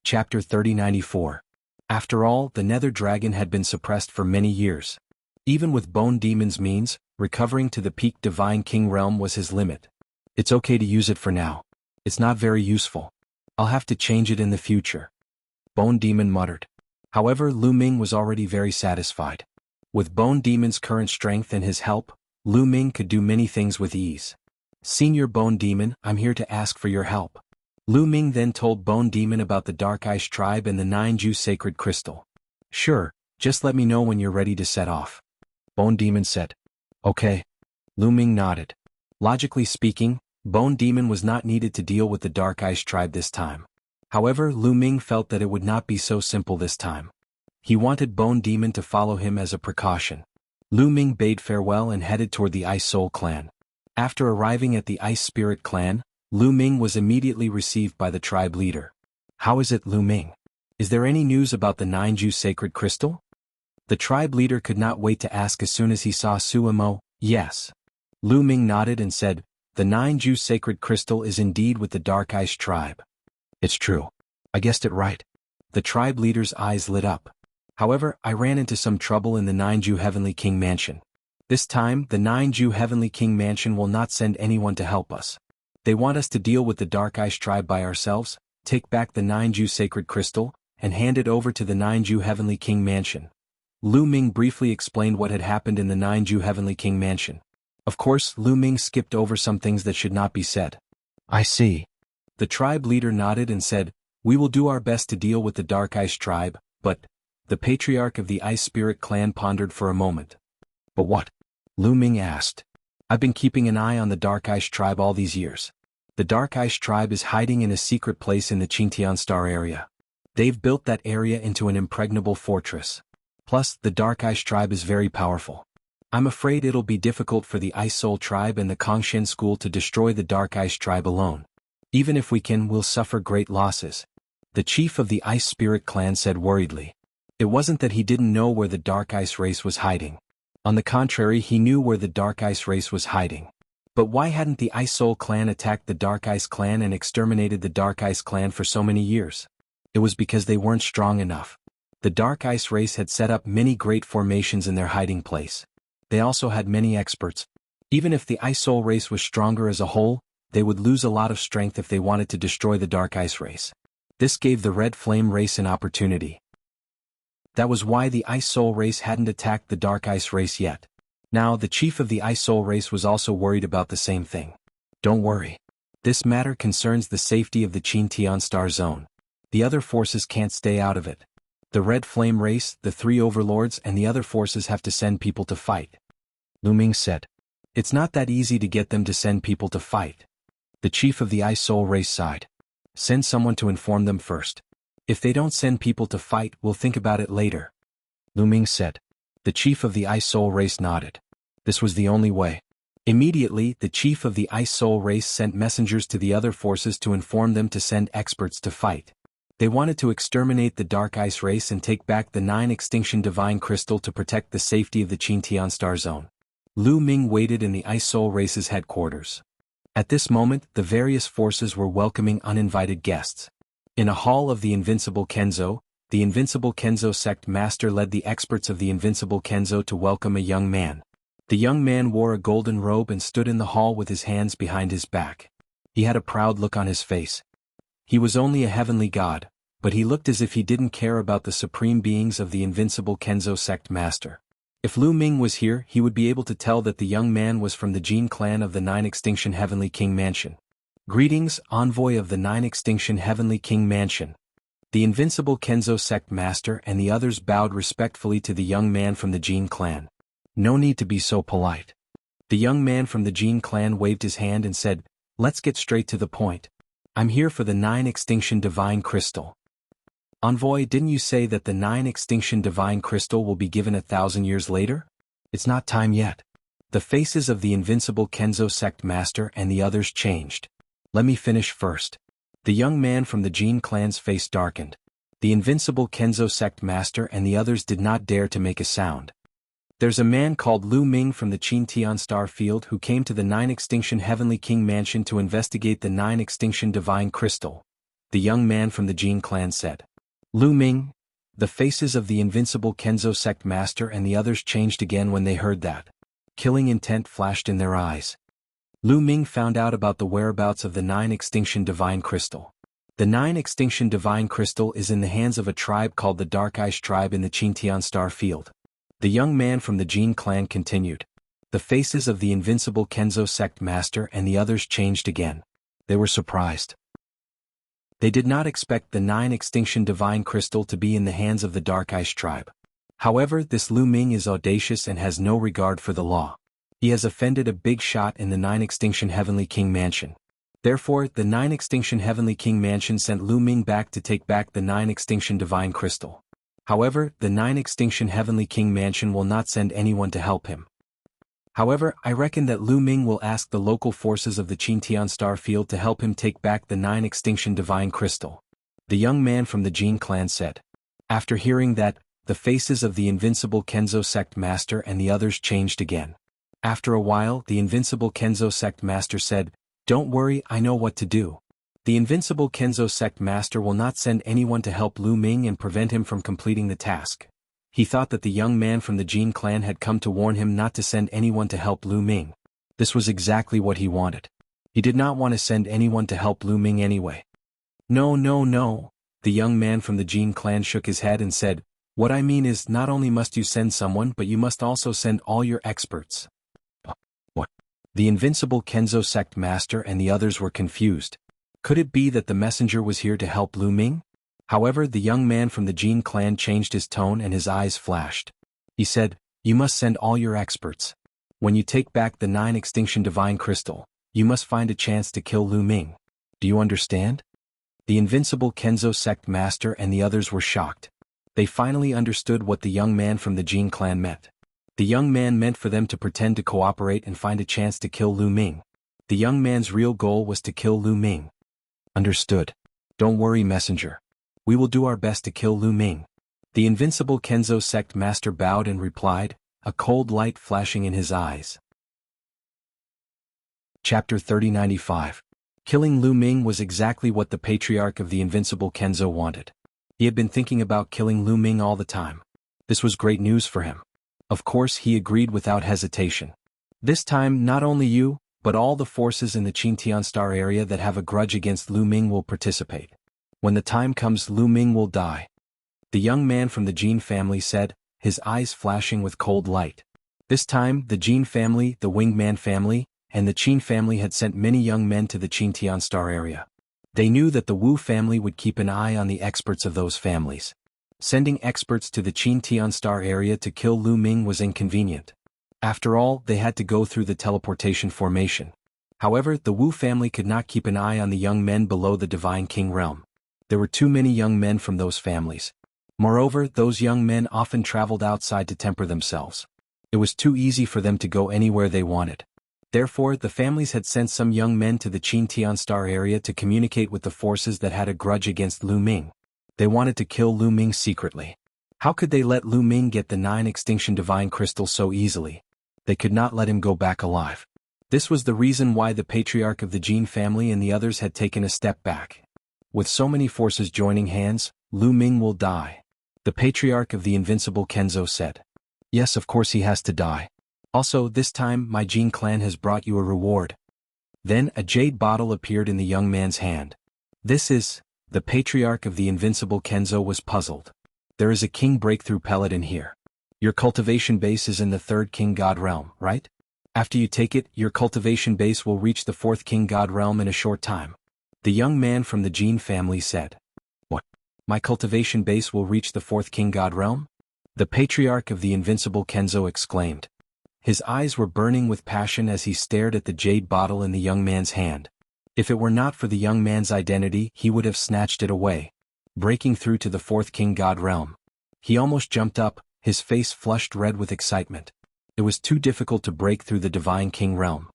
Chapter 3094. After all, the Nether Dragon had been suppressed for many years. Even with Bone Demon's means, recovering to the peak Divine King realm was his limit. It's okay to use it for now. It's not very useful. I'll have to change it in the future. Bone Demon muttered. However, Lu Ming was already very satisfied. With Bone Demon's current strength and his help, Lu Ming could do many things with ease. Senior Bone Demon, I'm here to ask for your help. Lu Ming then told Bone Demon about the Dark Ice tribe and the 9Ju sacred crystal. Sure, just let me know when you're ready to set off. Bone Demon said. Okay. Lu Ming nodded. Logically speaking, Bone Demon was not needed to deal with the Dark Ice tribe this time. However, Lu Ming felt that it would not be so simple this time. He wanted Bone Demon to follow him as a precaution. Lu Ming bade farewell and headed toward the Ice Soul clan. After arriving at the Ice Spirit clan, Lu Ming was immediately received by the tribe leader. How is it, Lu Ming? Is there any news about the 9Ju sacred crystal? The tribe leader could not wait to ask as soon as he saw Suimo. Yes. Lu Ming nodded and said, the 9Ju sacred crystal is indeed with the Dark Ice tribe. It's true. I guessed it right. The tribe leader's eyes lit up. However, I ran into some trouble in the 9Ju Heavenly King Mansion. This time, the 9Ju Heavenly King Mansion will not send anyone to help us. They want us to deal with the Dark Ice tribe by ourselves, take back the 9Ju sacred crystal, and hand it over to the 9Ju Heavenly King Mansion. Lu Ming briefly explained what had happened in the 9Ju Heavenly King Mansion. Of course, Lu Ming skipped over some things that should not be said. I see. The tribe leader nodded and said, we will do our best to deal with the Dark Ice tribe, but... The patriarch of the Ice Spirit clan pondered for a moment. But what? Lu Ming asked. I've been keeping an eye on the Dark Ice tribe all these years. The Dark Ice tribe is hiding in a secret place in the Qingtian Star area. They've built that area into an impregnable fortress. Plus, the Dark Ice tribe is very powerful. I'm afraid it'll be difficult for the Ice Soul tribe and the Kongshen school to destroy the Dark Ice tribe alone. Even if we can, we'll suffer great losses. The chief of the Ice Spirit clan said worriedly. It wasn't that he didn't know where the Dark Ice race was hiding. On the contrary, he knew where the Dark Ice race was hiding. But why hadn't the Ice Soul clan attacked the Dark Ice clan and exterminated the Dark Ice clan for so many years? It was because they weren't strong enough. The Dark Ice race had set up many great formations in their hiding place. They also had many experts. Even if the Ice Soul race was stronger as a whole, they would lose a lot of strength if they wanted to destroy the Dark Ice race. This gave the Red Flame race an opportunity. That was why the Ice Soul race hadn't attacked the Dark Ice race yet. Now, the chief of the Ice Soul race was also worried about the same thing. Don't worry. This matter concerns the safety of the Qingtian Star Zone. The other forces can't stay out of it. The Red Flame race, the three overlords and the other forces have to send people to fight. Lu Ming said. It's not that easy to get them to send people to fight. The chief of the Ice Soul race sighed. Send someone to inform them first. If they don't send people to fight, we'll think about it later. Lu Ming said. The chief of the Ice Soul race nodded. This was the only way. Immediately, the chief of the Ice Soul race sent messengers to the other forces to inform them to send experts to fight. They wanted to exterminate the Dark Ice race and take back the 9 Extinction Divine Crystal to protect the safety of the Qingtian Star Zone. Lu Ming waited in the Ice Soul race's headquarters. At this moment, the various forces were welcoming uninvited guests. In a hall of the Invincible Kenzo, the Invincible Kenzo sect master led the experts of the Invincible Kenzo to welcome a young man. The young man wore a golden robe and stood in the hall with his hands behind his back. He had a proud look on his face. He was only a heavenly god, but he looked as if he didn't care about the supreme beings of the Invincible Kenzo sect master. If Lu Ming was here, he would be able to tell that the young man was from the Jin clan of the 9 Extinction Heavenly King Mansion. Greetings, envoy of the 9 Extinction Heavenly King Mansion. The Invincible Kenzo sect master and the others bowed respectfully to the young man from the Jin clan. No need to be so polite. The young man from the Jin clan waved his hand and said, let's get straight to the point. I'm here for the 9 Extinction Divine Crystal. Envoy, didn't you say that the 9 Extinction Divine Crystal will be given 1,000 years later? It's not time yet. The faces of the Invincible Kenzo sect master and the others changed. Let me finish first. The young man from the Jin clan's face darkened. The Invincible Kenzo sect master and the others did not dare to make a sound. There's a man called Lu Ming from the Qingtian Star Field who came to the 9 Extinction Heavenly King Mansion to investigate the 9 Extinction Divine Crystal. the young man from the Jin clan said. Lu Ming. The faces of the invincible Kenzo sect master and the others changed again when they heard that. Killing intent flashed in their eyes. Lu Ming found out about the whereabouts of the 9 Extinction Divine Crystal. The 9 Extinction Divine Crystal is in the hands of a tribe called the Dark Ice Tribe in the Qintian Star Field. The young man from the Jin clan continued. The faces of the invincible Kenzo sect master and the others changed again. They were surprised. They did not expect the 9 Extinction Divine Crystal to be in the hands of the Dark Ice Tribe. However, this Lu Ming is audacious and has no regard for the law. He has offended a big shot in the 9 Extinction Heavenly King Mansion. Therefore, the 9 Extinction Heavenly King Mansion sent Lu Ming back to take back the 9 Extinction Divine Crystal. However, the 9 Extinction Heavenly King Mansion will not send anyone to help him. However, I reckon that Lu Ming will ask the local forces of the Qintian Star Field to help him take back the 9 Extinction Divine Crystal. The young man from the Jin clan said. After hearing that, the faces of the invincible Kenzo sect master and the others changed again. After a while, the invincible Kenzo sect master said, Don't worry, I know what to do. The invincible Kenzo sect master will not send anyone to help Lu Ming and prevent him from completing the task. He thought that the young man from the Jin clan had come to warn him not to send anyone to help Lu Ming. This was exactly what he wanted. He did not want to send anyone to help Lu Ming anyway. No, no, no. The young man from the Jin clan shook his head and said, What I mean is not only must you send someone but you must also send all your experts. What? The invincible Kenzo sect master and the others were confused. Could it be that the messenger was here to help Lu Ming? However, the young man from the Jin clan changed his tone and his eyes flashed. He said, You must send all your experts. When you take back the 9 Extinction Divine Crystal, you must find a chance to kill Lu Ming. Do you understand? The invincible Kenzo sect master and the others were shocked. They finally understood what the young man from the Jin clan meant. The young man meant for them to pretend to cooperate and find a chance to kill Lu Ming. The young man's real goal was to kill Lu Ming. Understood. Don't worry, messenger. We will do our best to kill Lu Ming. The invincible Kenzo sect master bowed and replied, a cold light flashing in his eyes. Chapter 3095. Killing Lu Ming was exactly what the patriarch of the invincible Kenzo wanted. He had been thinking about killing Lu Ming all the time. This was great news for him. Of course, he agreed without hesitation. This time, not only you, but all the forces in the Qintian Star area that have a grudge against Lu Ming will participate. When the time comes, Lu Ming will die. The young man from the Jin family said, his eyes flashing with cold light. This time, the Jin family, the Wingman family, and the Qin family had sent many young men to the Qintian Star area. They knew that the Wu family would keep an eye on the experts of those families. Sending experts to the Qintian Star area to kill Lu Ming was inconvenient. After all, they had to go through the teleportation formation. However, the Wu family could not keep an eye on the young men below the Divine King realm. There were too many young men from those families. Moreover, those young men often traveled outside to temper themselves. It was too easy for them to go anywhere they wanted. Therefore, the families had sent some young men to the Qintian Star area to communicate with the forces that had a grudge against Lu Ming. They wanted to kill Lu Ming secretly. How could they let Lu Ming get the 9 Extinction Divine Crystal so easily? They could not let him go back alive. This was the reason why the patriarch of the Jin family and the others had taken a step back. With so many forces joining hands, Lu Ming will die. The patriarch of the invincible Kenzo said. Yes, of course he has to die. Also, this time my Jin clan has brought you a reward. Then a jade bottle appeared in the young man's hand. This is... The patriarch of the invincible Kenzo was puzzled. There is a king breakthrough pellet in here. Your cultivation base is in the 3rd king god realm, right? After you take it, your cultivation base will reach the 4th king god realm in a short time. The young man from the Jin family said. What? My cultivation base will reach the 4th king god realm? The patriarch of the invincible Kenzo exclaimed. His eyes were burning with passion as he stared at the jade bottle in the young man's hand. If it were not for the young man's identity, he would have snatched it away, breaking through to the 4th king god realm. He almost jumped up, his face flushed red with excitement. It was too difficult to break through the divine king realm.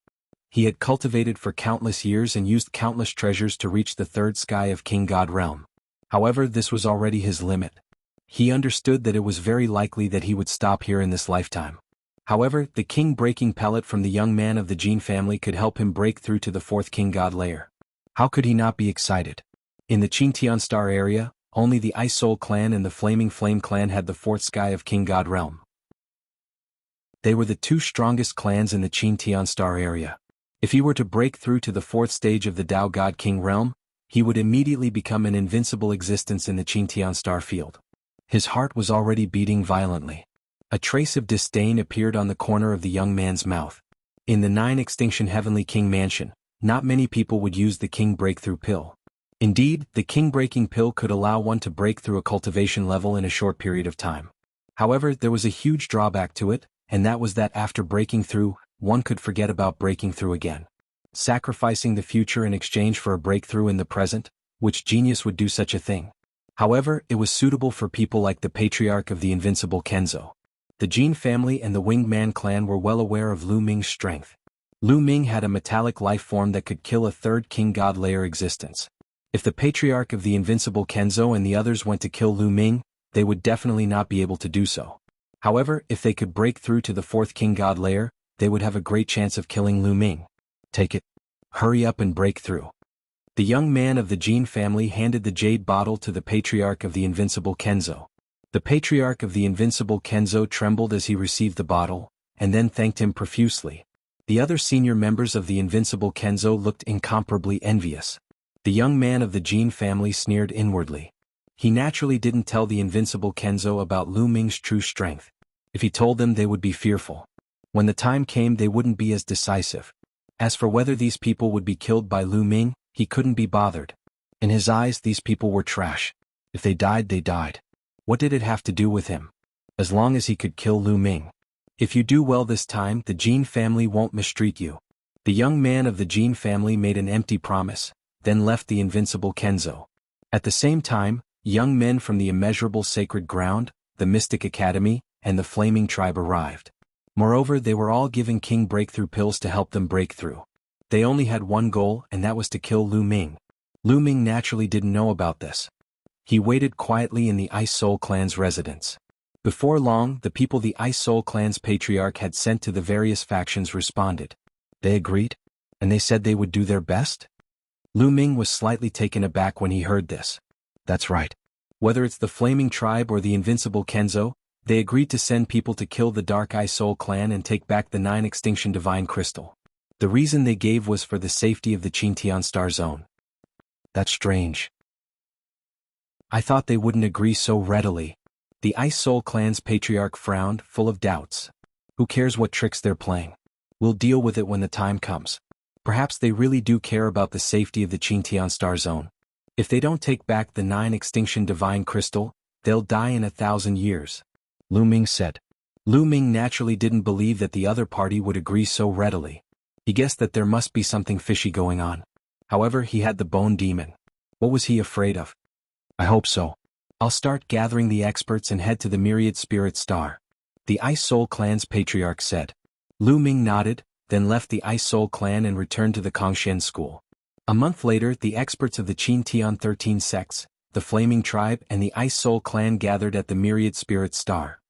He had cultivated for countless years and used countless treasures to reach the 3rd sky of king god realm. However, this was already his limit. He understood that it was very likely that he would stop here in this lifetime. However, the king-breaking pellet from the young man of the Jin family could help him break through to the 4th king god layer. How could he not be excited? In the Qingtian Star area, only the Ice Soul clan and the Flaming Flame clan had the fourth sky of King God realm. They were the two strongest clans in the Qingtian Star area. If he were to break through to the fourth stage of the Tao God King realm, he would immediately become an invincible existence in the Qingtian Star field. His heart was already beating violently. A trace of disdain appeared on the corner of the young man's mouth. In the 9 Extinction Heavenly King Mansion, not many people would use the King Breakthrough Pill. Indeed, the King Breaking Pill could allow one to break through a cultivation level in a short period of time. However, there was a huge drawback to it, and that was that after breaking through, one could forget about breaking through again. Sacrificing the future in exchange for a breakthrough in the present, which genius would do such a thing? However, it was suitable for people like the patriarch of the invincible Kenzo. The Jin family and the Winged Man clan were well aware of Lu Ming's strength. Lu Ming had a metallic life form that could kill a third King God layer existence. If the patriarch of the invincible Kenzo and the others went to kill Lu Ming, they would definitely not be able to do so. However, if they could break through to the fourth King God layer, they would have a great chance of killing Lu Ming. Take it. Hurry up and break through. The young man of the Jin family handed the jade bottle to the patriarch of the invincible Kenzo. The patriarch of the invincible Kenzo trembled as he received the bottle, and then thanked him profusely. The other senior members of the invincible Kenzo looked incomparably envious. The young man of the Jin family sneered inwardly. He naturally didn't tell the invincible Kenzo about Lu Ming's true strength. If he told them, they would be fearful. When the time came, they wouldn't be as decisive. As for whether these people would be killed by Lu Ming, he couldn't be bothered. In his eyes, these people were trash. If they died, they died. What did it have to do with him? As long as he could kill Lu Ming. If you do well this time, the Jin family won't mistreat you. The young man of the Jin family made an empty promise, then left the invincible Kenzo. At the same time, young men from the immeasurable sacred ground, the Mystic Academy, and the Flaming Tribe arrived. Moreover, they were all given King Breakthrough pills to help them break through. They only had one goal, and that was to kill Lu Ming. Lu Ming naturally didn't know about this. He waited quietly in the Ice Soul clan's residence. Before long, the people the Ice Soul clan's patriarch had sent to the various factions responded. They agreed? And they said they would do their best? Lu Ming was slightly taken aback when he heard this. That's right. Whether it's the Flaming Tribe or the Invincible Kenzo, they agreed to send people to kill the Dark Eye Soul clan and take back the 9 Extinction Divine Crystal. The reason they gave was for the safety of the Qingtian Star Zone. That's strange. I thought they wouldn't agree so readily. The Ice Soul clan's patriarch frowned, full of doubts. Who cares what tricks they're playing? We'll deal with it when the time comes. Perhaps they really do care about the safety of the Qingtian Star Zone. If they don't take back the 9 Extinction Divine Crystal, they'll die in 1,000 years. Lu Ming said. Lu Ming naturally didn't believe that the other party would agree so readily. He guessed that there must be something fishy going on. However, he had the Bone Demon. What was he afraid of? I hope so. I'll start gathering the experts and head to the Myriad Spirit Star. The Ice Soul clan's patriarch said. Lu Ming nodded, then left the Ice Soul clan and returned to the Kongshen school. A month later, the experts of the Qingtian 13 sects, the Flaming Tribe and the Ice Soul clan gathered at the Myriad Spirit Star.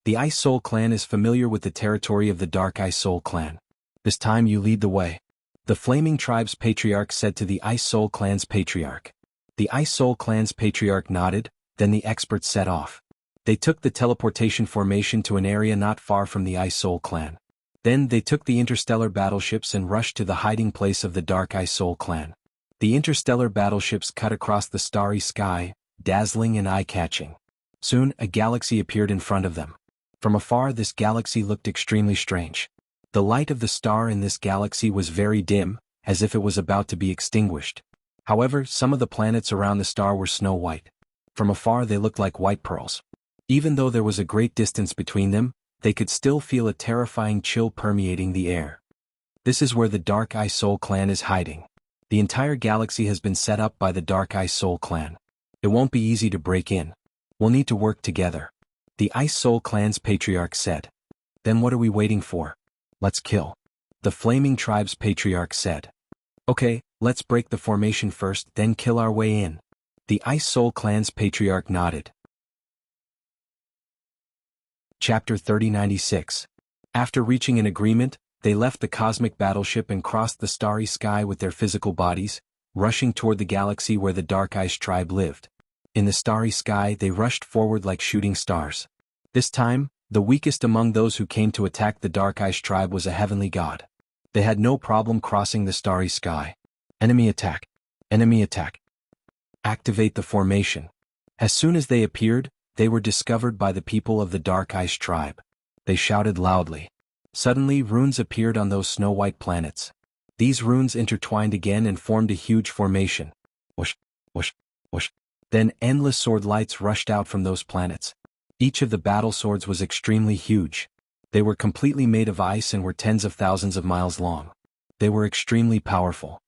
The Ice Soul clan is familiar with the territory of the Dark Ice Soul clan. This time you lead the way. The Flaming Tribe's patriarch said to the Ice Soul clan's patriarch. The Ice Soul clan's patriarch nodded, then the experts set off. They took the teleportation formation to an area not far from the Ice Soul clan. Then they took the interstellar battleships and rushed to the hiding place of the Dark Ice Soul clan. The interstellar battleships cut across the starry sky, dazzling and eye-catching. Soon, a galaxy appeared in front of them. From afar, this galaxy looked extremely strange. The light of the star in this galaxy was very dim, as if it was about to be extinguished. However, some of the planets around the star were snow white. From afar they looked like white pearls. Even though there was a great distance between them, they could still feel a terrifying chill permeating the air. This is where the Dark Eye Soul clan is hiding. The entire galaxy has been set up by the Dark Eye Soul clan. It won't be easy to break in. We'll need to work together. The Ice Soul clan's patriarch said. Then what are we waiting for? Let's kill. The Flaming Tribe's patriarch said. Okay, let's break the formation first, then kill our way in. The Ice Soul clan's patriarch nodded. Chapter 3096. After reaching an agreement, they left the cosmic battleship and crossed the starry sky with their physical bodies, rushing toward the galaxy where the Dark Ice tribe lived. In the starry sky they rushed forward like shooting stars. This time, the weakest among those who came to attack the Dark Ice tribe was a heavenly god. They had no problem crossing the starry sky. Enemy attack! Enemy attack! Activate the formation. As soon as they appeared, they were discovered by the people of the Dark Ice tribe. They shouted loudly. Suddenly runes appeared on those snow-white planets. These runes intertwined again and formed a huge formation. Whoosh, whoosh, whoosh. Then endless sword lights rushed out from those planets. Each of the battle swords was extremely huge. They were completely made of ice and were tens of thousands of miles long. They were extremely powerful.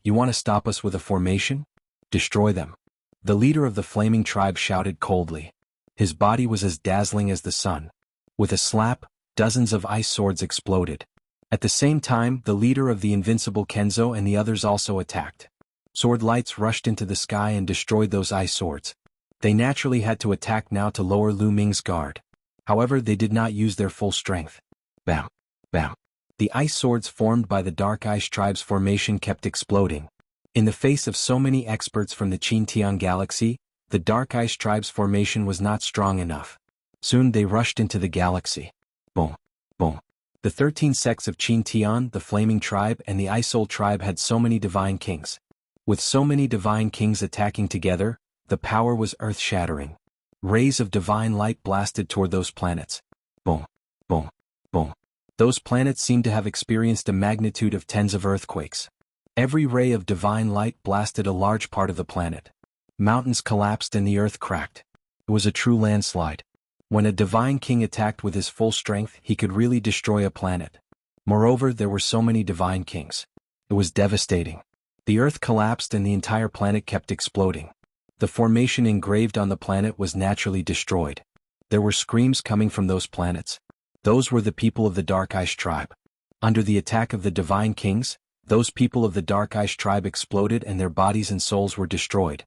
You want to stop us with a formation? Destroy them. The leader of the flaming tribe shouted coldly. His body was as dazzling as the sun. With a slap, dozens of ice swords exploded. At the same time, the leader of the invincible Kenzo and the others also attacked. Sword lights rushed into the sky and destroyed those ice swords. They naturally had to attack now to lower Lu Ming's guard. However, they did not use their full strength. Bam! Bam! The ice swords formed by the Dark Ice tribe's formation kept exploding. In the face of so many experts from the Qintian galaxy, the Dark Ice tribe's formation was not strong enough. Soon they rushed into the galaxy. Boom! Boom! The 13 sects of Qintian, the Flaming Tribe and the Ice Soul Tribe had so many divine kings. With so many divine kings attacking together, the power was earth-shattering. Rays of divine light blasted toward those planets. Boom! Boom! Boom! Those planets seemed to have experienced a magnitude of tens of earthquakes. Every ray of divine light blasted a large part of the planet. Mountains collapsed and the earth cracked. It was a true landslide. When a divine king attacked with his full strength, he could really destroy a planet. Moreover, there were so many divine kings. It was devastating. The earth collapsed and the entire planet kept exploding. The formation engraved on the planet was naturally destroyed. There were screams coming from those planets. Those were the people of the Dark Ice tribe. Under the attack of the divine kings, those people of the Dark Ice tribe exploded and their bodies and souls were destroyed.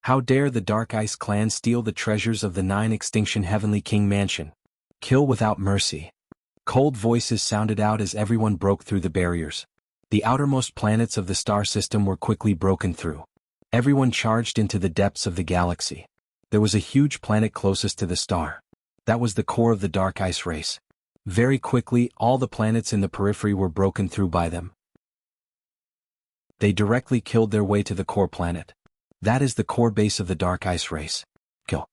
How dare the Dark Ice clan steal the treasures of the 9 Extinction Heavenly King Mansion? Kill without mercy. Cold voices sounded out as everyone broke through the barriers. The outermost planets of the star system were quickly broken through. Everyone charged into the depths of the galaxy. There was a huge planet closest to the star. That was the core of the Dark Ice race. Very quickly, all the planets in the periphery were broken through by them. They directly killed their way to the core planet. That is the core base of the Dark Ice race. Kill.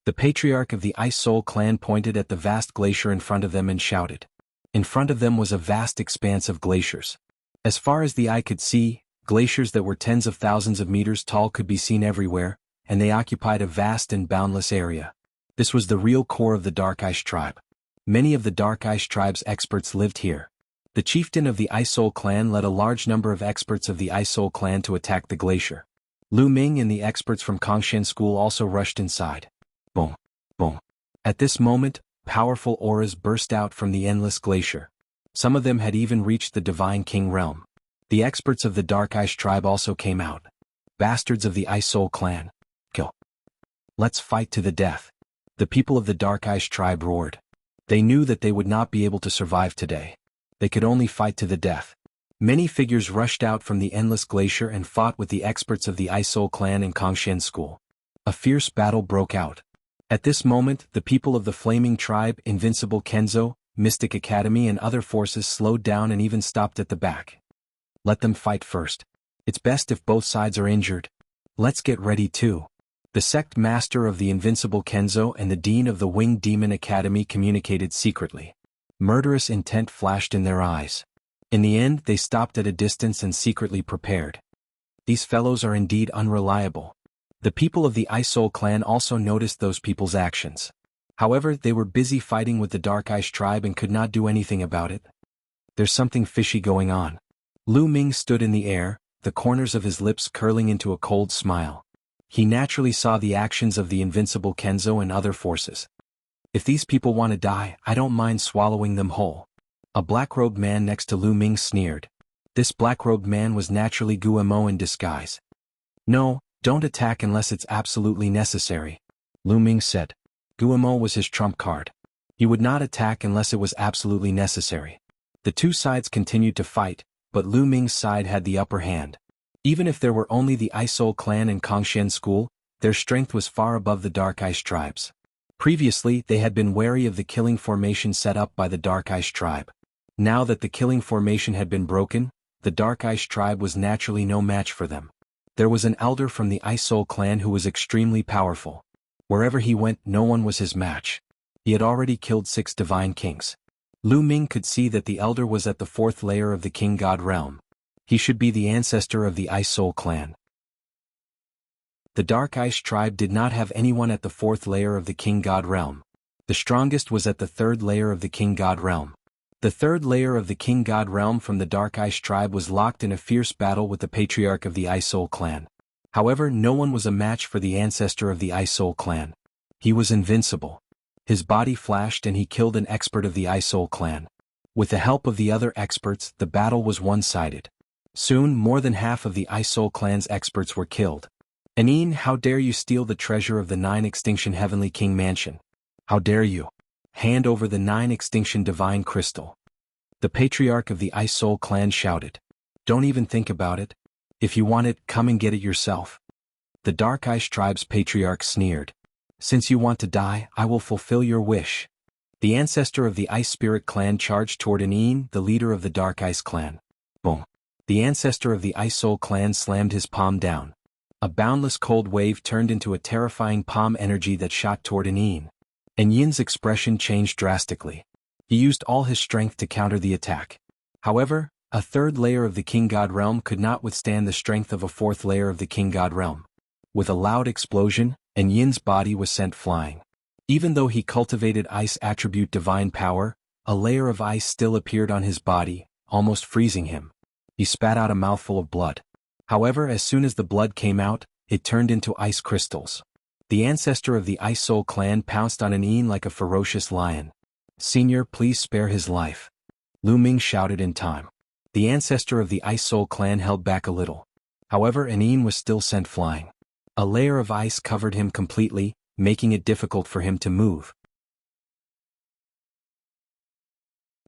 The patriarch of the Ice Soul clan pointed at the vast glacier in front of them and shouted. In front of them was a vast expanse of glaciers. As far as the eye could see, glaciers that were tens of thousands of meters tall could be seen everywhere, and they occupied a vast and boundless area. This was the real core of the Dark Ice tribe. Many of the Dark Ice tribe's experts lived here. The chieftain of the Ice Soul clan led a large number of experts of the Ice Soul clan to attack the glacier. Lu Ming and the experts from Kongshan School also rushed inside. Boom! Boom! At this moment, powerful auras burst out from the endless glacier. Some of them had even reached the Divine King realm. The experts of the Dark Ice tribe also came out. Bastards of the Ice Soul clan. Kill. Let's fight to the death. The people of the Dark Ice tribe roared. They knew that they would not be able to survive today. They could only fight to the death. Many figures rushed out from the endless glacier and fought with the experts of the Ice Soul clan in Kongshan School. A fierce battle broke out. At this moment, the people of the Flaming Tribe, Invincible Kenzo, Mystic Academy and other forces slowed down and even stopped at the back. Let them fight first. It's best if both sides are injured. Let's get ready too. The sect master of the Invincible Kenzo and the dean of the Winged Demon Academy communicated secretly. Murderous intent flashed in their eyes. In the end, they stopped at a distance and secretly prepared. These fellows are indeed unreliable. The people of the Ice Soul clan also noticed those people's actions. However, they were busy fighting with the Dark Ice tribe and could not do anything about it. There's something fishy going on. Lu Ming stood in the air, the corners of his lips curling into a cold smile. He naturally saw the actions of the Invincible Kenzo and other forces. If these people want to die, I don't mind swallowing them whole. A black-robed man next to Lu Ming sneered. This black-robed man was naturally Guillemot in disguise. No, don't attack unless it's absolutely necessary, Lu Ming said. Guillemot was his trump card. He would not attack unless it was absolutely necessary. The two sides continued to fight, but Lu Ming's side had the upper hand. Even if there were only the Ice Soul clan and Kongshen school, their strength was far above the Dark Ice tribes. Previously, they had been wary of the killing formation set up by the Dark Ice tribe. Now that the killing formation had been broken, the Dark Ice tribe was naturally no match for them. There was an elder from the Ice Soul clan who was extremely powerful. Wherever he went, no one was his match. He had already killed 6 divine kings. Lu Ming could see that the elder was at the 4th layer of the King God realm. He should be the ancestor of the Ice Soul clan. The Dark Ice tribe did not have anyone at the 4th layer of the King God realm. The strongest was at the 3rd layer of the King God realm. The 3rd layer of the King God realm from the Dark Ice tribe was locked in a fierce battle with the patriarch of the Ice Soul clan. However, no one was a match for the ancestor of the Ice Soul clan. He was invincible. His body flashed and he killed an expert of the Ice Soul clan. With the help of the other experts, the battle was one-sided. Soon, more than half of the Ice Soul clan's experts were killed. Anine, how dare you steal the treasure of the 9 Extinction Heavenly King Mansion? How dare you? Hand over the 9 Extinction Divine Crystal. The patriarch of the Ice Soul clan shouted. Don't even think about it. If you want it, come and get it yourself. The Dark Ice tribe's patriarch sneered. Since you want to die, I will fulfill your wish. The ancestor of the Ice Spirit clan charged toward Anine, the leader of the Dark Ice clan. Boom. The ancestor of the Ice Soul clan slammed his palm down. A boundless cold wave turned into a terrifying palm energy that shot toward Anine. Yin's expression changed drastically. He used all his strength to counter the attack. However, a 3rd layer of the King God realm could not withstand the strength of a 4th layer of the King God realm. With a loud explosion, Yin's body was sent flying. Even though he cultivated ice attribute divine power, a layer of ice still appeared on his body, almost freezing him. He spat out a mouthful of blood. However, as soon as the blood came out, it turned into ice crystals. The ancestor of the Ice Soul clan pounced on Anine like a ferocious lion. Senior, please spare his life. Lu Ming shouted in time. The ancestor of the Ice Soul clan held back a little. However, Anine was still sent flying. A layer of ice covered him completely, making it difficult for him to move.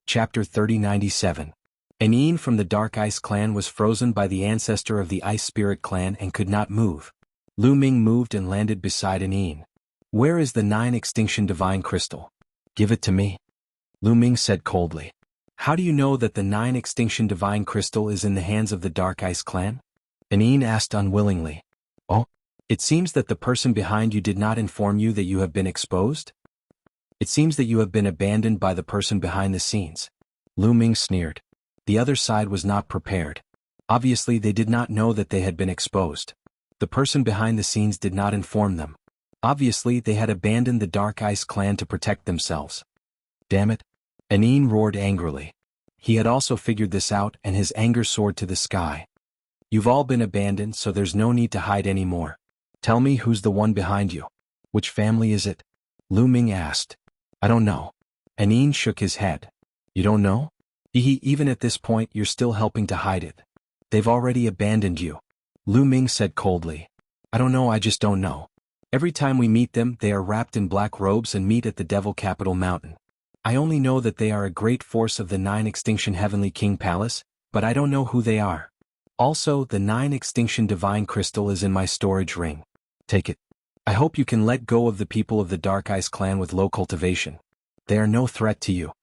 Chapter 3097. Anine from the Dark Ice clan was frozen by the ancestor of the Ice Spirit clan and could not move. Lu Ming moved and landed beside Anine. Where is the 9 Extinction Divine Crystal? Give it to me. Lu Ming said coldly. How do you know that the 9 Extinction Divine Crystal is in the hands of the Dark Ice clan? Anine asked unwillingly. Oh? It seems that the person behind you did not inform you that you have been exposed? It seems that you have been abandoned by the person behind the scenes. Lu Ming sneered. The other side was not prepared. Obviously they did not know that they had been exposed. The person behind the scenes did not inform them. Obviously they had abandoned the Dark Ice clan to protect themselves. Damn it. Anine roared angrily. He had also figured this out and his anger soared to the sky. You've all been abandoned, so there's no need to hide anymore. Tell me who's the one behind you. Which family is it? Lu Ming asked. I don't know. Anine shook his head. You don't know? Even at this point you're still helping to hide it. They've already abandoned you. Lu Ming said coldly. I don't know, I just don't know. Every time we meet them they are wrapped in black robes and meet at the Devil Capital Mountain. I only know that they are a great force of the 9 Extinction Heavenly King Palace, but I don't know who they are. Also, the 9 Extinction Divine Crystal is in my storage ring. Take it. I hope you can let go of the people of the Dark Ice clan with low cultivation. They are no threat to you.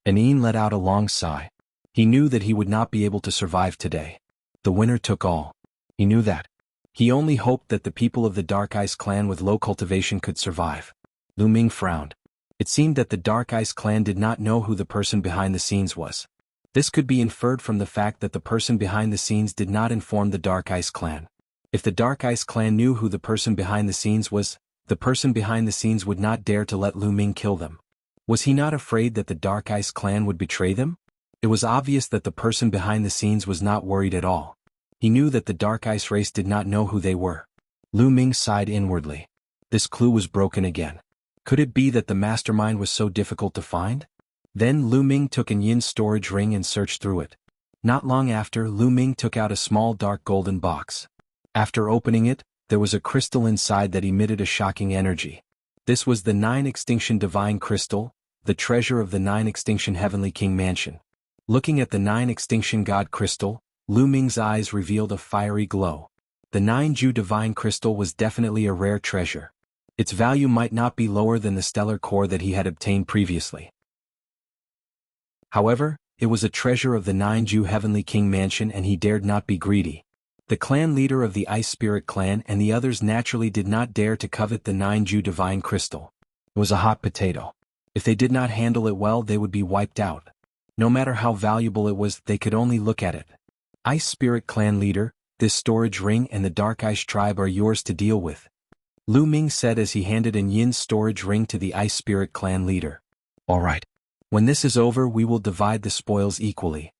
Anine let out a long sigh. He knew that he would not be able to survive today. The winner took all. He knew that. He only hoped that the people of the Dark Ice clan with low cultivation could survive. Lu Ming frowned. It seemed that the Dark Ice clan did not know who the person behind the scenes was. This could be inferred from the fact that the person behind the scenes did not inform the Dark Ice clan. If the Dark Ice clan knew who the person behind the scenes was, the person behind the scenes would not dare to let Lu Ming kill them. Was he not afraid that the Dark Ice clan would betray them? It was obvious that the person behind the scenes was not worried at all. He knew that the Dark Ice race did not know who they were. Lu Ming sighed inwardly. This clue was broken again. Could it be that the mastermind was so difficult to find? Then Lu Ming took Yin's storage ring and searched through it. Not long after, Lu Ming took out a small dark golden box. After opening it, there was a crystal inside that emitted a shocking energy. This was the 9 Extinction Divine Crystal, the treasure of the 9 Extinction Heavenly King Mansion. Looking at the 9 Extinction God Crystal, Lu Ming's eyes revealed a fiery glow. The 9Ju divine crystal was definitely a rare treasure. Its value might not be lower than the stellar core that he had obtained previously. However, it was a treasure of the 9Ju Heavenly King Mansion and he dared not be greedy. The clan leader of the Ice Spirit clan and the others naturally did not dare to covet the 9Ju divine crystal. It was a hot potato. If they did not handle it well, they would be wiped out. No matter how valuable it was, they could only look at it. Ice Spirit clan leader, this storage ring and the Dark Ice tribe are yours to deal with, Lu Ming said as he handed in Yin's storage ring to the Ice Spirit clan leader. All right. When this is over, we will divide the spoils equally.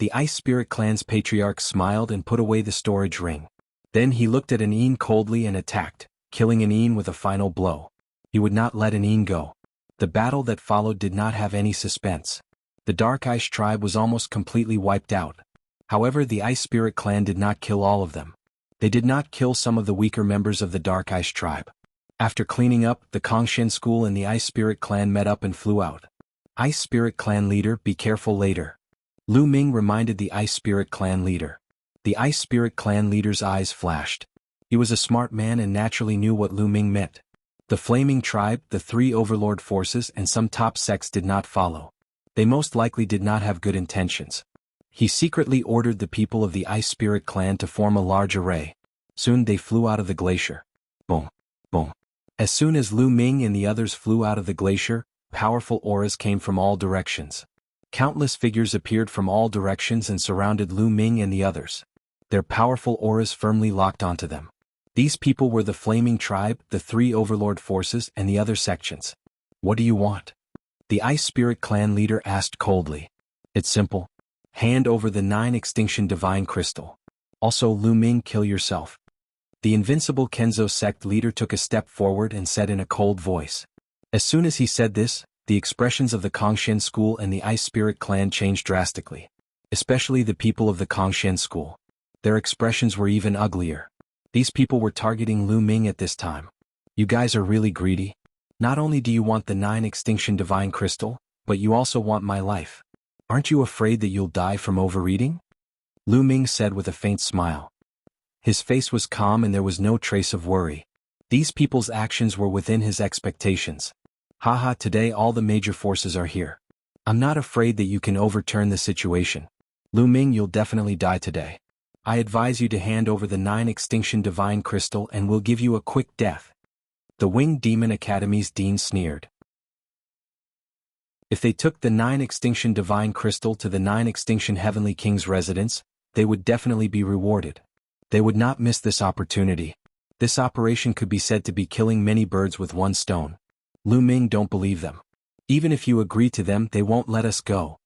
The Ice Spirit clan's patriarch smiled and put away the storage ring. Then he looked at An coldly and attacked, killing An with a final blow. He would not let An go. The battle that followed did not have any suspense. The Dark Ice tribe was almost completely wiped out. However, the Ice Spirit clan did not kill all of them. They did not kill some of the weaker members of the Dark Ice tribe. After cleaning up, the Kongshen school and the Ice Spirit clan met up and flew out. Ice Spirit clan leader, be careful later. Lu Ming reminded the Ice Spirit clan leader. The Ice Spirit clan leader's eyes flashed. He was a smart man and naturally knew what Lu Ming meant. The Flaming Tribe, the 3 overlord forces and some top sects did not follow. They most likely did not have good intentions. He secretly ordered the people of the Ice Spirit clan to form a large array. Soon they flew out of the glacier. Boom, boom. As soon as Lu Ming and the others flew out of the glacier, powerful auras came from all directions. Countless figures appeared from all directions and surrounded Lu Ming and the others. Their powerful auras firmly locked onto them. These people were the Flaming Tribe, the 3 overlord forces and the other sections. What do you want? The Ice Spirit clan leader asked coldly. It's simple. Hand over the 9 Extinction Divine Crystal. Also, Lu Ming, kill yourself. The Invincible Kenzo sect leader took a step forward and said in a cold voice. As soon as he said this, the expressions of the Kongshen school and the Ice Spirit clan changed drastically. Especially the people of the Kongshen school. Their expressions were even uglier. These people were targeting Lu Ming at this time. You guys are really greedy. Not only do you want the 9 Extinction Divine Crystal, but you also want my life. Aren't you afraid that you'll die from overeating? Lu Ming said with a faint smile. His face was calm and there was no trace of worry. These people's actions were within his expectations. Haha, today all the major forces are here. I'm not afraid that you can overturn the situation. Lu Ming, you'll definitely die today. I advise you to hand over the 9 Extinction Divine Crystal and we'll give you a quick death. The Winged Demon Academy's dean sneered. If they took the 9 Extinction Divine Crystal to the 9 Extinction Heavenly King's residence, they would definitely be rewarded. They would not miss this opportunity. This operation could be said to be killing many birds with one stone. Lu Ming, don't believe them. Even if you agree to them, they won't let us go.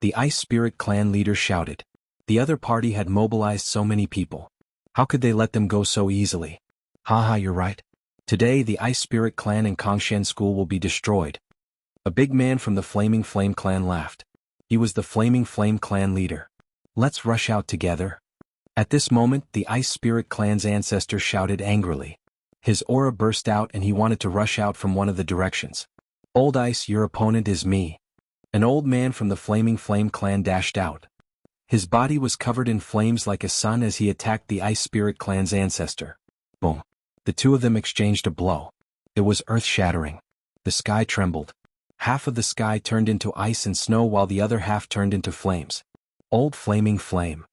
The Ice Spirit clan leader shouted. The other party had mobilized so many people. How could they let them go so easily? Haha, you're right. Today the Ice Spirit clan and Kongshen school will be destroyed. A big man from the Flaming Flame clan laughed. He was the Flaming Flame clan leader. Let's rush out together. At this moment, the Ice Spirit clan's ancestor shouted angrily. His aura burst out and he wanted to rush out from one of the directions. Old Ice, your opponent is me. An old man from the Flaming Flame clan dashed out. His body was covered in flames like a sun as he attacked the Ice Spirit clan's ancestor. Boom. The two of them exchanged a blow. It was earth-shattering. The sky trembled. Half of the sky turned into ice and snow while the other half turned into flames. Old Flaming Flame.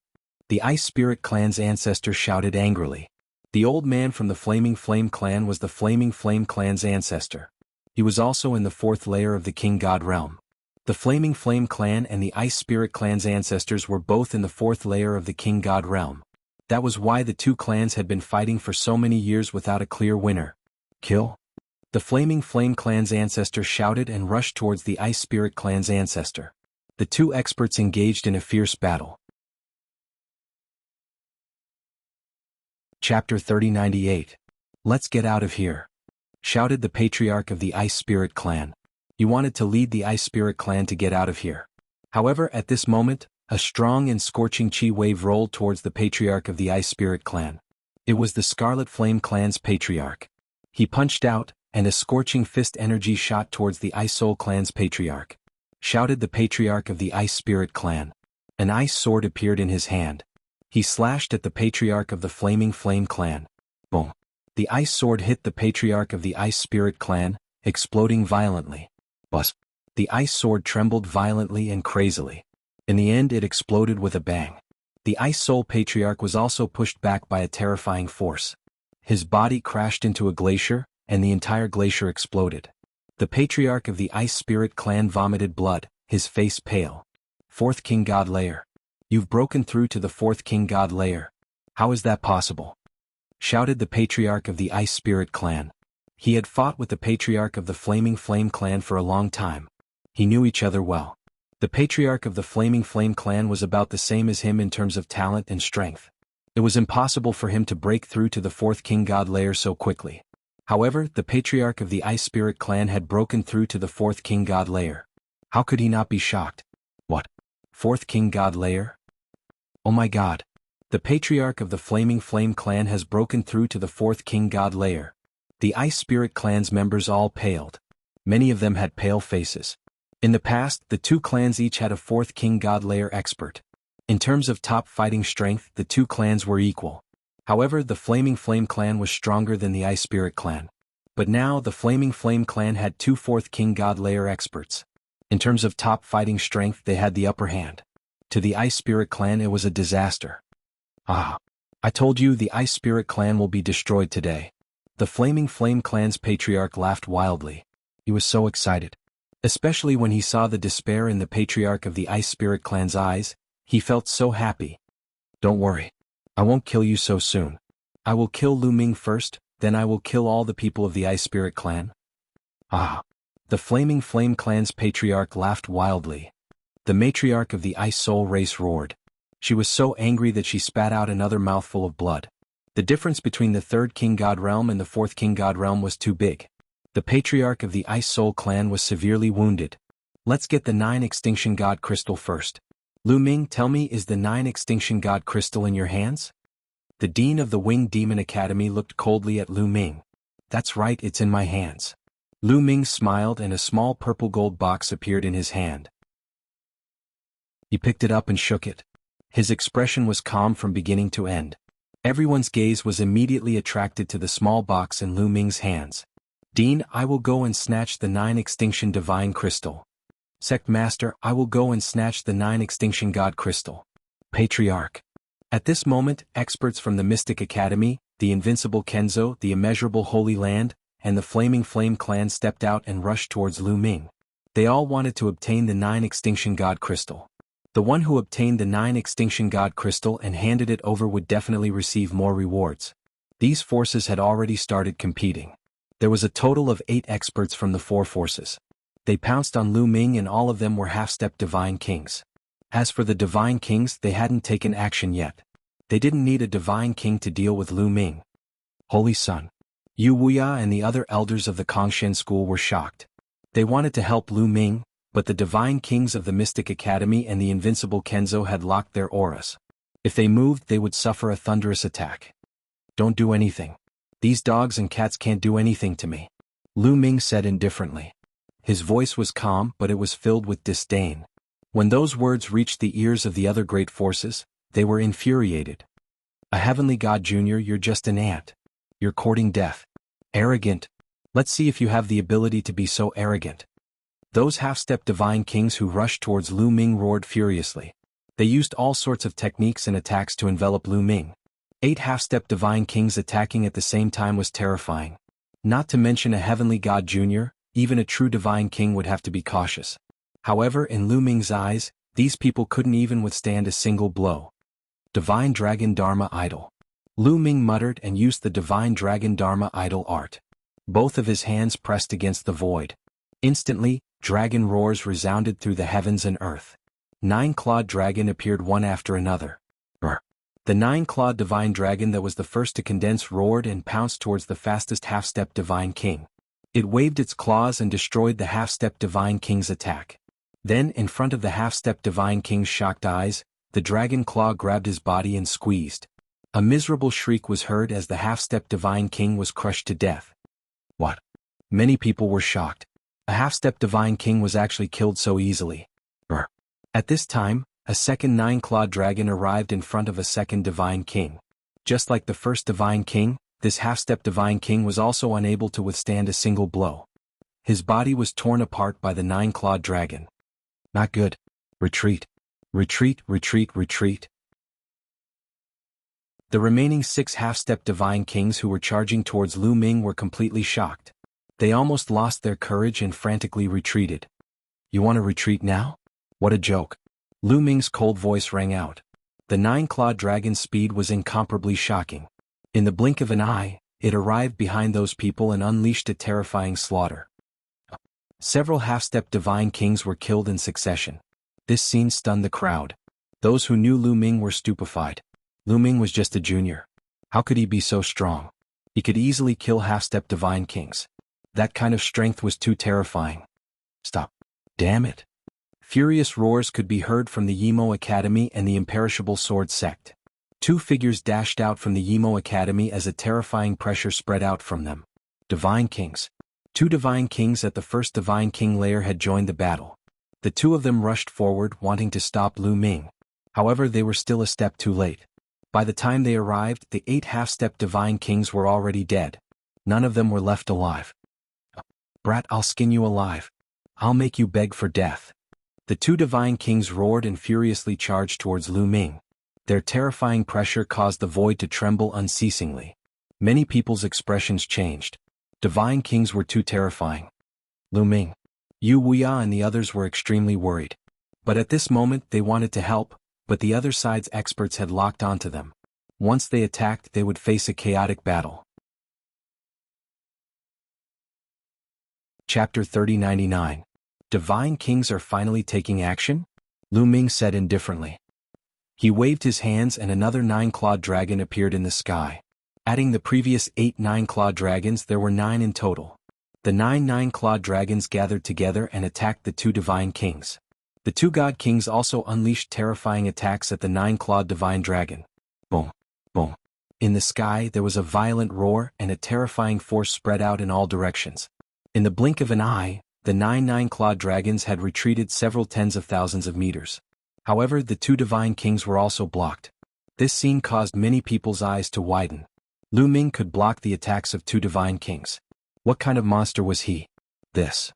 The Ice Spirit clan's ancestor shouted angrily. The old man from the Flaming Flame clan was the Flaming Flame clan's ancestor. He was also in the 4th layer of the King God realm. The Flaming Flame clan and the Ice Spirit clan's ancestors were both in the 4th layer of the King God realm. That was why the two clans had been fighting for so many years without a clear winner. Kill? The Flaming Flame clan's ancestor shouted and rushed towards the Ice Spirit clan's ancestor. The two experts engaged in a fierce battle. Chapter 3098. Let's get out of here, shouted the patriarch of the Ice Spirit clan. He wanted to lead the Ice Spirit clan to get out of here. However, at this moment, a strong and scorching chi wave rolled towards the patriarch of the Ice Spirit clan. It was the Scarlet Flame clan's patriarch. He punched out, and a scorching fist energy shot towards the Ice Soul clan's patriarch. Shouted the patriarch of the Ice Spirit clan. An ice sword appeared in his hand. He slashed at the patriarch of the Flaming Flame clan. Boom. The ice sword hit the patriarch of the Ice Spirit clan, exploding violently. Buzz. The ice sword trembled violently and crazily. In the end it exploded with a bang. The Ice Soul Patriarch was also pushed back by a terrifying force. His body crashed into a glacier, and the entire glacier exploded. The Patriarch of the Ice Spirit clan vomited blood, his face pale. Fourth King God Lair. You've broken through to the Fourth King God Lair. How is that possible? Shouted the Patriarch of the Ice Spirit clan. He had fought with the Patriarch of the Flaming Flame clan for a long time. He knew each other well. The Patriarch of the Flaming Flame clan was about the same as him in terms of talent and strength. It was impossible for him to break through to the Fourth King God Lair so quickly. However, the Patriarch of the Ice Spirit clan had broken through to the Fourth King God Lair. How could he not be shocked? What? Fourth King God Lair? Oh my God. The Patriarch of the Flaming Flame clan has broken through to the Fourth King God Lair. The Ice Spirit clan's members all paled. Many of them had pale faces. In the past, the two clans each had a Fourth King God Lair expert. In terms of top fighting strength, the two clans were equal. However, the Flaming Flame clan was stronger than the Ice Spirit clan. But now, the Flaming Flame clan had two Fourth King God Lair experts. In terms of top fighting strength, they had the upper hand. To the Ice Spirit clan, it was a disaster. Ah! I told you the Ice Spirit clan will be destroyed today. The Flaming Flame clan's patriarch laughed wildly. He was so excited. Especially when he saw the despair in the Patriarch of the Ice Spirit clan's eyes, he felt so happy. Don't worry. I won't kill you so soon. I will kill Lu Ming first, then I will kill all the people of the Ice Spirit clan. Ah! The Flaming Flame clan's patriarch laughed wildly. The matriarch of the Ice Soul race roared. She was so angry that she spat out another mouthful of blood. The difference between the Third King God Realm and the Fourth King God Realm was too big. The Patriarch of the Ice Soul clan was severely wounded. Let's get the 9 Extinction God Crystal first. Lu Ming, tell me, is the 9 Extinction God Crystal in your hands? The Dean of the Winged Demon Academy looked coldly at Lu Ming. That's right, it's in my hands. Lu Ming smiled and a small purple gold box appeared in his hand. He picked it up and shook it. His expression was calm from beginning to end. Everyone's gaze was immediately attracted to the small box in Lu Ming's hands. Dean, I will go and snatch the 9 Extinction Divine Crystal. Sect Master, I will go and snatch the 9 Extinction God Crystal. Patriarch. At this moment, experts from the Mystic Academy, the Invincible Kenzo, the Immeasurable Holy Land, and the Flaming Flame clan stepped out and rushed towards Lu Ming. They all wanted to obtain the 9 Extinction God Crystal. The one who obtained the 9 Extinction God Crystal and handed it over would definitely receive more rewards. These forces had already started competing. There was a total of 8 experts from the 4 forces. They pounced on Lu Ming and all of them were half-step Divine Kings. As for the Divine Kings, they hadn't taken action yet. They didn't need a Divine King to deal with Lu Ming. Holy Sun. Yu Wuya and the other elders of the Kongshen school were shocked. They wanted to help Lu Ming, but the Divine Kings of the Mystic Academy and the Invincible Kenzo had locked their auras. If they moved, they would suffer a thunderous attack. Don't do anything. These dogs and cats can't do anything to me. Lu Ming said indifferently. His voice was calm, but it was filled with disdain. When those words reached the ears of the other great forces, they were infuriated. A heavenly god junior, you're just an ant. You're courting death. Arrogant. Let's see if you have the ability to be so arrogant. Those half-step Divine Kings who rushed towards Lu Ming roared furiously. They used all sorts of techniques and attacks to envelop Lu Ming. 8 half-step Divine Kings attacking at the same time was terrifying. Not to mention a heavenly god junior, even a true Divine King would have to be cautious. However, in Lu Ming's eyes, these people couldn't even withstand a single blow. Divine Dragon Dharma Idol. Lu Ming muttered and used the Divine Dragon Dharma Idol art. Both of his hands pressed against the void. Instantly, dragon roars resounded through the heavens and earth. 9-clawed dragon appeared one after another. The 9-clawed Divine Dragon that was the first to condense roared and pounced towards the fastest half-step Divine King. It waved its claws and destroyed the half-step Divine King's attack. Then, in front of the half-step Divine King's shocked eyes, the dragon claw grabbed his body and squeezed. A miserable shriek was heard as the half-step Divine King was crushed to death. What? Many people were shocked. A half-step Divine King was actually killed so easily. At this time, A second nine-clawed dragon arrived in front of a second Divine King. Just like the first Divine King, this half-step Divine King was also unable to withstand a single blow. His body was torn apart by the nine-clawed dragon. Not good. Retreat. Retreat, retreat, retreat. The remaining 6 half-step Divine Kings who were charging towards Lu Ming were completely shocked. They almost lost their courage and frantically retreated. You want to retreat now? What a joke. Lu Ming's cold voice rang out. The nine-clawed dragon's speed was incomparably shocking. In the blink of an eye, it arrived behind those people and unleashed a terrifying slaughter. Several half-step Divine Kings were killed in succession. This scene stunned the crowd. Those who knew Lu Ming were stupefied. Lu Ming was just a junior. How could he be so strong? He could easily kill half-step Divine Kings. That kind of strength was too terrifying. Stop. Damn it. Furious roars could be heard from the Yimo Academy and the Imperishable Sword Sect. 2 figures dashed out from the Yimo Academy as a terrifying pressure spread out from them. Divine Kings. 2 Divine Kings at the first Divine King layer had joined the battle. The 2 of them rushed forward wanting to stop Lu Ming. However, they were still a step too late. By the time they arrived, the 8 half-step Divine Kings were already dead. None of them were left alive. Brat, I'll skin you alive. I'll make you beg for death. The 2 Divine Kings roared and furiously charged towards Lu Ming. Their terrifying pressure caused the void to tremble unceasingly. Many people's expressions changed. Divine Kings were too terrifying. Lu Ming, Wuxia and the others were extremely worried. But at this moment they wanted to help, but the other side's experts had locked onto them. Once they attacked, they would face a chaotic battle. Chapter 3099. Divine Kings are finally taking action? Lu Ming said indifferently. He waved his hands and another 9-clawed dragon appeared in the sky. Adding the previous 8 9-clawed dragons, there were 9 in total. The 9 9-clawed dragons gathered together and attacked the 2 Divine Kings. The 2 God Kings also unleashed terrifying attacks at the 9-clawed Divine Dragon. Boom, boom. In the sky there was a violent roar and a terrifying force spread out in all directions. In the blink of an eye, the 9 9-clawed dragons had retreated several tens of thousands of meters. However, the 2 Divine Kings were also blocked. This scene caused many people's eyes to widen. Lu Ming could block the attacks of 2 Divine Kings. What kind of monster was he? This.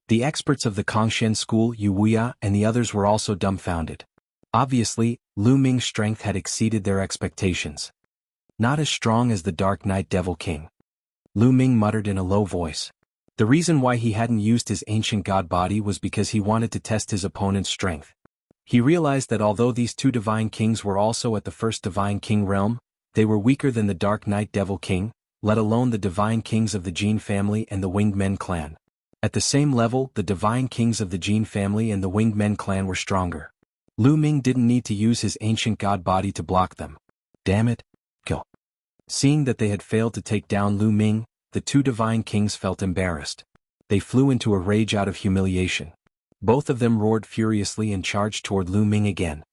The experts of the Kongshen school, Wuxia and the others were also dumbfounded. Obviously, Lu Ming's strength had exceeded their expectations. Not as strong as the Dark Knight Devil King. Lu Ming muttered in a low voice. The reason why he hadn't used his ancient god body was because he wanted to test his opponent's strength. He realized that although these 2 Divine Kings were also at the first Divine King realm, they were weaker than the Dark Knight Devil King, let alone the Divine Kings of the Jin family and the Winged Men clan. At the same level, the Divine Kings of the Jin family and the Winged Men clan were stronger. Lu Ming didn't need to use his ancient god body to block them. Damn it. Kill. Seeing that they had failed to take down Lu Ming, the 2 Divine Kings felt embarrassed. They flew into a rage out of humiliation. Both of them roared furiously and charged toward Lu Ming again.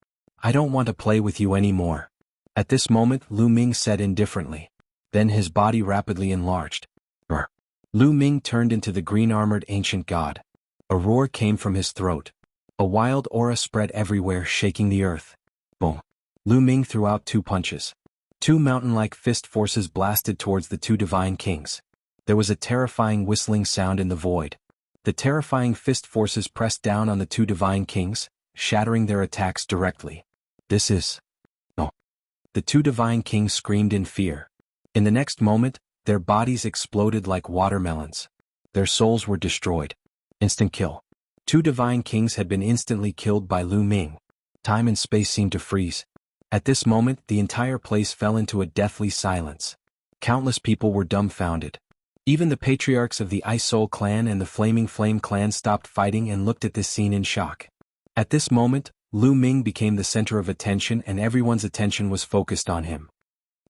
I don't want to play with you anymore. At this moment, Lu Ming said indifferently. Then his body rapidly enlarged. Brr. Lu Ming turned into the green-armored ancient god. A roar came from his throat. A wild aura spread everywhere, shaking the earth. Boom. Lu Ming threw out 2 punches. 2 mountain-like fist forces blasted towards the 2 Divine Kings. There was a terrifying whistling sound in the void. The terrifying fist forces pressed down on the 2 Divine Kings, shattering their attacks directly. This is... No. The 2 Divine Kings screamed in fear. In the next moment, their bodies exploded like watermelons. Their souls were destroyed. Instant kill. 2 Divine Kings had been instantly killed by Lu Ming. Time and space seemed to freeze. At this moment, the entire place fell into a deathly silence. Countless people were dumbfounded. Even the patriarchs of the Ice Soul clan and the Flaming Flame clan stopped fighting and looked at this scene in shock. At this moment, Lu Ming became the center of attention and everyone's attention was focused on him.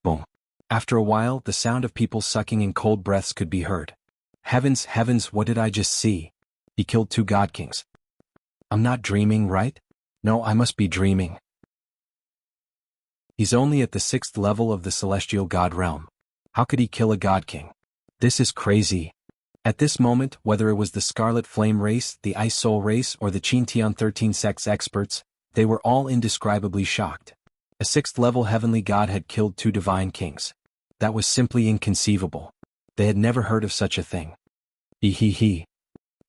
Boom. After a while, the sound of people sucking in cold breaths could be heard. Heavens, heavens, what did I just see? He killed 2 God Kings. I'm not dreaming, right? No, I must be dreaming. He's only at the 6th level of the Celestial God realm. How could he kill a God King? This is crazy. At this moment, whether it was the Scarlet Flame race, the Ice Soul race, or the Qintian 13 sect's experts, They were all indescribably shocked. A sixth-level heavenly god had killed two divine kings. That was simply inconceivable. They had never heard of such a thing. Ehehe.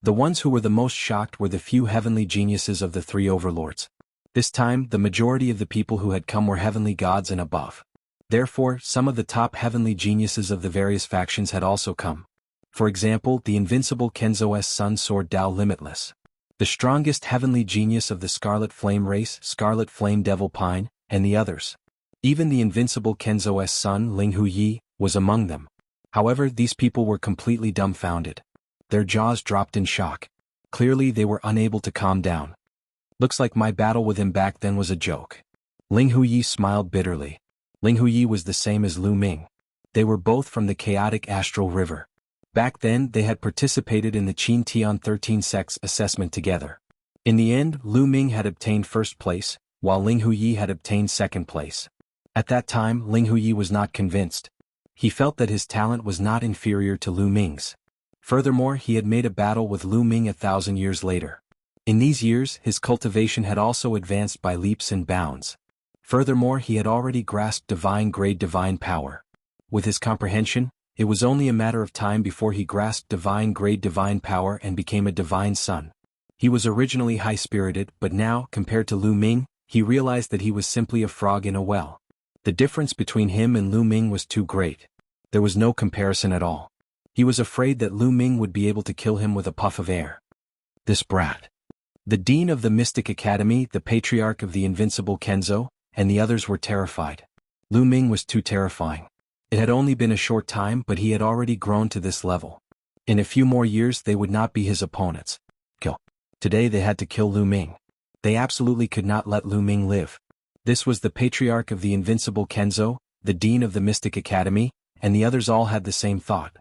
The ones who were the most shocked were the few heavenly geniuses of the three overlords. This time, the majority of the people who had come were heavenly gods and above. Therefore, some of the top heavenly geniuses of the various factions had also come. For example, the invincible Kenzo's son Sword Dao Limitless. The strongest heavenly genius of the Scarlet Flame race, Scarlet Flame Devil Pine, and the others. Even the invincible Kenzo's son Linghu Yi was among them. However, these people were completely dumbfounded. Their jaws dropped in shock. Clearly they were unable to calm down. Looks like my battle with him back then was a joke. Linghu Yi smiled bitterly. Linghu Yi was the same as Lu Ming. They were both from the chaotic astral river. Back then they had participated in the Qin Tian 13 sects assessment together. In the end, Lu Ming had obtained first place, while Linghu Yi had obtained second place. At that time, Linghu Yi was not convinced. He felt that his talent was not inferior to Lu Ming's. Furthermore, he had made a battle with Lu Ming 1,000 years later. In these years, his cultivation had also advanced by leaps and bounds. Furthermore, he had already grasped divine-grade divine power. With his comprehension, it was only a matter of time before he grasped divine-grade divine power and became a divine son. He was originally high-spirited, but now, compared to Lu Ming, he realized that he was simply a frog in a well. The difference between him and Lu Ming was too great. There was no comparison at all. He was afraid that Lu Ming would be able to kill him with a puff of air. This brat. The dean of the Mystic Academy, the patriarch of the invincible Kenzo, and the others were terrified. Lu Ming was too terrifying. It had only been a short time, but he had already grown to this level. In a few more years they would not be his opponents. Kill. Today they had to kill Lu Ming. They absolutely could not let Lu Ming live. This was the patriarch of the invincible Kenzo, the dean of the Mystic Academy, and the others all had the same thought.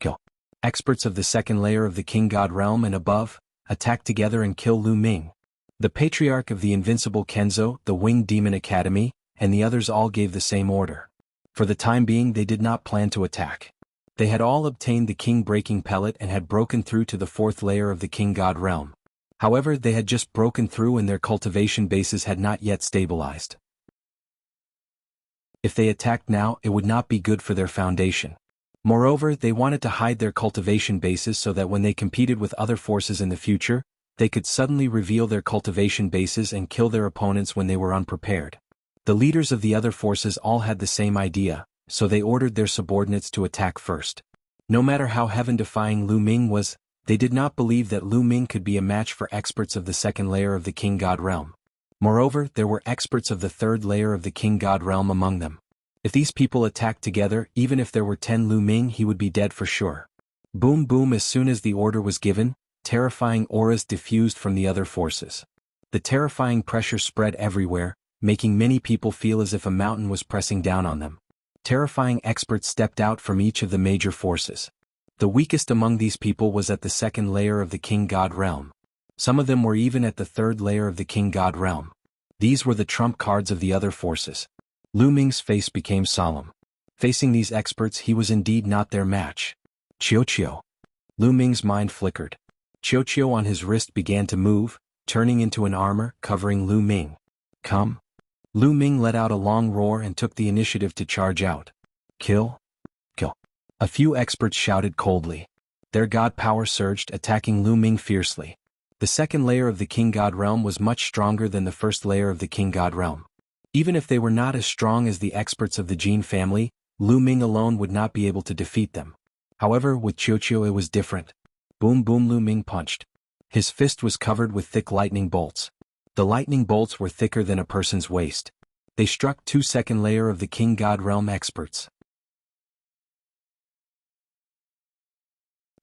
Kill. Experts of the second layer of the King God realm and above, attack together and kill Lu Ming. The patriarch of the invincible Kenzo, the Winged Demon Academy, and the others all gave the same order. For the time being they did not plan to attack. They had all obtained the King-breaking pellet and had broken through to the fourth layer of the King God realm. However, they had just broken through and their cultivation bases had not yet stabilized. If they attacked now, it would not be good for their foundation. Moreover, they wanted to hide their cultivation bases so that when they competed with other forces in the future, they could suddenly reveal their cultivation bases and kill their opponents when they were unprepared. The leaders of the other forces all had the same idea, so they ordered their subordinates to attack first. No matter how heaven-defying Lu Ming was, they did not believe that Lu Ming could be a match for experts of the second layer of the King God realm. Moreover, there were experts of the third layer of the King God realm among them. If these people attacked together, even if there were 10 Lu Ming, he would be dead for sure. Boom boom. As soon as the order was given, terrifying auras diffused from the other forces. The terrifying pressure spread everywhere, making many people feel as if a mountain was pressing down on them. Terrifying experts stepped out from each of the major forces. The weakest among these people was at the second layer of the King God realm. Some of them were even at the third layer of the King God realm. These were the trump cards of the other forces. Lu Ming's face became solemn. Facing these experts, he was indeed not their match. Qiuqiu. Lu Ming's mind flickered. Qiuqiu on his wrist began to move, turning into an armor covering Lu Ming. Come. Lu Ming let out a long roar and took the initiative to charge out. Kill. Kill. A few experts shouted coldly. Their god power surged, attacking Lu Ming fiercely. The second layer of the King God realm was much stronger than the first layer of the King God realm. Even if they were not as strong as the experts of the Jin family, Lu Ming alone would not be able to defeat them. However, with Qiuqiu it was different. Boom boom. Lu Ming punched. His fist was covered with thick lightning bolts. The lightning bolts were thicker than a person's waist. They struck two second layer of the King God realm experts.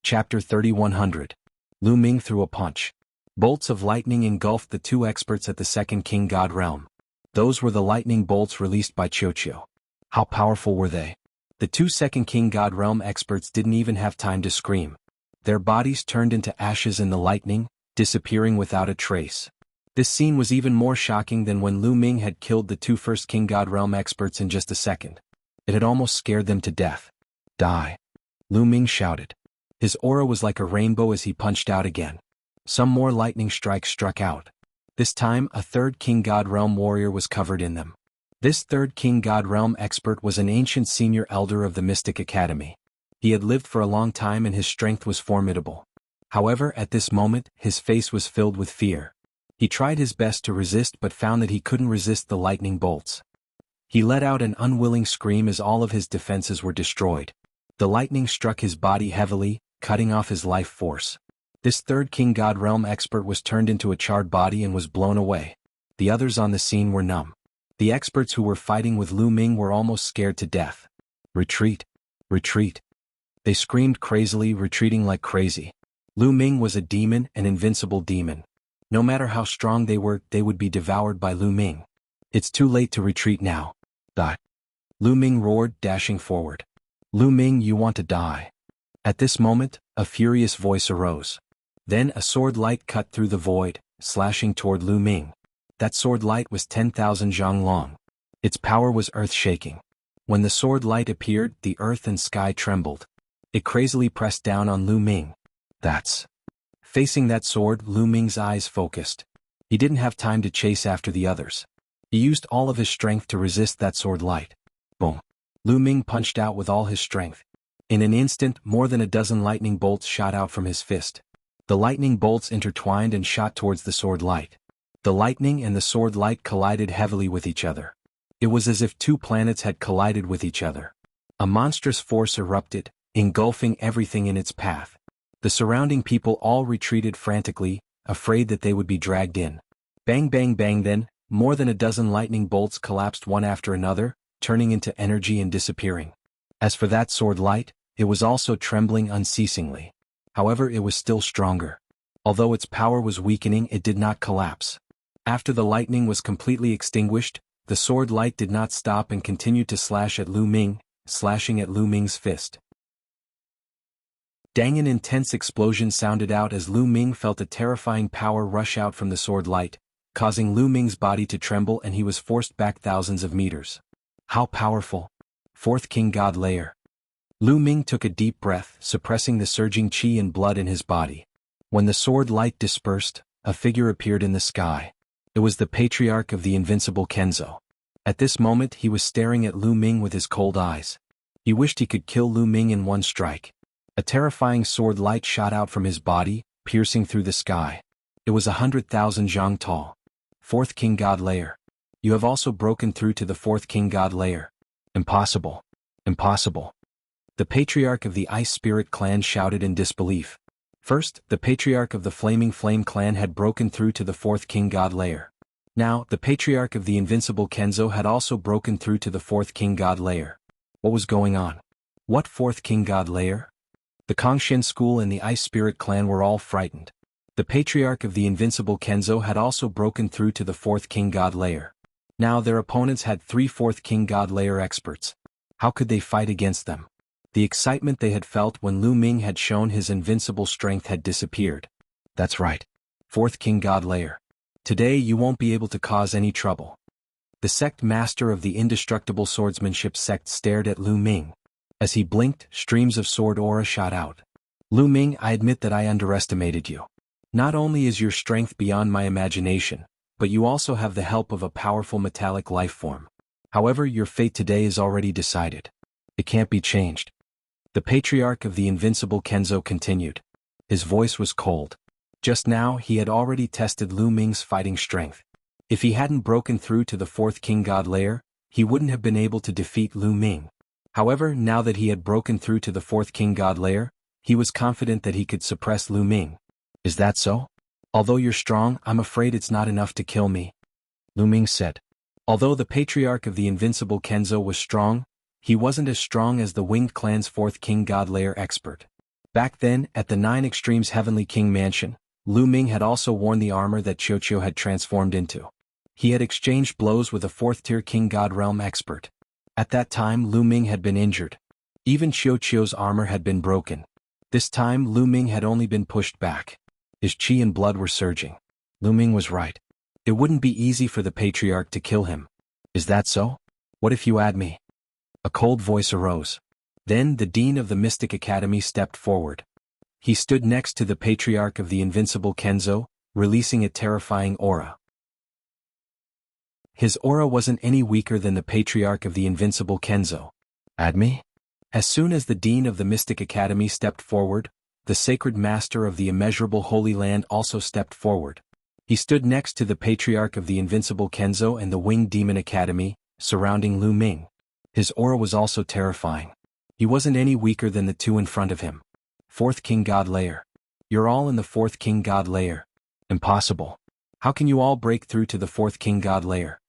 Chapter 3100. Lu Ming threw a punch. Bolts of lightning engulfed the two experts at the second King God realm. Those were the lightning bolts released by Qiuqiu. How powerful were they? The two second King God realm experts didn't even have time to scream. Their bodies turned into ashes in the lightning, disappearing without a trace. This scene was even more shocking than when Lu Ming had killed the two first King God realm experts in just a second. It had almost scared them to death. Die. Lu Ming shouted. His aura was like a rainbow as he punched out again. Some more lightning strikes struck out. This time, a third King God Realm warrior was covered in them. This third King God Realm expert was an ancient senior elder of the Mystic Academy. He had lived for a long time and his strength was formidable. However, at this moment, his face was filled with fear. He tried his best to resist but found that he couldn't resist the lightning bolts. He let out an unwilling scream as all of his defenses were destroyed. The lightning struck his body heavily, cutting off his life force. This third King God Realm expert was turned into a charred body and was blown away. The others on the scene were numb. The experts who were fighting with Lu Ming were almost scared to death. Retreat! Retreat! They screamed crazily, retreating like crazy. Lu Ming was a demon, an invincible demon. No matter how strong they were, they would be devoured by Lu Ming. It's too late to retreat now. Die! Lu Ming roared, dashing forward. Lu Ming, you want to die. At this moment, a furious voice arose. Then a sword light cut through the void, slashing toward Lu Ming. That sword light was 10,000 zhang long. Its power was earth-shaking. When the sword light appeared, the earth and sky trembled. It crazily pressed down on Lu Ming. That's... Facing that sword, Lu Ming's eyes focused. He didn't have time to chase after the others. He used all of his strength to resist that sword light. Boom! Lu Ming punched out with all his strength. In an instant, more than a dozen lightning bolts shot out from his fist. The lightning bolts intertwined and shot towards the sword light. The lightning and the sword light collided heavily with each other. It was as if two planets had collided with each other. A monstrous force erupted, engulfing everything in its path. The surrounding people all retreated frantically, afraid that they would be dragged in. Bang bang bang then, more than a dozen lightning bolts collapsed one after another, turning into energy and disappearing. As for that sword light, it was also trembling unceasingly. However, it was still stronger. Although its power was weakening, it did not collapse. After the lightning was completely extinguished, the sword light did not stop and continued to slash at Lu Ming, slashing at Lu Ming's fist. Dang! An intense explosion sounded out as Lu Ming felt a terrifying power rush out from the sword light, causing Lu Ming's body to tremble and he was forced back thousands of meters. How powerful! Fourth King God Layer. Lu Ming took a deep breath, suppressing the surging qi and blood in his body. When the sword light dispersed, a figure appeared in the sky. It was the patriarch of the invincible Kenzo. At this moment he was staring at Lu Ming with his cold eyes. He wished he could kill Lu Ming in one strike. A terrifying sword light shot out from his body, piercing through the sky. It was 100,000 zhang tall. Fourth King God Layer. You have also broken through to the fourth King God Layer. Impossible. Impossible. The patriarch of the Ice Spirit clan shouted in disbelief. First, the patriarch of the Flaming Flame clan had broken through to the fourth King God Layer. Now, the patriarch of the Invincible Kenzo had also broken through to the fourth King God Layer. What was going on? What fourth King God Layer? The Kongshen school and the Ice Spirit clan were all frightened. The patriarch of the Invincible Kenzo had also broken through to the fourth King God Layer. Now their opponents had three fourth King God Layer experts. How could they fight against them? The excitement they had felt when Lu Ming had shown his invincible strength had disappeared. That's right. Fourth King God Layer. Today you won't be able to cause any trouble. The sect master of the indestructible swordsmanship sect stared at Lu Ming. As he blinked, streams of sword aura shot out. Lu Ming, I admit that I underestimated you. Not only is your strength beyond my imagination, but you also have the help of a powerful metallic life form. However, your fate today is already decided. It can't be changed. The patriarch of the invincible Kenzo continued. His voice was cold. Just now, he had already tested Lu Ming's fighting strength. If he hadn't broken through to the fourth King God Layer, he wouldn't have been able to defeat Lu Ming. However, now that he had broken through to the fourth King God Layer, he was confident that he could suppress Lu Ming. Is that so? Although you're strong, I'm afraid it's not enough to kill me. Lu Ming said. Although the patriarch of the invincible Kenzo was strong, he wasn't as strong as the Winged Clan's fourth King God Layer expert. Back then, at the Nine Extremes Heavenly King Mansion, Lu Ming had also worn the armor that Qiuqiu had transformed into. He had exchanged blows with a fourth-tier King God Realm expert. At that time Lu Ming had been injured. Even Qiuqiu's armor had been broken. This time Lu Ming had only been pushed back. His qi and blood were surging. Lu Ming was right. It wouldn't be easy for the patriarch to kill him. Is that so? What if you add me? A cold voice arose. Then the dean of the Mystic Academy stepped forward. He stood next to the patriarch of the invincible Kenzo, releasing a terrifying aura. His aura wasn't any weaker than the patriarch of the invincible Kenzo. Admi? As soon as the dean of the Mystic Academy stepped forward, the sacred master of the immeasurable Holy Land also stepped forward. He stood next to the patriarch of the invincible Kenzo and the Winged Demon Academy, surrounding Lu Ming. His aura was also terrifying. He wasn't any weaker than the two in front of him. Fourth King God Layer. You're all in the Fourth King God Layer. Impossible. How can you all break through to the Fourth King God Layer?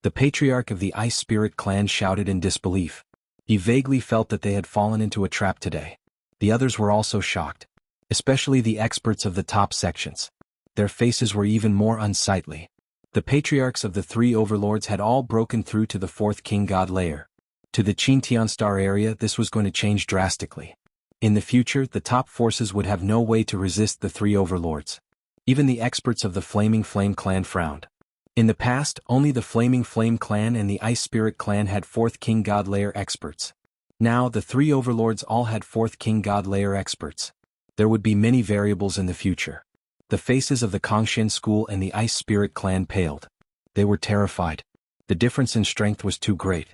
The patriarch of the Ice Spirit clan shouted in disbelief. He vaguely felt that they had fallen into a trap today. The others were also shocked, especially the experts of the top sections. Their faces were even more unsightly. The patriarchs of the three overlords had all broken through to the Fourth King God Layer. To the Qintian Star area, this was going to change drastically. In the future, the top forces would have no way to resist the three overlords. Even the experts of the Flaming Flame clan frowned. In the past, only the Flaming Flame clan and the Ice Spirit clan had Fourth King God Layer experts. Now, the three overlords all had Fourth King God Layer experts. There would be many variables in the future. The faces of the Kongshan school and the Ice Spirit clan paled. They were terrified. The difference in strength was too great.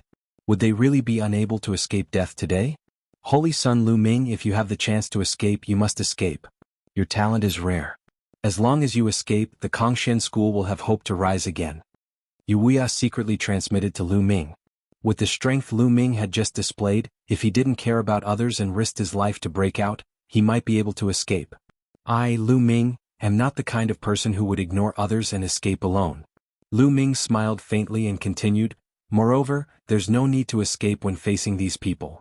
Would they really be unable to escape death today? Holy Son Lu Ming, if you have the chance to escape, you must escape. Your talent is rare. As long as you escape, the Kongshan school will have hope to rise again. Wuxia secretly transmitted to Lu Ming. With the strength Lu Ming had just displayed, if he didn't care about others and risked his life to break out, he might be able to escape. I, Lu Ming, am not the kind of person who would ignore others and escape alone. Lu Ming smiled faintly and continued, moreover, there's no need to escape when facing these people.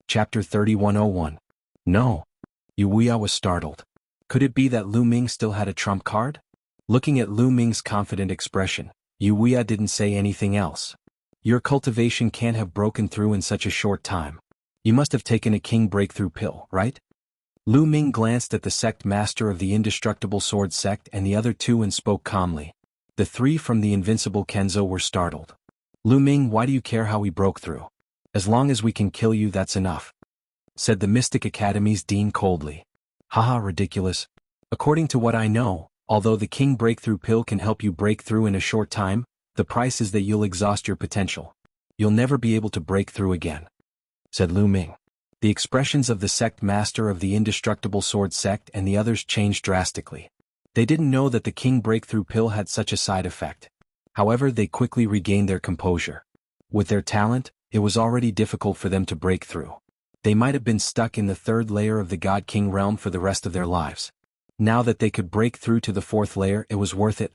Chapter 3101. No. Wuxia was startled. Could it be that Lu Ming still had a trump card? Looking at Lu Ming's confident expression, Wuxia didn't say anything else. Your cultivation can't have broken through in such a short time. You must have taken a king breakthrough pill, right? Lu Ming glanced at the sect master of the indestructible sword sect and the other two and spoke calmly. The three from the invincible Kenzo were startled. Lu Ming, why do you care how we broke through? As long as we can kill you, that's enough, said the Mystic Academy's dean coldly. Haha, ridiculous. According to what I know, although the king breakthrough pill can help you break through in a short time, the price is that you'll exhaust your potential. You'll never be able to break through again, said Lu Ming. The expressions of the sect master of the indestructible sword sect and the others changed drastically. They didn't know that the king breakthrough pill had such a side effect. However, they quickly regained their composure. With their talent, it was already difficult for them to break through. They might have been stuck in the third layer of the God King realm for the rest of their lives. Now that they could break through to the fourth layer, it was worth it.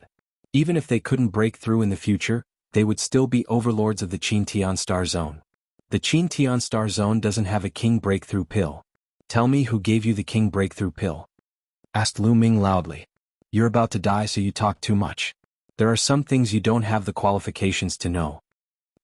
Even if they couldn't break through in the future, they would still be overlords of the Qintian Star Zone. The Qintian Star Zone doesn't have a king breakthrough pill. Tell me who gave you the king breakthrough pill? Asked Lu Ming loudly. You're about to die, so you talk too much. There are some things you don't have the qualifications to know.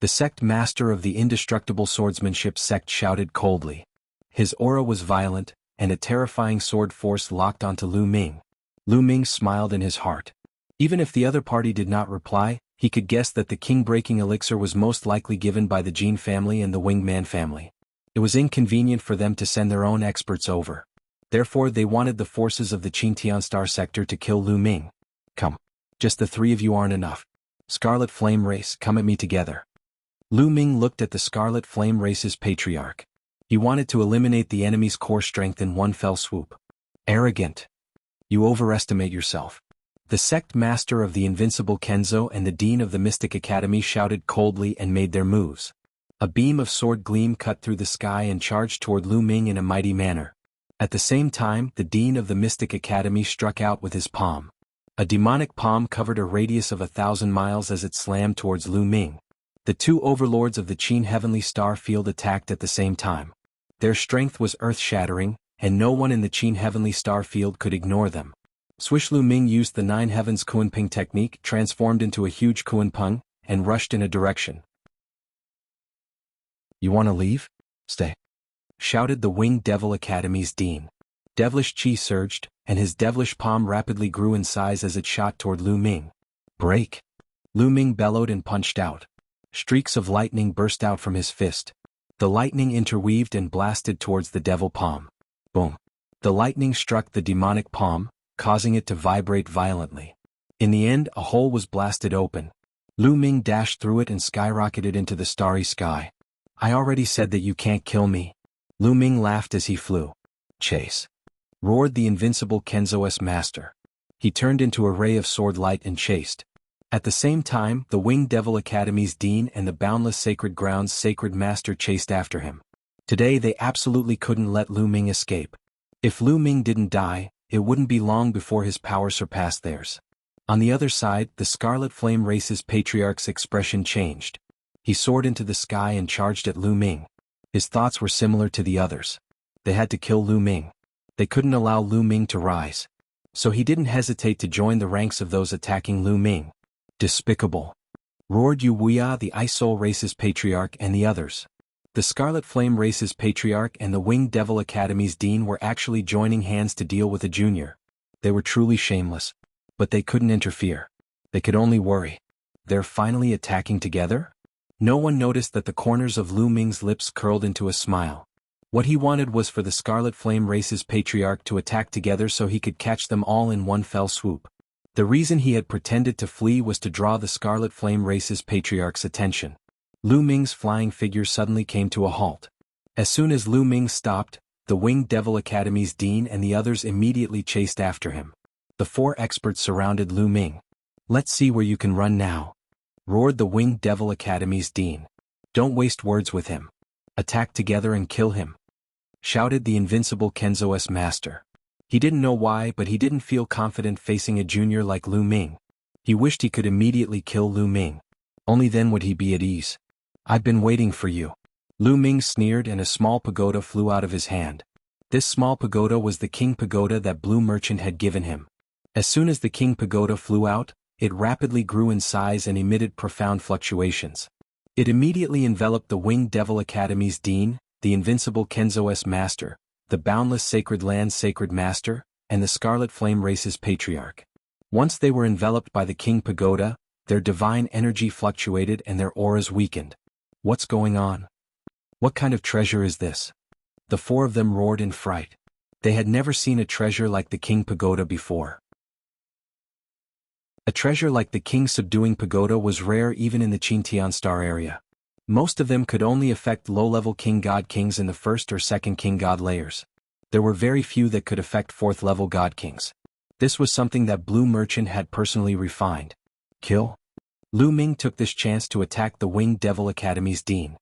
The sect master of the indestructible swordsmanship sect shouted coldly. His aura was violent, and a terrifying sword force locked onto Lu Ming. Lu Ming smiled in his heart. Even if the other party did not reply, he could guess that the king-breaking elixir was most likely given by the Jin family and the Winged Man family. It was inconvenient for them to send their own experts over. Therefore, they wanted the forces of the Qintian Star sector to kill Lu Ming. Come. Just the three of you aren't enough. Scarlet Flame Race, come at me together. Lu Ming looked at the Scarlet Flame Race's patriarch. He wanted to eliminate the enemy's core strength in one fell swoop. Arrogant. You overestimate yourself. The sect master of the invincible Kenzo and the dean of the Mystic Academy shouted coldly and made their moves. A beam of sword gleam cut through the sky and charged toward Lu Ming in a mighty manner. At the same time, the dean of the Mystic Academy struck out with his palm. A demonic palm covered a radius of 1,000 miles as it slammed towards Lu Ming. The two overlords of the Qin Heavenly Star Field attacked at the same time. Their strength was earth-shattering, and no one in the Qin Heavenly Star Field could ignore them. Swish Lu Ming used the Nine Heavens Kuanping technique, transformed into a huge Kuanpeng, and rushed in a direction. You want to leave? Stay, shouted the Winged Devil Academy's dean. Devilish chi surged, and his devilish palm rapidly grew in size as it shot toward Lu Ming. Break! Lu Ming bellowed and punched out. Streaks of lightning burst out from his fist. The lightning interweaved and blasted towards the devil palm. Boom! The lightning struck the demonic palm, causing it to vibrate violently. In the end, a hole was blasted open. Lu Ming dashed through it and skyrocketed into the starry sky. I already said that you can't kill me. Lu Ming laughed as he flew. Chase! Roared the invincible Kenzo's master. He turned into a ray of sword light and chased. At the same time, the Winged Devil Academy's dean and the Boundless Sacred Grounds sacred master chased after him. Today they absolutely couldn't let Lu Ming escape. If Lu Ming didn't die, it wouldn't be long before his power surpassed theirs. On the other side, the Scarlet Flame Race's patriarch's expression changed. He soared into the sky and charged at Lu Ming. His thoughts were similar to the others. They had to kill Lu Ming. They couldn't allow Lu Ming to rise. So he didn't hesitate to join the ranks of those attacking Lu Ming. Despicable! Roared Wuxia, the Ice Soul Race's patriarch, and the others. The Scarlet Flame Race's patriarch and the Winged Devil Academy's dean were actually joining hands to deal with a junior. They were truly shameless. But they couldn't interfere. They could only worry. They're finally attacking together? No one noticed that the corners of Lu Ming's lips curled into a smile. What he wanted was for the Scarlet Flame Race's patriarch to attack together so he could catch them all in one fell swoop. The reason he had pretended to flee was to draw the Scarlet Flame Race's patriarch's attention. Lu Ming's flying figure suddenly came to a halt. As soon as Lu Ming stopped, the Winged Devil Academy's dean and the others immediately chased after him. The four experts surrounded Lu Ming. Let's see where you can run now. Roared the Winged Devil Academy's dean. Don't waste words with him. Attack together and kill him. Shouted the invincible Kenzo's master. He didn't know why, but he didn't feel confident facing a junior like Lu Ming. He wished he could immediately kill Lu Ming. Only then would he be at ease. I've been waiting for you. Lu Ming sneered and a small pagoda flew out of his hand. This small pagoda was the king pagoda that Blue Merchant had given him. As soon as the king pagoda flew out, it rapidly grew in size and emitted profound fluctuations. It immediately enveloped the Winged Devil Academy's dean, the invincible Kenzo's master, the Boundless Sacred Land's sacred master, and the Scarlet Flame Race's patriarch. Once they were enveloped by the king pagoda, their divine energy fluctuated and their auras weakened. What's going on? What kind of treasure is this? The four of them roared in fright. They had never seen a treasure like the king pagoda before. A treasure like the king subduing pagoda was rare even in the Qintian star area. Most of them could only affect low-level king god kings in the first or second king god layers. There were very few that could affect fourth-level god kings. This was something that Blue Merchant had personally refined. Kill? Lu Ming took this chance to attack the Winged Devil Academy's dean.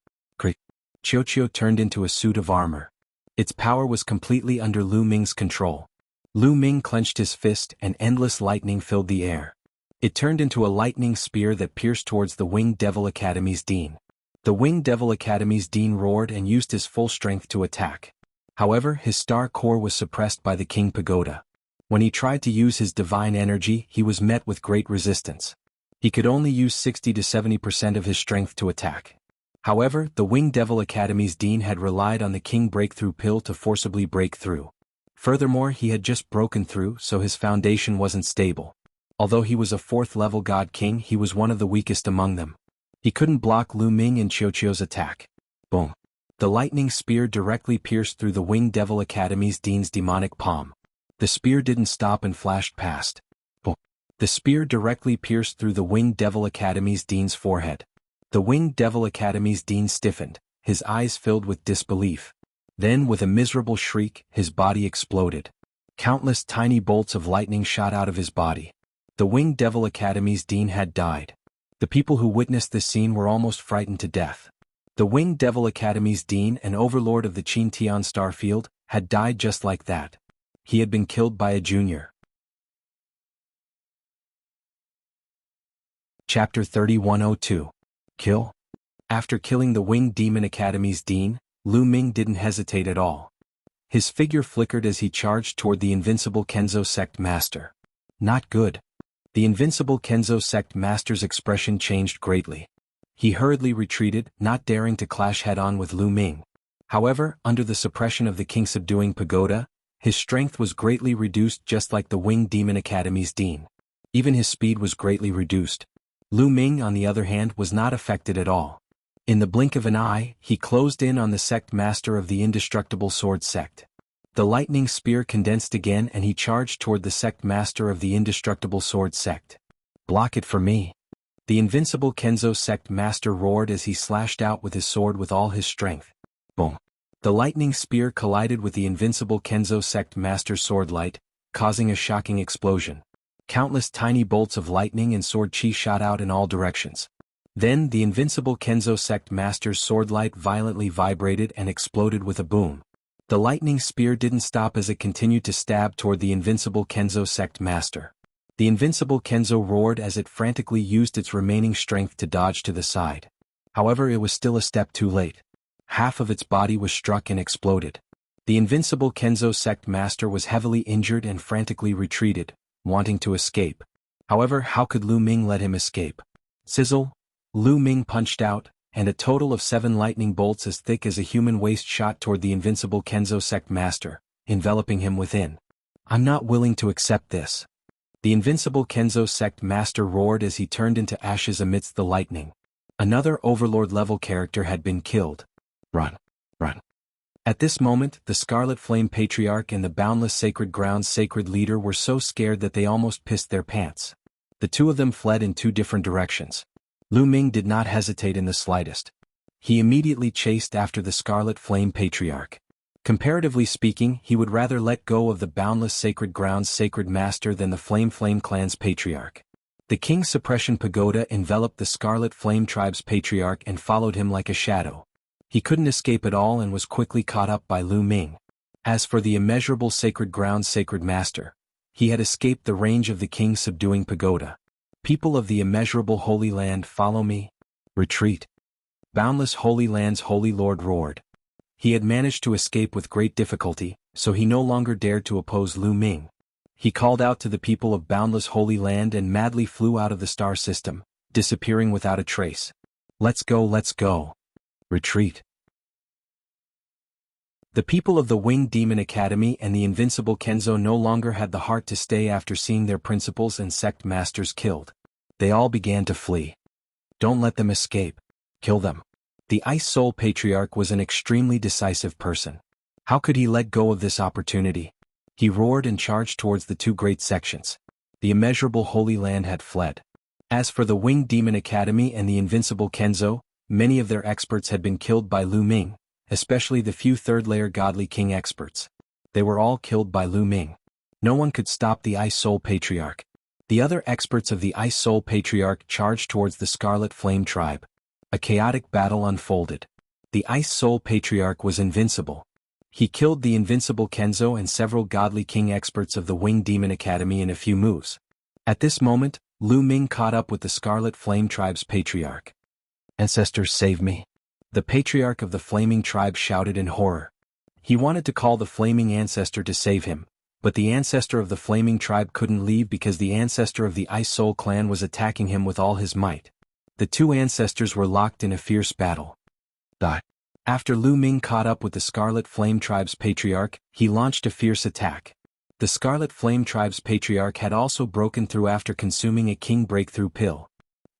Qiuqiu turned into a suit of armor. Its power was completely under Lu Ming's control. Lu Ming clenched his fist and endless lightning filled the air. It turned into a lightning spear that pierced towards the Winged Devil Academy's dean. The Winged Devil Academy's dean roared and used his full strength to attack. However, his star core was suppressed by the king pagoda. When he tried to use his divine energy, he was met with great resistance. He could only use 60 to 70% of his strength to attack. However, the Winged Devil Academy's dean had relied on the king breakthrough pill to forcibly break through. Furthermore, he had just broken through, so his foundation wasn't stable. Although he was a fourth-level god king, he was one of the weakest among them. He couldn't block Lu Ming and Qiuqiu's attack. Boom. The lightning spear directly pierced through the Winged Devil Academy's dean's demonic palm. The spear didn't stop and flashed past. Boom. The spear directly pierced through the Winged Devil Academy's dean's forehead. The Winged Devil Academy's dean stiffened, his eyes filled with disbelief. Then, with a miserable shriek, his body exploded. Countless tiny bolts of lightning shot out of his body. The Winged Devil Academy's dean had died. The people who witnessed this scene were almost frightened to death. The Winged Devil Academy's dean and overlord of the Qintian Starfield had died just like that. He had been killed by a junior. Chapter 3102. Kill? After killing the Winged Demon Academy's dean, Lu Ming didn't hesitate at all. His figure flickered as he charged toward the invincible Kenzo sect master. Not good. The invincible Kenzo sect master's expression changed greatly. He hurriedly retreated, not daring to clash head-on with Lu Ming. However, under the suppression of the king subduing pagoda, his strength was greatly reduced just like the Winged Demon Academy's dean. Even his speed was greatly reduced. Lu Ming, on the other hand, was not affected at all. In the blink of an eye, he closed in on the sect master of the indestructible sword sect. The lightning spear condensed again and he charged toward the sect master of the indestructible sword sect. Block it for me. The invincible Kenzo sect master roared as he slashed out with his sword with all his strength. Boom. The lightning spear collided with the invincible Kenzo sect master's sword light, causing a shocking explosion. Countless tiny bolts of lightning and sword chi shot out in all directions. Then the invincible Kenzo sect master's sword light violently vibrated and exploded with a boom. The lightning spear didn't stop as it continued to stab toward the invincible Kenzo sect master. The invincible Kenzo roared as it frantically used its remaining strength to dodge to the side. However, it was still a step too late. Half of its body was struck and exploded. The invincible Kenzo sect master was heavily injured and frantically retreated, wanting to escape. However, how could Lu Ming let him escape? Sizzle! Lu Ming punched out, and a total of 7 lightning bolts as thick as a human waist shot toward the invincible Kenzo sect master, enveloping him within. I'm not willing to accept this. The invincible Kenzo sect master roared as he turned into ashes amidst the lightning. Another Overlord-level character had been killed. Run. Run. At this moment, the Scarlet Flame Patriarch and the Boundless Sacred Grounds Sacred Leader were so scared that they almost pissed their pants. The two of them fled in 2 different directions. Lu Ming did not hesitate in the slightest. He immediately chased after the Scarlet Flame Patriarch. Comparatively speaking, he would rather let go of the Boundless Sacred Grounds Sacred Master than the Flame Clan's Patriarch. The King's Suppression Pagoda enveloped the Scarlet Flame Tribe's Patriarch and followed him like a shadow. He couldn't escape at all and was quickly caught up by Lu Ming. As for the Immeasurable Sacred Grounds Sacred Master, he had escaped the range of the King's subduing pagoda. People of the immeasurable Holy Land, follow me. Retreat. Boundless Holy Land's Holy Lord roared. He had managed to escape with great difficulty, so he no longer dared to oppose Lu Ming. He called out to the people of Boundless Holy Land and madly flew out of the star system, disappearing without a trace. Let's go, let's go. Retreat. The people of the Winged Demon Academy and the invincible Kenzo no longer had the heart to stay after seeing their principals and sect masters killed. They all began to flee. Don't let them escape. Kill them. The Ice Soul Patriarch was an extremely decisive person. How could he let go of this opportunity? He roared and charged towards the 2 great sections. The immeasurable Holy Land had fled. As for the Winged Demon Academy and the invincible Kenzo, many of their experts had been killed by Lu Ming, especially the few third-layer Godly King experts. They were all killed by Lu Ming. No one could stop the Ice Soul Patriarch. The other experts of the Ice Soul Patriarch charged towards the Scarlet Flame Tribe. A chaotic battle unfolded. The Ice Soul Patriarch was invincible. He killed the invincible Kenzo and several Godly King experts of the Winged Demon Academy in a few moves. At this moment, Lu Ming caught up with the Scarlet Flame Tribe's Patriarch. Ancestors, save me. The Patriarch of the Flaming Tribe shouted in horror. He wanted to call the Flaming Ancestor to save him, but the Ancestor of the Flaming Tribe couldn't leave because the Ancestor of the Ice Soul Clan was attacking him with all his might. The 2 ancestors were locked in a fierce battle. After Lu Ming caught up with the Scarlet Flame Tribe's Patriarch, he launched a fierce attack. The Scarlet Flame Tribe's Patriarch had also broken through after consuming a King Breakthrough pill.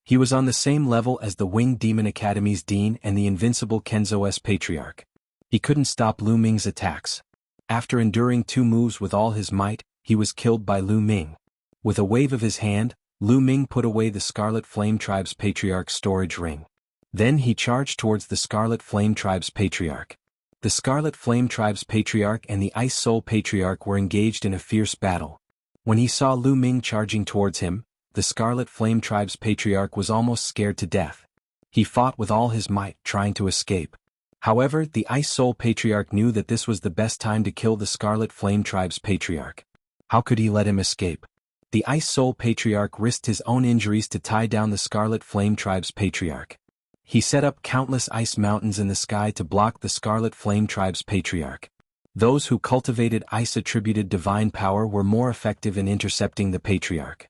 He was on the same level as the Winged Demon Academy's Dean and the invincible Kenzo's Patriarch. He couldn't stop Lu Ming's attacks. After enduring 2 moves with all his might, he was killed by Lu Ming. With a wave of his hand, Lu Ming put away the Scarlet Flame Tribe's Patriarch's storage ring. Then he charged towards the Scarlet Flame Tribe's Patriarch. The Scarlet Flame Tribe's Patriarch and the Ice Soul Patriarch were engaged in a fierce battle. When he saw Lu Ming charging towards him, the Scarlet Flame Tribe's Patriarch was almost scared to death. He fought with all his might, trying to escape. However, the Ice Soul Patriarch knew that this was the best time to kill the Scarlet Flame Tribe's Patriarch. How could he let him escape? The Ice Soul Patriarch risked his own injuries to tie down the Scarlet Flame Tribe's Patriarch. He set up countless ice mountains in the sky to block the Scarlet Flame Tribe's Patriarch. Those who cultivated ice-attributed divine power were more effective in intercepting the Patriarch.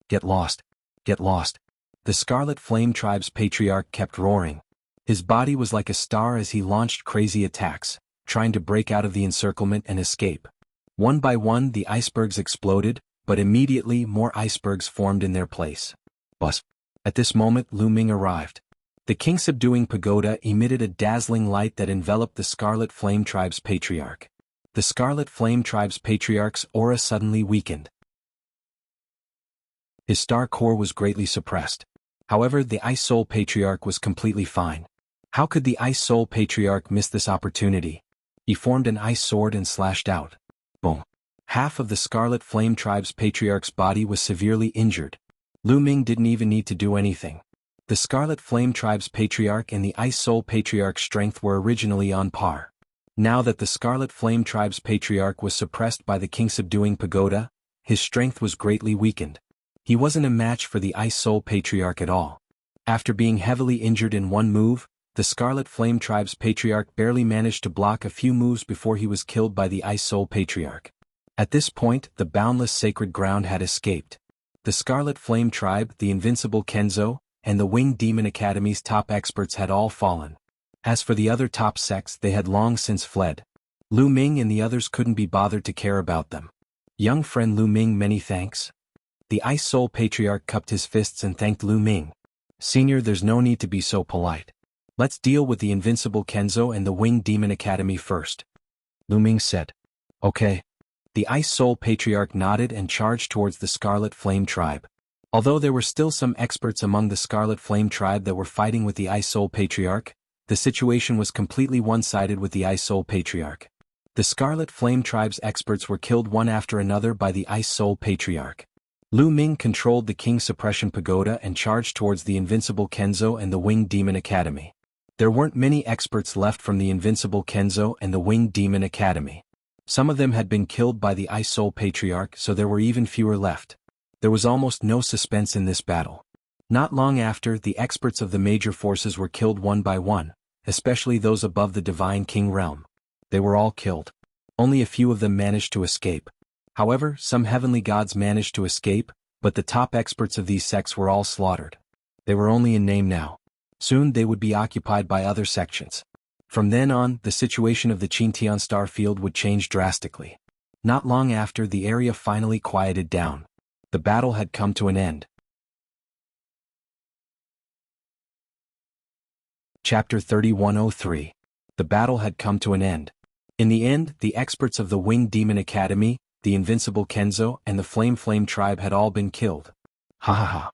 Get lost. Get lost. The Scarlet Flame Tribe's Patriarch kept roaring. His body was like a star as he launched crazy attacks, trying to break out of the encirclement and escape. One by one the icebergs exploded, but immediately more icebergs formed in their place. Buzz. At this moment Lu Ming arrived. The King Subduing Pagoda emitted a dazzling light that enveloped the Scarlet Flame Tribe's Patriarch. The Scarlet Flame Tribe's Patriarch's aura suddenly weakened. His star core was greatly suppressed. However, the Ice Soul Patriarch was completely fine. How could the Ice Soul Patriarch miss this opportunity? He formed an ice sword and slashed out. Boom. Half of the Scarlet Flame Tribe's Patriarch's body was severely injured. Lu Ming didn't even need to do anything. The Scarlet Flame Tribe's Patriarch and the Ice Soul Patriarch's strength were originally on par. Now that the Scarlet Flame Tribe's Patriarch was suppressed by the King Subduing Pagoda, his strength was greatly weakened. He wasn't a match for the Ice Soul Patriarch at all. After being heavily injured in one move, the Scarlet Flame Tribe's Patriarch barely managed to block a few moves before he was killed by the Ice Soul Patriarch. At this point, the boundless sacred ground had escaped. The Scarlet Flame Tribe, the Invincible Kenzo, and the Winged Demon Academy's top experts had all fallen. As for the other top sects, they had long since fled. Lu Ming and the others couldn't be bothered to care about them. Young friend Lu Ming, many thanks. The Ice Soul Patriarch cupped his fists and thanked Lu Ming. Senior, there's no need to be so polite. Let's deal with the Invincible Kenzo and the Winged Demon Academy first. Lu Ming said. Okay. The Ice Soul Patriarch nodded and charged towards the Scarlet Flame Tribe. Although there were still some experts among the Scarlet Flame Tribe that were fighting with the Ice Soul Patriarch, the situation was completely one-sided with the Ice Soul Patriarch. The Scarlet Flame Tribe's experts were killed one after another by the Ice Soul Patriarch. Lu Ming controlled the King's Suppression Pagoda and charged towards the Invincible Kenzo and the Winged Demon Academy. There weren't many experts left from the Invincible Kenzo and the Winged Demon Academy. Some of them had been killed by the Ice Soul Patriarch, so there were even fewer left. There was almost no suspense in this battle. Not long after, the experts of the major forces were killed one by one, especially those above the Divine King realm. They were all killed. Only a few of them managed to escape. However, some heavenly gods managed to escape, but the top experts of these sects were all slaughtered. They were only in name now. Soon they would be occupied by other sections. From then on, the situation of the Qintian star field would change drastically. Not long after, the area finally quieted down. The battle had come to an end. Chapter 3103. The battle had come to an end. In the end, the experts of the Winged Demon Academy, the Invincible Kenzo, and the Flame Tribe had all been killed. Ha ha ha.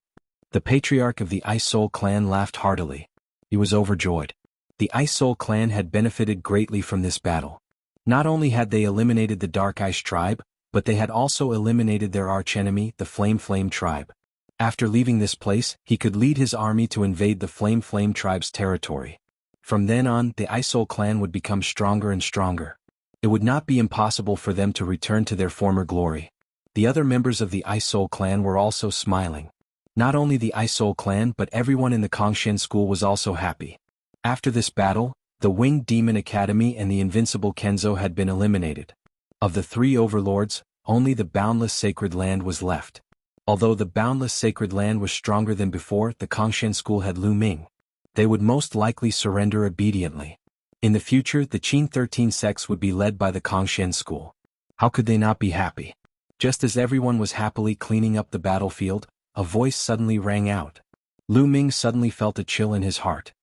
The Patriarch of the Ice Soul Clan laughed heartily. He was overjoyed. The Ice Soul Clan had benefited greatly from this battle. Not only had they eliminated the Dark Ice Tribe, but they had also eliminated their archenemy, the Flame Tribe. After leaving this place, he could lead his army to invade the Flame Tribe's territory. From then on, the Ice Soul Clan would become stronger and stronger. It would not be impossible for them to return to their former glory. The other members of the Ice Soul Clan were also smiling. Not only the Ice Soul Clan but everyone in the Kongshan school was also happy. After this battle, the Winged Demon Academy and the Invincible Kenzo had been eliminated. Of the three overlords, only the Boundless Sacred Land was left. Although the Boundless Sacred Land was stronger than before, the Kongshan school had Lu Ming. They would most likely surrender obediently. In the future, the Qin 13 sects would be led by the Kongshan school. How could they not be happy? Just as everyone was happily cleaning up the battlefield, a voice suddenly rang out. Lu Ming suddenly felt a chill in his heart.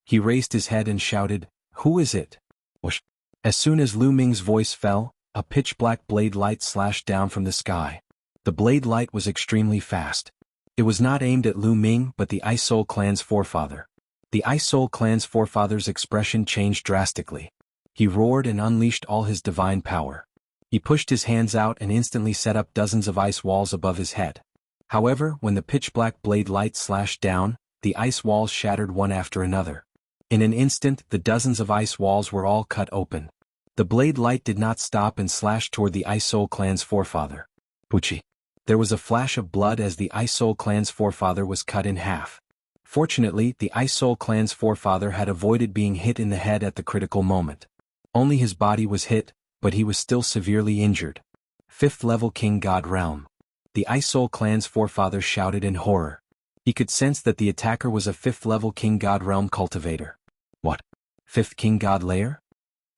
He raised his head and shouted, "Who is it?" Whoosh. As soon as Lu Ming's voice fell, a pitch-black blade light slashed down from the sky. The blade light was extremely fast. It was not aimed at Lu Ming but the Ice Soul Clan's forefather. The Ice Soul Clan's forefather's expression changed drastically. He roared and unleashed all his divine power. He pushed his hands out and instantly set up dozens of ice walls above his head. However, when the pitch-black blade light slashed down, the ice walls shattered one after another. In an instant, the dozens of ice walls were all cut open. The blade light did not stop and slashed toward the Ice Soul Clan's forefather. Puchi. There was a flash of blood as the Ice Soul Clan's forefather was cut in half. Fortunately, the Ice Soul Clan's forefather had avoided being hit in the head at the critical moment. Only his body was hit, but he was still severely injured. 5th level King God Realm. The Ice Soul Clan's forefather shouted in horror. He could sense that the attacker was a 5th level King God Realm cultivator. What? 5th King God Layer?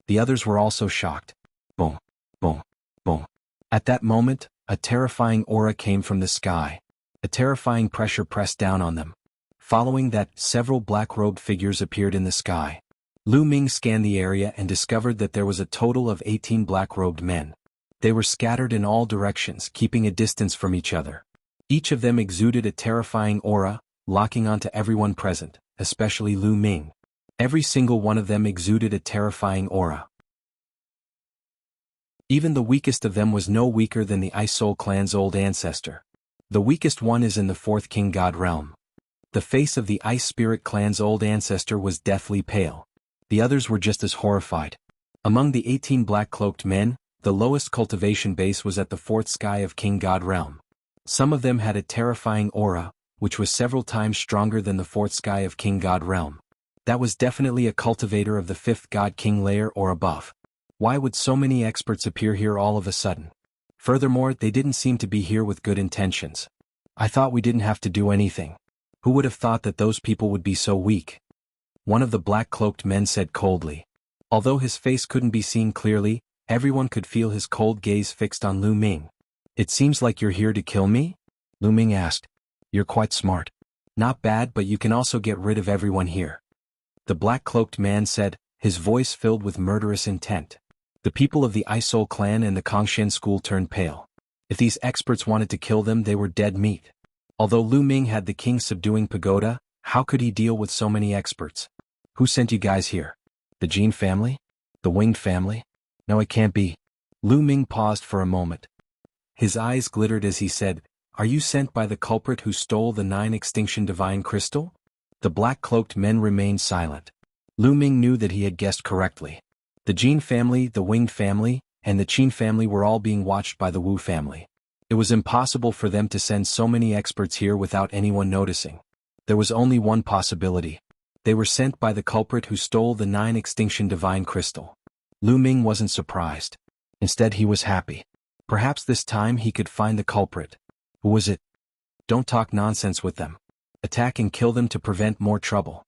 The others were also shocked. Boom, boom, boom. At that moment, a terrifying aura came from the sky. A terrifying pressure pressed down on them. Following that, several black-robed figures appeared in the sky. Lu Ming scanned the area and discovered that there was a total of 18 black-robed men. They were scattered in all directions, keeping a distance from each other. Each of them exuded a terrifying aura, locking onto everyone present, especially Lu Ming. Every single one of them exuded a terrifying aura. Even the weakest of them was no weaker than the Ice Soul clan's old ancestor. The weakest one is in the fourth king god realm. The face of the Ice Spirit clan's old ancestor was deathly pale. The others were just as horrified. Among the 18 black-cloaked men, the lowest cultivation base was at the fourth sky of king god realm. Some of them had a terrifying aura, which was several times stronger than the fourth sky of king god realm. That was definitely a cultivator of the fifth god king layer or above. Why would so many experts appear here all of a sudden? Furthermore, they didn't seem to be here with good intentions. I thought we didn't have to do anything. Who would have thought that those people would be so weak? One of the black-cloaked men said coldly. Although his face couldn't be seen clearly, everyone could feel his cold gaze fixed on Lu Ming. It seems like you're here to kill me? Lu Ming asked. You're quite smart. Not bad, but you can also get rid of everyone here. The black-cloaked man said, his voice filled with murderous intent. The people of the Ice Soul clan and the Kongshen school turned pale. If these experts wanted to kill them, they were dead meat. Although Lu Ming had the king subduing pagoda, how could he deal with so many experts? Who sent you guys here? The Jin family? The Winged family? No, it can't be. Lu Ming paused for a moment. His eyes glittered as he said, Are you sent by the culprit who stole the 9 extinction divine crystal? The black-cloaked men remained silent. Lu Ming knew that he had guessed correctly. The Jin family, the Winged family, and the Qin family were all being watched by the Wu family. It was impossible for them to send so many experts here without anyone noticing. There was only one possibility. They were sent by the culprit who stole the 9 extinction divine crystal. Lu Ming wasn't surprised. Instead, he was happy. Perhaps this time he could find the culprit. Who was it? Don't talk nonsense with them. Attack and kill them to prevent more trouble.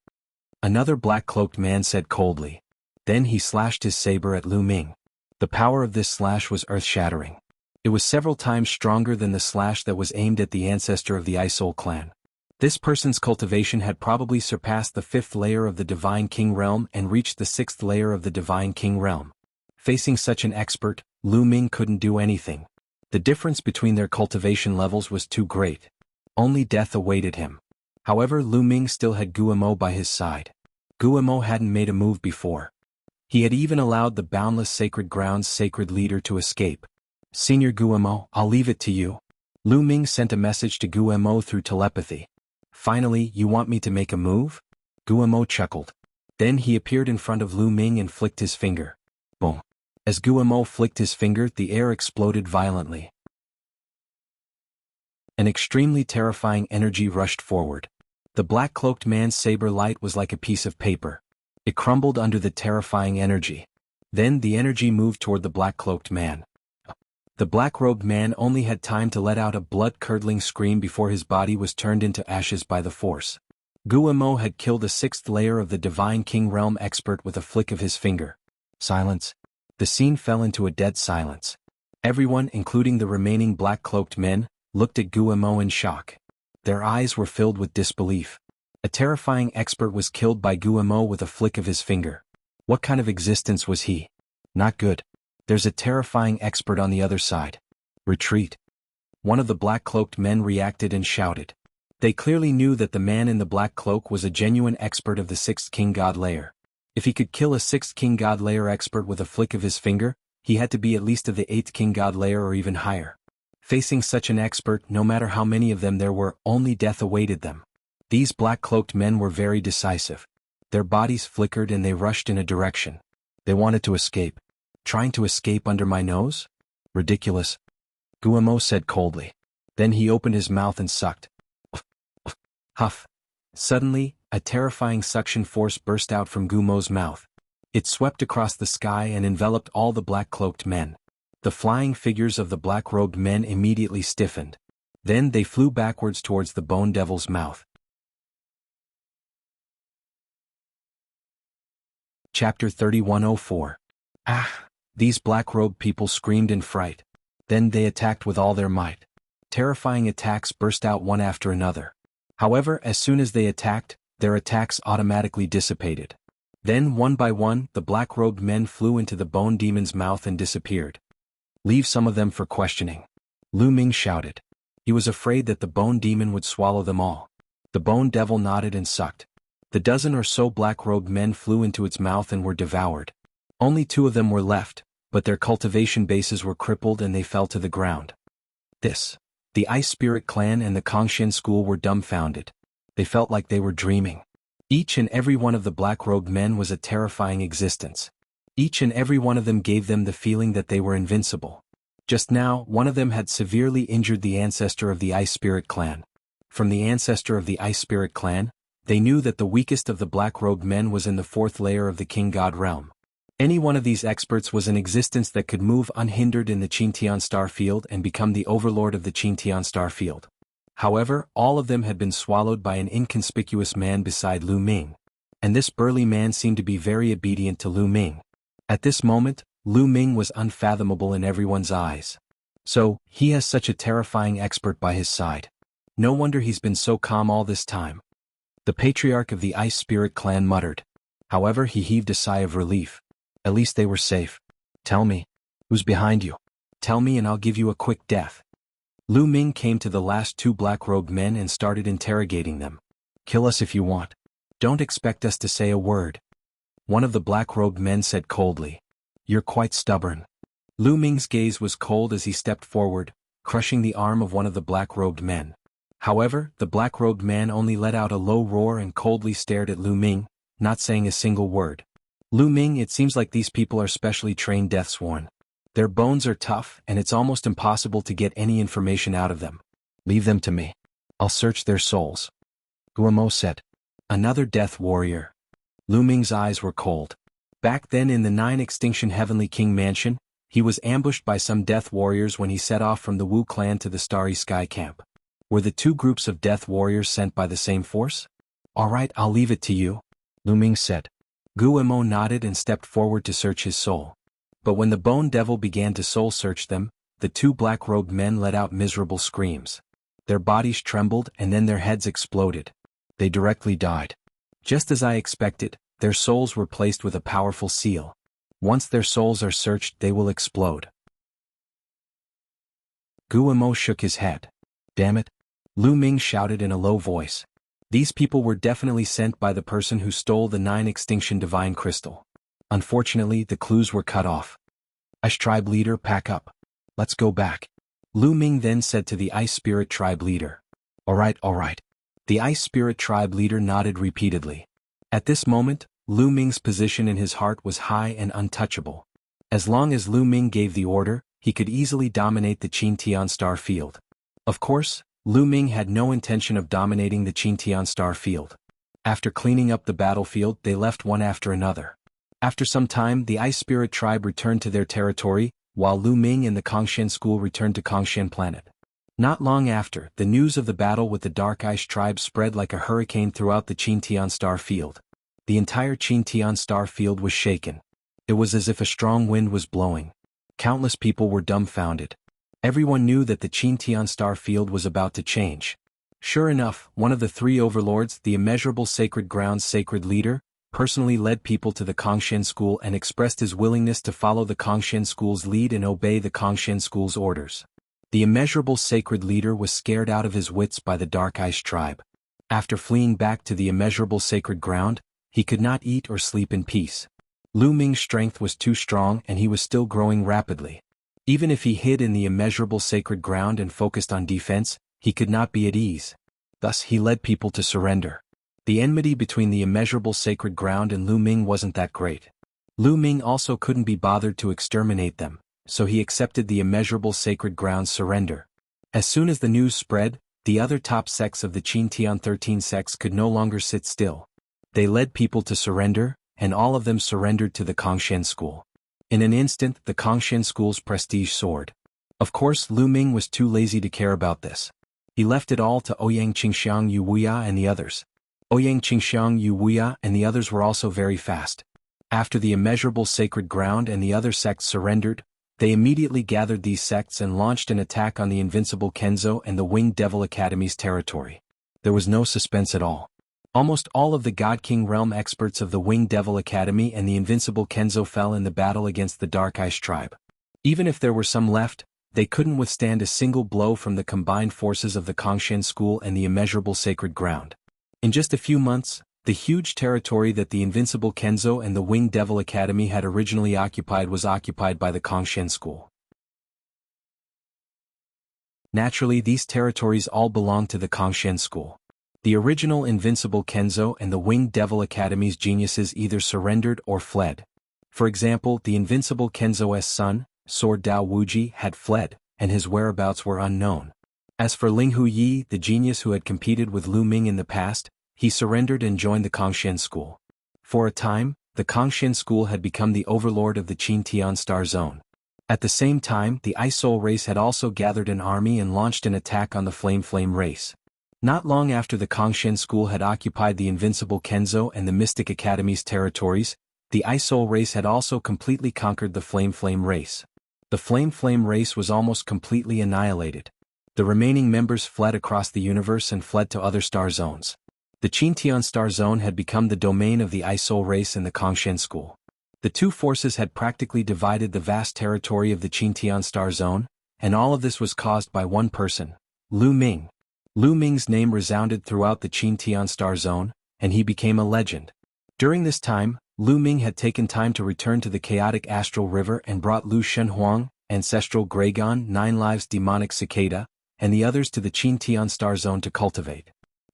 Another black-cloaked man said coldly. Then he slashed his saber at Lu Ming. The power of this slash was earth-shattering. It was several times stronger than the slash that was aimed at the ancestor of the Ice Soul clan. This person's cultivation had probably surpassed the 5th layer of the Divine King realm and reached the 6th layer of the Divine King realm. Facing such an expert, Lu Ming couldn't do anything. The difference between their cultivation levels was too great. Only death awaited him. However, Lu Ming still had Guillemot by his side. Guillemot hadn't made a move before. He had even allowed the boundless Sacred Grounds sacred leader to escape. Senior Guillemot, I'll leave it to you. Lu Ming sent a message to Guillemot through telepathy. Finally, you want me to make a move? Guillemot chuckled. Then he appeared in front of Lu Ming and flicked his finger. Boom. As Guillemot flicked his finger, the air exploded violently. An extremely terrifying energy rushed forward. The black-cloaked man's saber light was like a piece of paper. It crumbled under the terrifying energy. Then the energy moved toward the black-cloaked man. The black-robed man only had time to let out a blood-curdling scream before his body was turned into ashes by the force. Guillemot had killed the 6th layer of the Divine King realm expert with a flick of his finger. Silence. The scene fell into a dead silence. Everyone, including the remaining black-cloaked men, looked at Guillemot in shock. Their eyes were filled with disbelief. A terrifying expert was killed by Guillemot with a flick of his finger. What kind of existence was he? Not good. There's a terrifying expert on the other side. Retreat. One of the black-cloaked men reacted and shouted. They clearly knew that the man in the black cloak was a genuine expert of the 6th King God layer. If he could kill a 6th King God layer expert with a flick of his finger, he had to be at least of the 8th King God layer or even higher. Facing such an expert, no matter how many of them there were, only death awaited them. These black-cloaked men were very decisive. Their bodies flickered and they rushed in a direction. They wanted to escape. Trying to escape under my nose? Ridiculous. Guillemot said coldly. Then he opened his mouth and sucked. Huff. Suddenly, a terrifying suction force burst out from Guillemot's mouth. It swept across the sky and enveloped all the black-cloaked men. The flying figures of the black-robed men immediately stiffened. Then they flew backwards towards the Bone Devil's mouth. Chapter 3104. Ah! These black-robed people screamed in fright. Then they attacked with all their might. Terrifying attacks burst out one after another. However, as soon as they attacked, their attacks automatically dissipated. Then, one by one, the black-robed men flew into the Bone Demon's mouth and disappeared. Leave some of them for questioning. Lu Ming shouted. He was afraid that the bone demon would swallow them all. The bone devil nodded and sucked. The dozen or so black-robed men flew into its mouth and were devoured. Only 2 of them were left, but their cultivation bases were crippled and they fell to the ground. The Ice Spirit clan and the Kongshan school were dumbfounded. They felt like they were dreaming. Each and every one of the black-robed men was a terrifying existence. Each and every one of them gave them the feeling that they were invincible. Just now, one of them had severely injured the ancestor of the Ice Spirit clan. From the ancestor of the Ice Spirit clan, they knew that the weakest of the black-robed men was in the 4th layer of the King God realm. Any one of these experts was an existence that could move unhindered in the Qingtian star field and become the overlord of the Qingtian star field. However, all of them had been swallowed by an inconspicuous man beside Lu Ming. And this burly man seemed to be very obedient to Lu Ming. At this moment, Lu Ming was unfathomable in everyone's eyes. So, he has such a terrifying expert by his side. No wonder he's been so calm all this time. The patriarch of the Ice Spirit clan muttered. However, he heaved a sigh of relief. At least they were safe. Tell me, who's behind you? Tell me and I'll give you a quick death. Lu Ming came to the last 2 black-robed men and started interrogating them. Kill us if you want. Don't expect us to say a word. One of the black-robed men said coldly. You're quite stubborn. Lu Ming's gaze was cold as he stepped forward, crushing the arm of one of the black-robed men. However, the black-robed man only let out a low roar and coldly stared at Lu Ming, not saying a single word. Lu Ming, it seems like these people are specially trained death-sworn. Their bones are tough and it's almost impossible to get any information out of them. Leave them to me. I'll search their souls. Guamo said. Another death warrior. Lu Ming's eyes were cold. Back then in the 9 Extinction Heavenly King Mansion, he was ambushed by some death warriors when he set off from the Wu clan to the Starry Sky Camp. Were the 2 groups of death warriors sent by the same force? Alright, I'll leave it to you, Lu Ming said. Guamo nodded and stepped forward to search his soul. But when the bone devil began to soul search them, the 2 black-robed men let out miserable screams. Their bodies trembled and then their heads exploded. They directly died. Just as I expected, their souls were placed with a powerful seal. Once their souls are searched, they will explode. Guamo shook his head. Damn it. Lu Ming shouted in a low voice. These people were definitely sent by the person who stole the 9 Extinction Divine Crystal. Unfortunately, the clues were cut off. Ice Tribe leader, pack up. Let's go back. Lu Ming then said to the Ice Spirit Tribe leader. Alright. The Ice Spirit Tribe leader nodded repeatedly. At this moment, Lu Ming's position in his heart was high and untouchable. As long as Lu Ming gave the order, he could easily dominate the Qingtian star field. Of course, Lu Ming had no intention of dominating the Qingtian star field. After cleaning up the battlefield, they left one after another. After some time, the Ice Spirit tribe returned to their territory, while Lu Ming and the Kongshan school returned to Kongshan planet. Not long after, the news of the battle with the Dark Ice tribe spread like a hurricane throughout the Qingtian star field. The entire Qingtian star field was shaken. It was as if a strong wind was blowing. Countless people were dumbfounded. Everyone knew that the Qingtian star field was about to change. Sure enough, one of the 3 overlords, the Immeasurable Sacred Ground's sacred leader, personally led people to the Kongshan school and expressed his willingness to follow the Kongshan school's lead and obey the Kongshan school's orders. The Immeasurable Sacred leader was scared out of his wits by the Dark Ice tribe. After fleeing back to the Immeasurable Sacred Ground, he could not eat or sleep in peace. Lu Ming's strength was too strong and he was still growing rapidly. Even if he hid in the Immeasurable Sacred Ground and focused on defense, he could not be at ease. Thus he led people to surrender. The enmity between the Immeasurable Sacred Ground and Lu Ming wasn't that great. Lu Ming also couldn't be bothered to exterminate them, so he accepted the Immeasurable Sacred Ground's surrender. As soon as the news spread, the other top sects of the Qingtian 13 sects could no longer sit still. They led people to surrender, and all of them surrendered to the Kongshan school. In an instant, the Kongshan school's prestige soared. Of course, Lu Ming was too lazy to care about this. He left it all to Ouyang Qingxiang Yu Wuya and the others. Ouyang Qingxiang Yu Wuya and the others were also very fast. After the Immeasurable Sacred Ground and the other sects surrendered, they immediately gathered these sects and launched an attack on the Invincible Kenzo and the Winged Devil Academy's territory. There was no suspense at all. Almost all of the God King realm experts of the Winged Devil Academy and the Invincible Kenzo fell in the battle against the Dark Ice tribe. Even if there were some left, They couldn't withstand a single blow from the combined forces of the Kongshan school and the immeasurable sacred ground. In just a few months, the huge territory that the invincible Kenzo and the Winged Devil Academy had originally occupied was occupied by the Kongshan school. Naturally, these territories all belonged to the Kongshan school. The original invincible Kenzo and the Winged Devil Academy's geniuses either surrendered or fled. For example, the invincible Kenzo's son, Sword Dao Wuji, had fled, and his whereabouts were unknown. As for Ling Hu Yi, the genius who had competed with Lu Ming in the past, he surrendered and joined the Kongshan school. For a time, the Kongshan school had become the overlord of the Qintian Star Zone. At the same time, the Ice Soul race had also gathered an army and launched an attack on the Flame race. Not long after the Kongshan school had occupied the invincible Kenzo and the Mystic Academy's territories, the Ice Soul race had also completely conquered the Flame race. The Flame race was almost completely annihilated. The remaining members fled across the universe and fled to other star zones. The Qintian Star Zone had become the domain of the Ice Soul race and the Kongshan school. The two forces had practically divided the vast territory of the Qintian Star Zone, and all of this was caused by one person, Lu Ming. Lu Ming's name resounded throughout the Qintian Star Zone, and he became a legend. During this time, Lu Ming had taken time to return to the chaotic astral river and brought Lu Shenhuang, Ancestral Graygon, 9 Lives Demonic Cicada, and the others to the Qintian Star Zone to cultivate.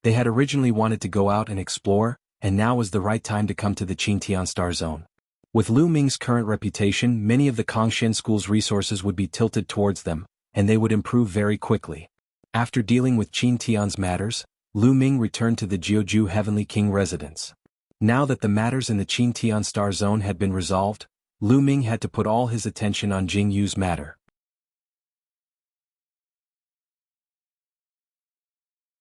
They had originally wanted to go out and explore, and now was the right time to come to the Qintian Star Zone. With Lu Ming's current reputation, many of the Kongshan school's resources would be tilted towards them, and they would improve very quickly. After dealing with Qintian's matters, Lu Ming returned to the Jianghu Heavenly King residence. Now that the matters in the Qintian Star Zone had been resolved, Lu Ming had to put all his attention on Jianghu's matter.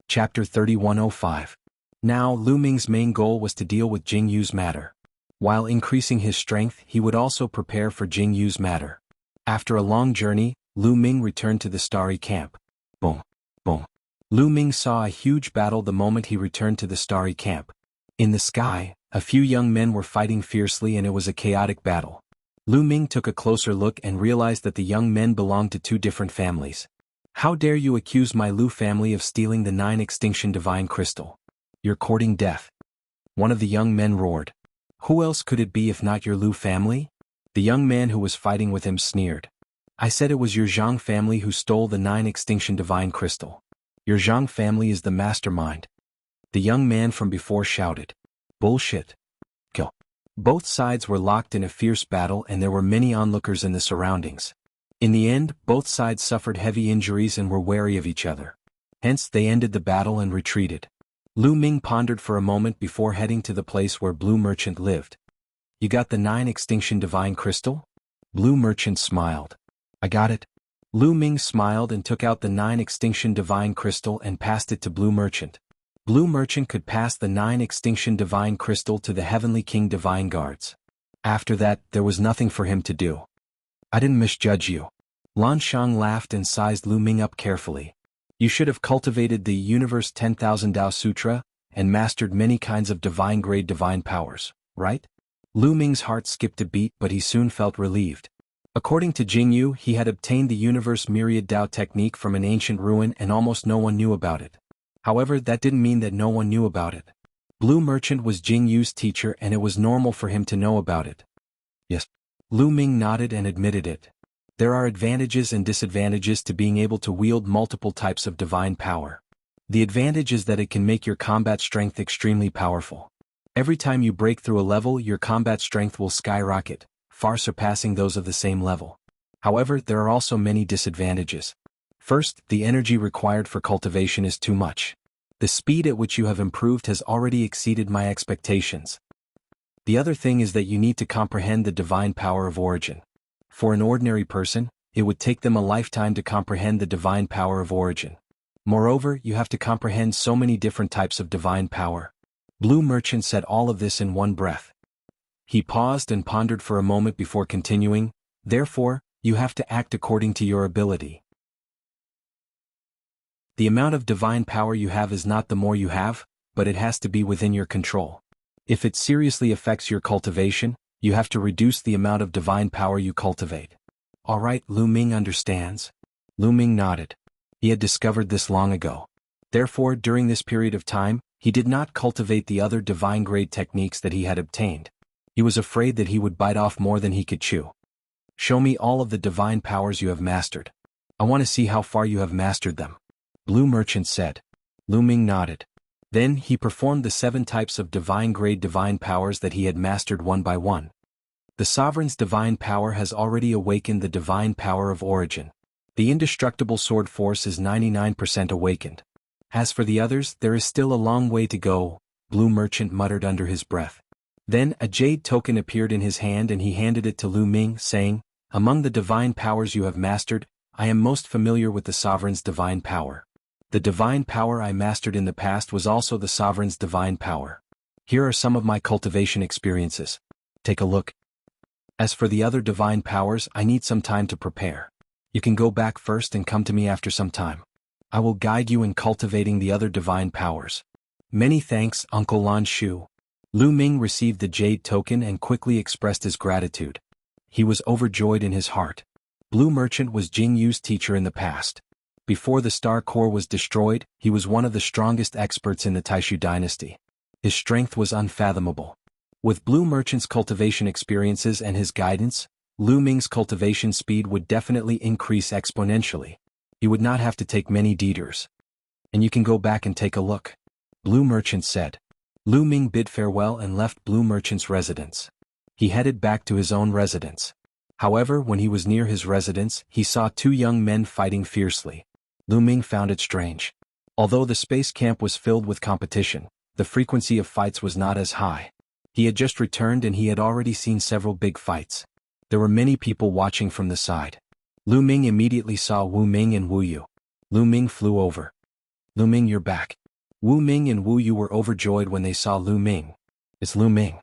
Chapter 3105. Now Lu Ming's main goal was to deal with Jianghu's matter. While increasing his strength, he would also prepare for Jianghu's matter. After a long journey, Lu Ming returned to the starry camp. Boom, boom. Lu Ming saw a huge battle the moment he returned to the starry camp. In the sky, a few young men were fighting fiercely and it was a chaotic battle. Lu Ming took a closer look and realized that the young men belonged to two different families. How dare you accuse my Lu family of stealing the 9 Extinction Divine Crystal? You're courting death. One of the young men roared. Who else could it be if not your Lu family? The young man who was fighting with him sneered. I said it was your Jiang family who stole the 9 Extinction Divine Crystal. Your Jiang family is the mastermind. The young man from before shouted. Bullshit. Kill. Both sides were locked in a fierce battle and there were many onlookers in the surroundings. In the end, both sides suffered heavy injuries and were wary of each other. Hence they ended the battle and retreated. Lu Ming pondered for a moment before heading to the place where Blue Merchant lived. You got the 9 Extinction Divine Crystal? Blue Merchant smiled. I got it. Lu Ming smiled and took out the 9 Extinction Divine Crystal and passed it to Blue Merchant. Blue Merchant could pass the 9 Extinction Divine Crystal to the Heavenly King Divine Guards. After that, there was nothing for him to do. I didn't misjudge you. Lan Shang laughed and sized Lu Ming up carefully. You should have cultivated the Universe 10,000 Dao Sutra, and mastered many kinds of divine-grade divine powers, right? Lu Ming's heart skipped a beat but he soon felt relieved. According to Jianghu, he had obtained the Universe Myriad Dao technique from an ancient ruin and almost no one knew about it. However, that didn't mean that no one knew about it. Blue Merchant was Jianghu's teacher and it was normal for him to know about it. Yes. Lu Ming nodded and admitted it. There are advantages and disadvantages to being able to wield multiple types of divine power. The advantage is that it can make your combat strength extremely powerful. Every time you break through a level, your combat strength will skyrocket, far surpassing those of the same level. However, there are also many disadvantages. First, the energy required for cultivation is too much. The speed at which you have improved has already exceeded my expectations. The other thing is that you need to comprehend the divine power of origin. For an ordinary person, it would take them a lifetime to comprehend the divine power of origin. Moreover, you have to comprehend so many different types of divine power. Blue Merchant said all of this in one breath. He paused and pondered for a moment before continuing, therefore, you have to act according to your ability. The amount of divine power you have is not the more you have, but it has to be within your control. If it seriously affects your cultivation, you have to reduce the amount of divine power you cultivate. Alright, Lu Ming understands. Lu Ming nodded. He had discovered this long ago. Therefore, during this period of time, he did not cultivate the other divine-grade techniques that he had obtained. He was afraid that he would bite off more than he could chew. Show me all of the divine powers you have mastered. I want to see how far you have mastered them. Blue Merchant said. Lu Ming nodded. Then he performed the 7 types of divine-grade divine powers that he had mastered one by one. The Sovereign's divine power has already awakened the divine power of origin. The indestructible sword force is 99% awakened. As for the others, there is still a long way to go, Blue Merchant muttered under his breath. Then a jade token appeared in his hand and he handed it to Lu Ming, saying, Among the divine powers you have mastered, I am most familiar with the Sovereign's divine power. The divine power I mastered in the past was also the Sovereign's divine power. Here are some of my cultivation experiences. Take a look. As for the other divine powers, I need some time to prepare. You can go back first and come to me after some time. I will guide you in cultivating the other divine powers. Many thanks, Uncle Lan Shu. Lu Ming received the jade token and quickly expressed his gratitude. He was overjoyed in his heart. Blue Merchant was Jianghu's teacher in the past. Before the Star Core was destroyed, he was one of the strongest experts in the Taishu dynasty. His strength was unfathomable. With Blue Merchant's cultivation experiences and his guidance, Lu Ming's cultivation speed would definitely increase exponentially. He would not have to take many detours. And you can go back and take a look. Blue Merchant said. Lu Ming bid farewell and left Blue Merchant's residence. He headed back to his own residence. However, when he was near his residence, he saw 2 young men fighting fiercely. Lu Ming found it strange. Although the space camp was filled with competition, the frequency of fights was not as high. He had just returned and he had already seen several big fights. There were many people watching from the side. Lu Ming immediately saw Wu Ming and Wu Yu. Lu Ming flew over. Lu Ming, you're back. Wu Ming and Wu Yu were overjoyed when they saw Lu Ming. It's Lu Ming.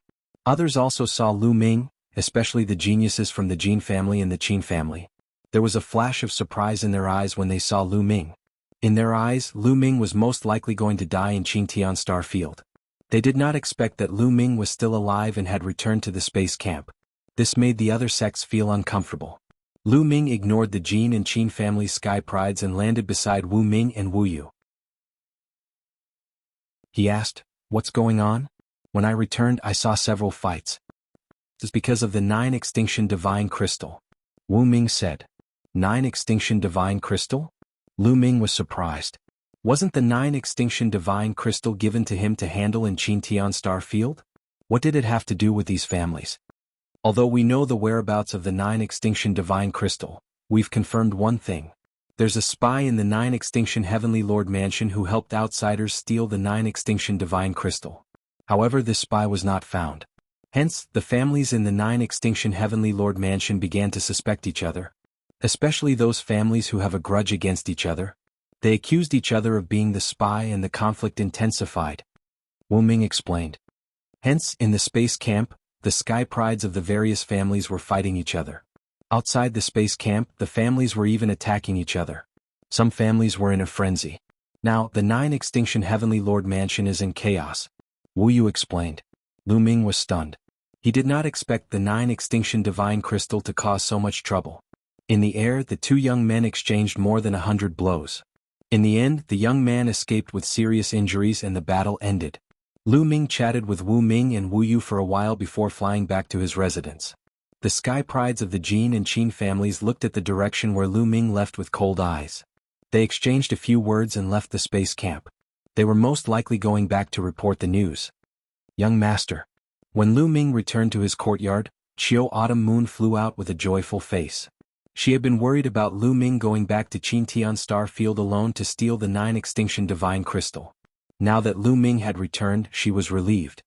Others also saw Lu Ming, especially the geniuses from the Jin family and the Qin family. There was a flash of surprise in their eyes when they saw Lu Ming. In their eyes, Lu Ming was most likely going to die in Qingtian Star Field. They did not expect that Lu Ming was still alive and had returned to the space camp. This made the other sects feel uncomfortable. Lu Ming ignored the Jin and Qin family sky prides and landed beside Wu Ming and Wu Yu. He asked, What's going on? When I returned, I saw several fights. It's because of the 9 Extinction Divine Crystal. Wu Ming said. 9 Extinction Divine Crystal? Lu Ming was surprised. Wasn't the 9 Extinction Divine Crystal given to him to handle in Qingtian Star Field? What did it have to do with these families? Although we know the whereabouts of the 9 Extinction Divine Crystal, we've confirmed one thing. There's a spy in the 9 Extinction Heavenly Lord Mansion who helped outsiders steal the 9 Extinction Divine Crystal. However, this spy was not found. Hence, the families in the 9 Extinction Heavenly Lord Mansion began to suspect each other. Especially those families who have a grudge against each other. They accused each other of being the spy and the conflict intensified. Wu Ming explained. Hence, in the space camp, the sky prides of the various families were fighting each other. Outside the space camp, the families were even attacking each other. Some families were in a frenzy. Now, the 9 Extinction Heavenly Lord Mansion is in chaos. Wu Yu explained. Lu Ming was stunned. He did not expect the 9 Extinction Divine Crystal to cause so much trouble. In the air, the 2 young men exchanged more than 100 blows. In the end, the young man escaped with serious injuries and the battle ended. Lu Ming chatted with Wu Ming and Wu Yu for a while before flying back to his residence. The sky prides of the Jin and Qin families looked at the direction where Lu Ming left with cold eyes. They exchanged a few words and left the space camp. They were most likely going back to report the news. Young master. When Lu Ming returned to his courtyard, Qiu Autumn Moon flew out with a joyful face. She had been worried about Lu Ming going back to Qingtian Star Field alone to steal the 9 Extinction Divine Crystal. Now that Lu Ming had returned, she was relieved.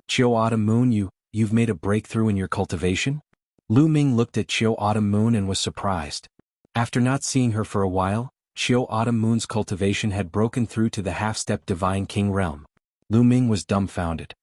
Qiu Autumn Moon, you've made a breakthrough in your cultivation? Lu Ming looked at Qiu Autumn Moon and was surprised. After not seeing her for a while, Qiu Autumn Moon's cultivation had broken through to the half-step Divine King realm. Lu Ming was dumbfounded.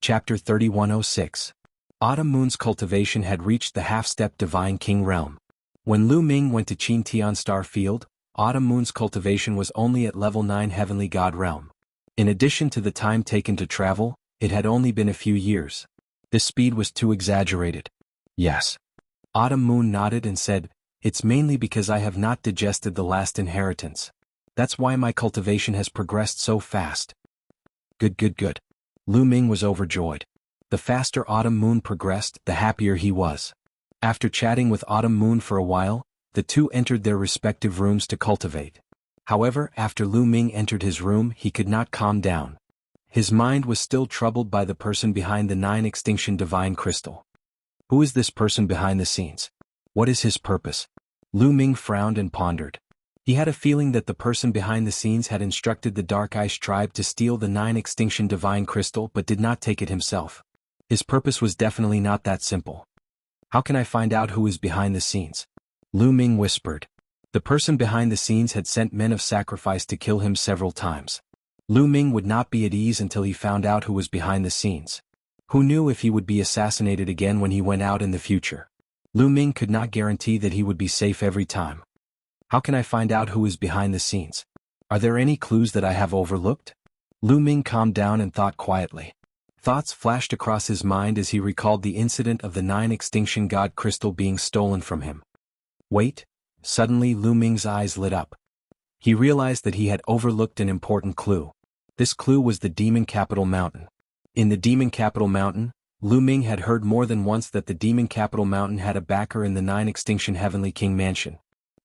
Chapter 3106. Autumn Moon's cultivation had reached the half-step Divine King realm. When Lu Ming went to Qingtian Star Field, Autumn Moon's cultivation was only at level 9 Heavenly God realm. In addition to the time taken to travel, it had only been a few years. This speed was too exaggerated. Yes. Autumn Moon nodded and said, "It's mainly because I have not digested the last inheritance. That's why my cultivation has progressed so fast." Good. Lu Ming was overjoyed. The faster Autumn Moon progressed, the happier he was. After chatting with Autumn Moon for a while, the two entered their respective rooms to cultivate. However, after Lu Ming entered his room, he could not calm down. His mind was still troubled by the person behind the 9 extinction divine crystal. Who is this person behind the scenes? What is his purpose? Lu Ming frowned and pondered. He had a feeling that the person behind the scenes had instructed the Dark Ice tribe to steal the 9 extinction divine crystal but did not take it himself. His purpose was definitely not that simple. How can I find out who is behind the scenes? Lu Ming whispered. The person behind the scenes had sent men of sacrifice to kill him several times. Lu Ming would not be at ease until he found out who was behind the scenes. Who knew if he would be assassinated again when he went out in the future? Lu Ming could not guarantee that he would be safe every time. How can I find out who is behind the scenes? Are there any clues that I have overlooked? Lu Ming calmed down and thought quietly. Thoughts flashed across his mind as he recalled the incident of the 9 extinction god crystal being stolen from him. Wait! Suddenly Lu Ming's eyes lit up. He realized that he had overlooked an important clue. This clue was the Demon Capital Mountain. In the Demon Capital Mountain, Lu Ming had heard more than once that the Demon Capital Mountain had a backer in the 9 extinction Heavenly King Mansion.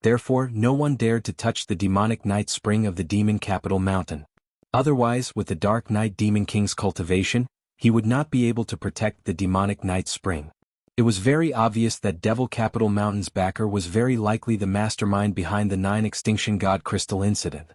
Therefore, no one dared to touch the demonic night spring of the Demon Capital Mountain. Otherwise, with the Dark Night Demon King's cultivation, he would not be able to protect the demonic night spring. It was very obvious that Devil Capital Mountain's backer was very likely the mastermind behind the 9 extinction god crystal incident.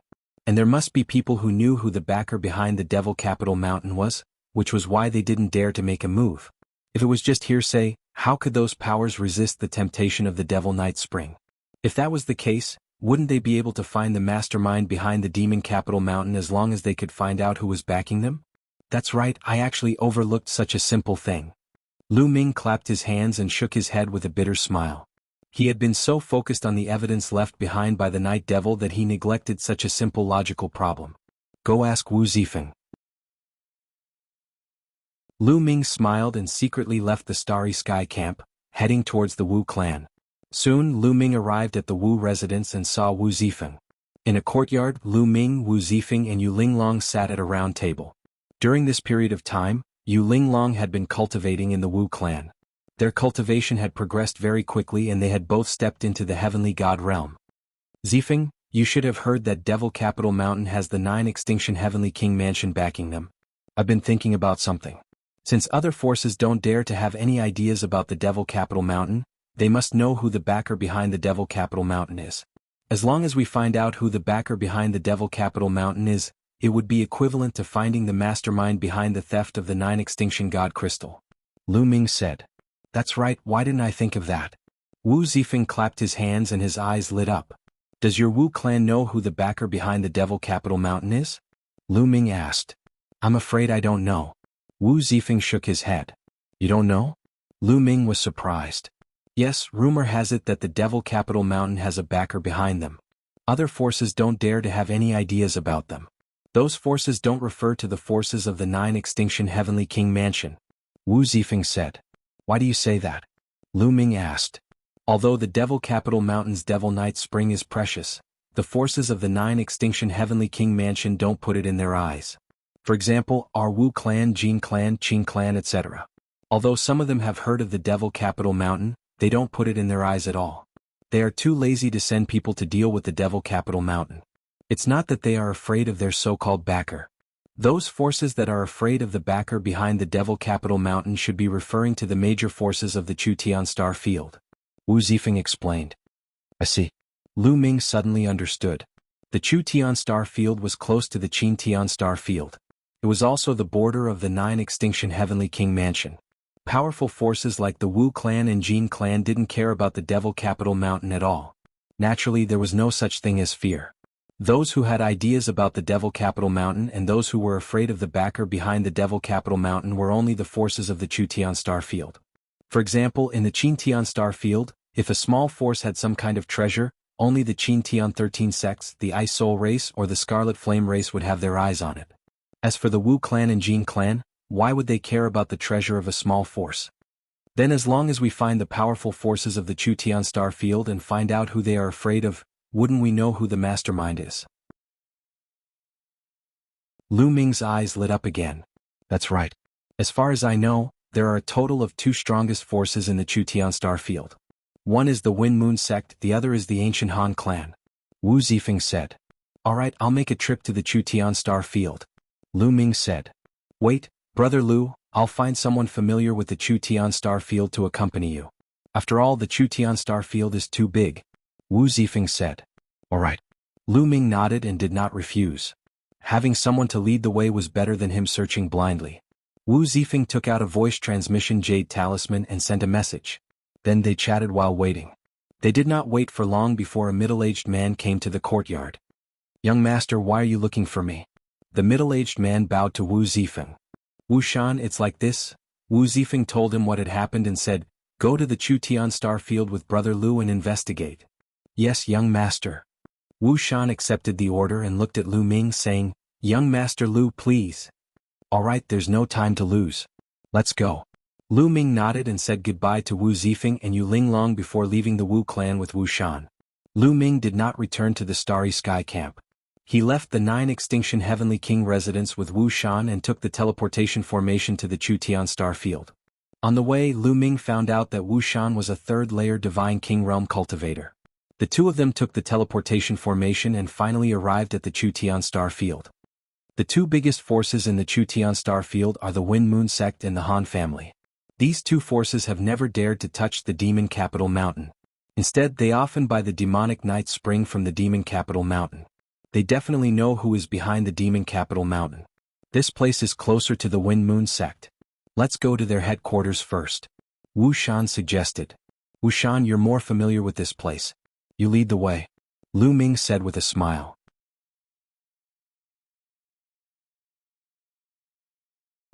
And there must be people who knew who the backer behind the Devil Capital Mountain was, which was why they didn't dare to make a move. If it was just hearsay, how could those powers resist the temptation of the Devil Night Spring? If that was the case, wouldn't they be able to find the mastermind behind the Demon Capital Mountain as long as they could find out who was backing them? That's right, I actually overlooked such a simple thing. Lu Ming clapped his hands and shook his head with a bitter smile. He had been so focused on the evidence left behind by the Night Devil that he neglected such a simple logical problem. Go ask Wu Zifeng. Lu Ming smiled and secretly left the Starry Sky camp, heading towards the Wu clan. Soon Lu Ming arrived at the Wu residence and saw Wu Zifeng. In a courtyard, Lu Ming, Wu Zifeng and Yu Linglong sat at a round table. During this period of time, Yu Linglong had been cultivating in the Wu clan. Their cultivation had progressed very quickly and they had both stepped into the heavenly god realm. Zifeng, you should have heard that Devil Capital Mountain has the 9 extinction Heavenly King Mansion backing them. I've been thinking about something. Since other forces don't dare to have any ideas about the Devil Capital Mountain, they must know who the backer behind the Devil Capital Mountain is. As long as we find out who the backer behind the Devil Capital Mountain is, it would be equivalent to finding the mastermind behind the theft of the 9 extinction god crystal. Lu Ming said. That's right, why didn't I think of that? Wu Zifeng clapped his hands and his eyes lit up. Does your Wu clan know who the backer behind the Devil Capital Mountain is? Lu Ming asked. I'm afraid I don't know. Wu Zifeng shook his head. You don't know? Lu Ming was surprised. Yes, rumor has it that the Devil Capital Mountain has a backer behind them. Other forces don't dare to have any ideas about them. Those forces don't refer to the forces of the 9 extinction Heavenly King Mansion. Wu Zifeng said. Why do you say that? Lu Ming asked. Although the Devil Capital Mountain's Devil Night Spring is precious, the forces of the 9 extinction Heavenly King Mansion don't put it in their eyes. For example, our Wu clan, Jin clan, Qing clan, etc. Although some of them have heard of the Devil Capital Mountain, they don't put it in their eyes at all. They are too lazy to send people to deal with the Devil Capital Mountain. It's not that they are afraid of their so-called backer. Those forces that are afraid of the backer behind the Devil Capital Mountain should be referring to the major forces of the Chu Tian Star Field. Wu Zifeng explained. I see. Lu Ming suddenly understood. The Chu Tian Star Field was close to the Qin Tian Star Field. It was also the border of the 9 extinction Heavenly King Mansion. Powerful forces like the Wu clan and Jin clan didn't care about the Devil Capital Mountain at all. Naturally, there was no such thing as fear. Those who had ideas about the Devil Capital Mountain and those who were afraid of the backer behind the Devil Capital Mountain were only the forces of the Chu Tian Star Field. For example, in the Qin Tian Star Field, if a small force had some kind of treasure, only the Qin Tian 13 sects, the Ice Soul race or the Scarlet Flame race would have their eyes on it. As for the Wu clan and Jin clan, why would they care about the treasure of a small force? Then as long as we find the powerful forces of the Chutian star field and find out who they are afraid of, wouldn't we know who the mastermind is? Lu Ming's eyes lit up again. That's right. As far as I know, there are a total of 2 strongest forces in the Chutian star field. One is the Wind Moon sect, the other is the ancient Han clan. Wu Zifeng said. Alright, I'll make a trip to the Chutian star field. Lu Ming said. Wait, Brother Lu, I'll find someone familiar with the Chutian star field to accompany you. After all, the Chutian star field is too big. Wu Zifeng said. Alright. Lu Ming nodded and did not refuse. Having someone to lead the way was better than him searching blindly. Wu Zifeng took out a voice transmission jade talisman and sent a message. Then they chatted while waiting. They did not wait for long before a middle-aged man came to the courtyard. Young master, why are you looking for me? The middle-aged man bowed to Wu Zifeng. Wu Shan, it's like this. Wu Zifeng told him what had happened and said, go to the Chutian star field with Brother Lu and investigate. Yes, young master. Wu Shan accepted the order and looked at Lu Ming saying, young master Lu, please. Alright, there's no time to lose. Let's go. Lu Ming nodded and said goodbye to Wu Zifeng and Yu Linglong before leaving the Wu clan with Wu Shan. Lu Ming did not return to the Starry Sky camp. He left the 9 Extinction Heavenly King residence with Wu Shan and took the teleportation formation to the Chutian star field. On the way, Lu Ming found out that Wu Shan was a 3rd-layer Divine King Realm cultivator. The two of them took the teleportation formation and finally arrived at the Chutian star field. The 2 biggest forces in the Chutian star field are the Wind Moon sect and the Han family. These 2 forces have never dared to touch the demon capital mountain. Instead, they often buy the demonic night spring from the demon capital mountain. They definitely know who is behind the demon capital mountain. This place is closer to the Wind Moon sect. Let's go to their headquarters first. Wu Shan suggested. Wu Shan, you're more familiar with this place. You lead the way. Lu Ming said with a smile.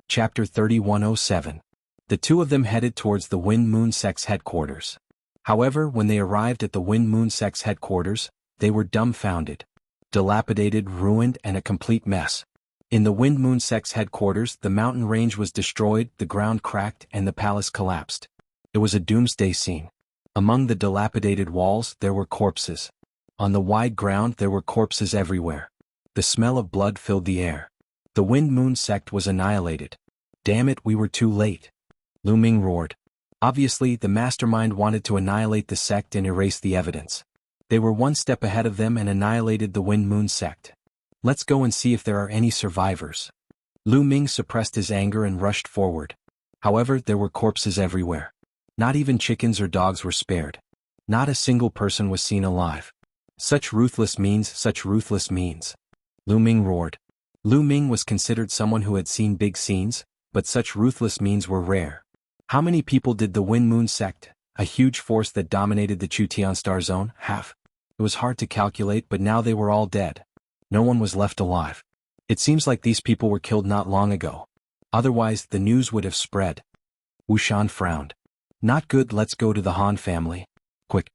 Chapter 3107. The 2 of them headed towards the Wind Moon sect's headquarters. However, when they arrived at the Wind Moon sect's headquarters, they were dumbfounded. Dilapidated, ruined, and a complete mess. In the Wind Moon sect's headquarters, the mountain range was destroyed, the ground cracked, and the palace collapsed. It was a doomsday scene. Among the dilapidated walls, there were corpses. On the wide ground, there were corpses everywhere. The smell of blood filled the air. The Wind Moon sect was annihilated. Damn it, we were too late. Lu Ming roared. Obviously, the mastermind wanted to annihilate the sect and erase the evidence. They were 1 step ahead of them and annihilated the Wind Moon sect. Let's go and see if there are any survivors. Lu Ming suppressed his anger and rushed forward. However, there were corpses everywhere. Not even chickens or dogs were spared. Not a single person was seen alive. Such ruthless means, such ruthless means. Lu Ming roared. Lu Ming was considered someone who had seen big scenes, but such ruthless means were rare. How many people did the Wind Moon sect, a huge force that dominated the Chutian star zone, have? It was hard to calculate, but now they were all dead. No one was left alive. It seems like these people were killed not long ago. Otherwise, the news would have spread. Wu Shan frowned. Not good, let's go to the Han family. Quick.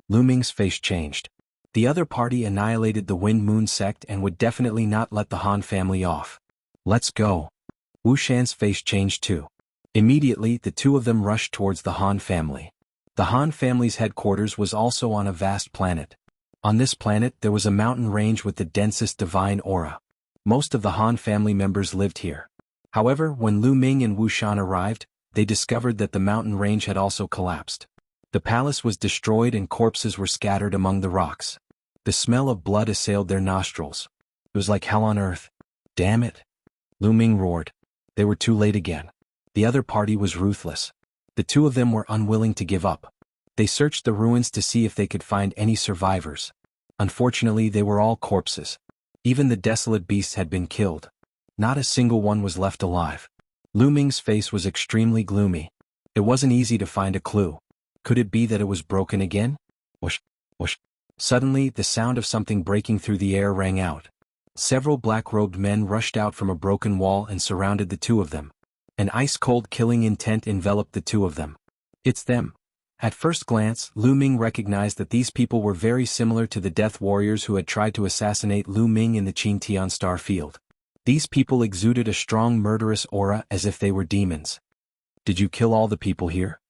Lu Ming's face changed. The other party annihilated the Wind Moon sect and would definitely not let the Han family off. Let's go. Wu Shan's face changed too. Immediately, the 2 of them rushed towards the Han family. The Han family's headquarters was also on a vast planet. On this planet, there was a mountain range with the densest divine aura. Most of the Han family members lived here. However, when Lu Ming and Wu Shan arrived, they discovered that the mountain range had also collapsed. The palace was destroyed and corpses were scattered among the rocks. The smell of blood assailed their nostrils. It was like hell on earth. Damn it. Lu Ming roared. They were too late again. The other party was ruthless. The 2 of them were unwilling to give up. They searched the ruins to see if they could find any survivors. Unfortunately, they were all corpses. Even the desolate beasts had been killed. Not a single one was left alive. Lu Ming's face was extremely gloomy. It wasn't easy to find a clue. Could it be that it was broken again? Whoosh, whoosh. Suddenly, the sound of something breaking through the air rang out. Several black-robed men rushed out from a broken wall and surrounded the 2 of them. An ice-cold killing intent enveloped the 2 of them. It's them. At first glance, Lu Ming recognized that these people were very similar to the death warriors who had tried to assassinate Lu Ming in the Chutian star field. These people exuded a strong murderous aura as if they were demons. Did you kill all the people here?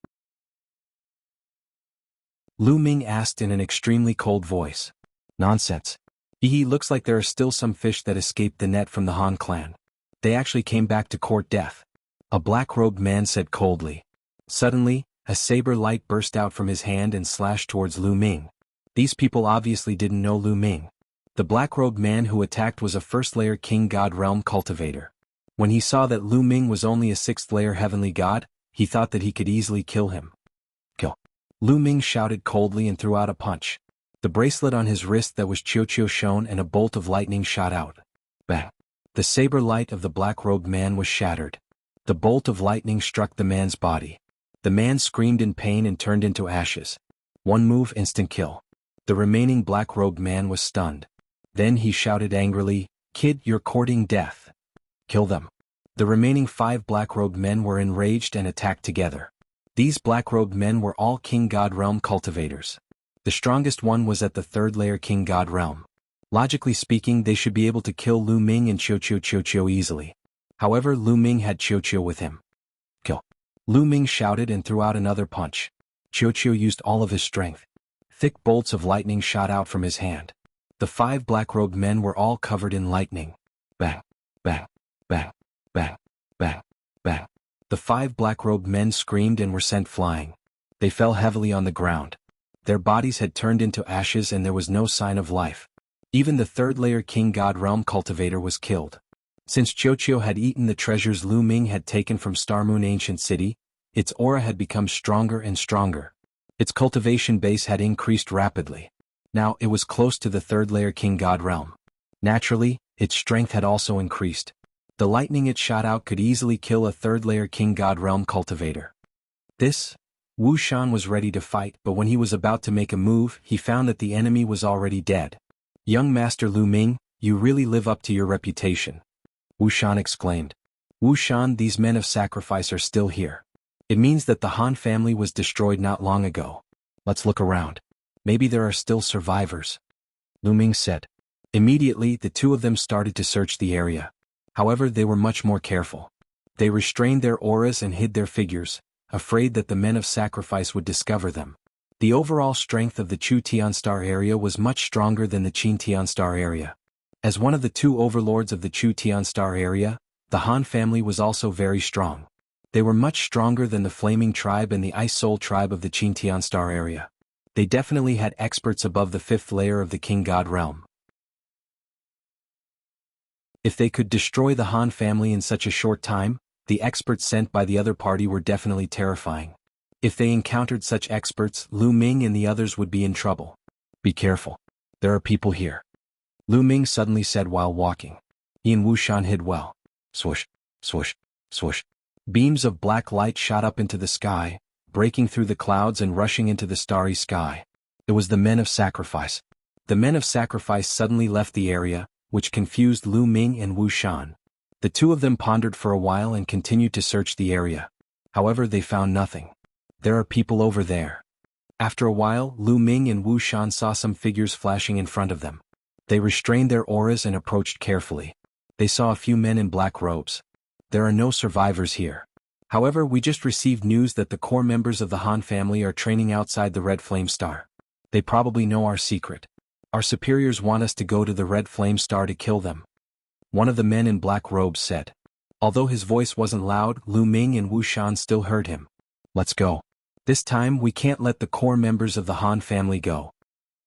Lu Ming asked in an extremely cold voice. Nonsense. Looks like there are still some fish that escaped the net from the Han clan. They actually came back to court death. A black-robed man said coldly. Suddenly, a saber light burst out from his hand and slashed towards Lu Ming. These people obviously didn't know Lu Ming. The black-robed man who attacked was a first-layer King God Realm cultivator. When he saw that Lu Ming was only a sixth-layer heavenly god, he thought that he could easily kill him. Kill. Lu Ming shouted coldly and threw out a punch. The bracelet on his wrist that was Chiu shone and a bolt of lightning shot out. Bang. The saber light of the black-robed man was shattered. The bolt of lightning struck the man's body. The man screamed in pain and turned into ashes. One move, instant kill. The remaining black-robed man was stunned. Then he shouted angrily, "Kid, you're courting death. Kill them." The remaining 5 black-robed men were enraged and attacked together. These black-robed men were all King God Realm cultivators. The strongest one was at the 3rd layer King God Realm. Logically speaking, they should be able to kill Lu Ming and Chiu easily. However, Lu Ming had Chiu with him. Kill. Lu Ming shouted and threw out another punch. Chiu used all of his strength. Thick bolts of lightning shot out from his hand. The 5 black-robed men were all covered in lightning. Bang, bang, bang, bang, bang, bang. The 5 black-robed men screamed and were sent flying. They fell heavily on the ground. Their bodies had turned into ashes and there was no sign of life. Even the 3rd layer King God Realm cultivator was killed. Since Chiu had eaten the treasures Lu Ming had taken from Star Moon Ancient City, its aura had become stronger and stronger. Its cultivation base had increased rapidly. Now it was close to the 3rd layer King God Realm. Naturally, its strength had also increased. The lightning it shot out could easily kill a 3rd layer King God Realm cultivator. Wu Shan was ready to fight, but when he was about to make a move, he found that the enemy was already dead. "Young Master Lu Ming, you really live up to your reputation," Wu Shan exclaimed. "Wu Shan, these men of sacrifice are still here. It means that the Han family was destroyed not long ago. Let's look around. Maybe there are still survivors," Lu Ming said. Immediately, the 2 of them started to search the area. However, they were much more careful. They restrained their auras and hid their figures, afraid that the men of sacrifice would discover them. The overall strength of the Chu Tian Star area was much stronger than the Qin Tian Star area. As one of the 2 overlords of the Chu Tian Star area, the Han family was also very strong. They were much stronger than the Flaming Tribe and the Ice Soul Tribe of the Qin Tian Star area. They definitely had experts above the 5th layer of the King God Realm. If they could destroy the Han family in such a short time, the experts sent by the other party were definitely terrifying. If they encountered such experts, Lu Ming and the others would be in trouble. "Be careful. There are people here," Lu Ming suddenly said while walking. He and Wu Shan hid well. Swoosh, swoosh, swoosh. Beams of black light shot up into the sky, breaking through the clouds and rushing into the starry sky. It was the men of sacrifice. The men of sacrifice suddenly left the area, which confused Lu Ming and Wu Shan. The 2 of them pondered for a while and continued to search the area. However, they found nothing. "There are people over there." After a while, Lu Ming and Wu Shan saw some figures flashing in front of them. They restrained their auras and approached carefully. They saw a few men in black robes. "There are no survivors here. However, we just received news that the core members of the Han family are training outside the Red Flame Star. They probably know our secret. Our superiors want us to go to the Red Flame Star to kill them," one of the men in black robes said. Although his voice wasn't loud, Lu Ming and Wu Shan still heard him. "Let's go. This time we can't let the core members of the Han family go,"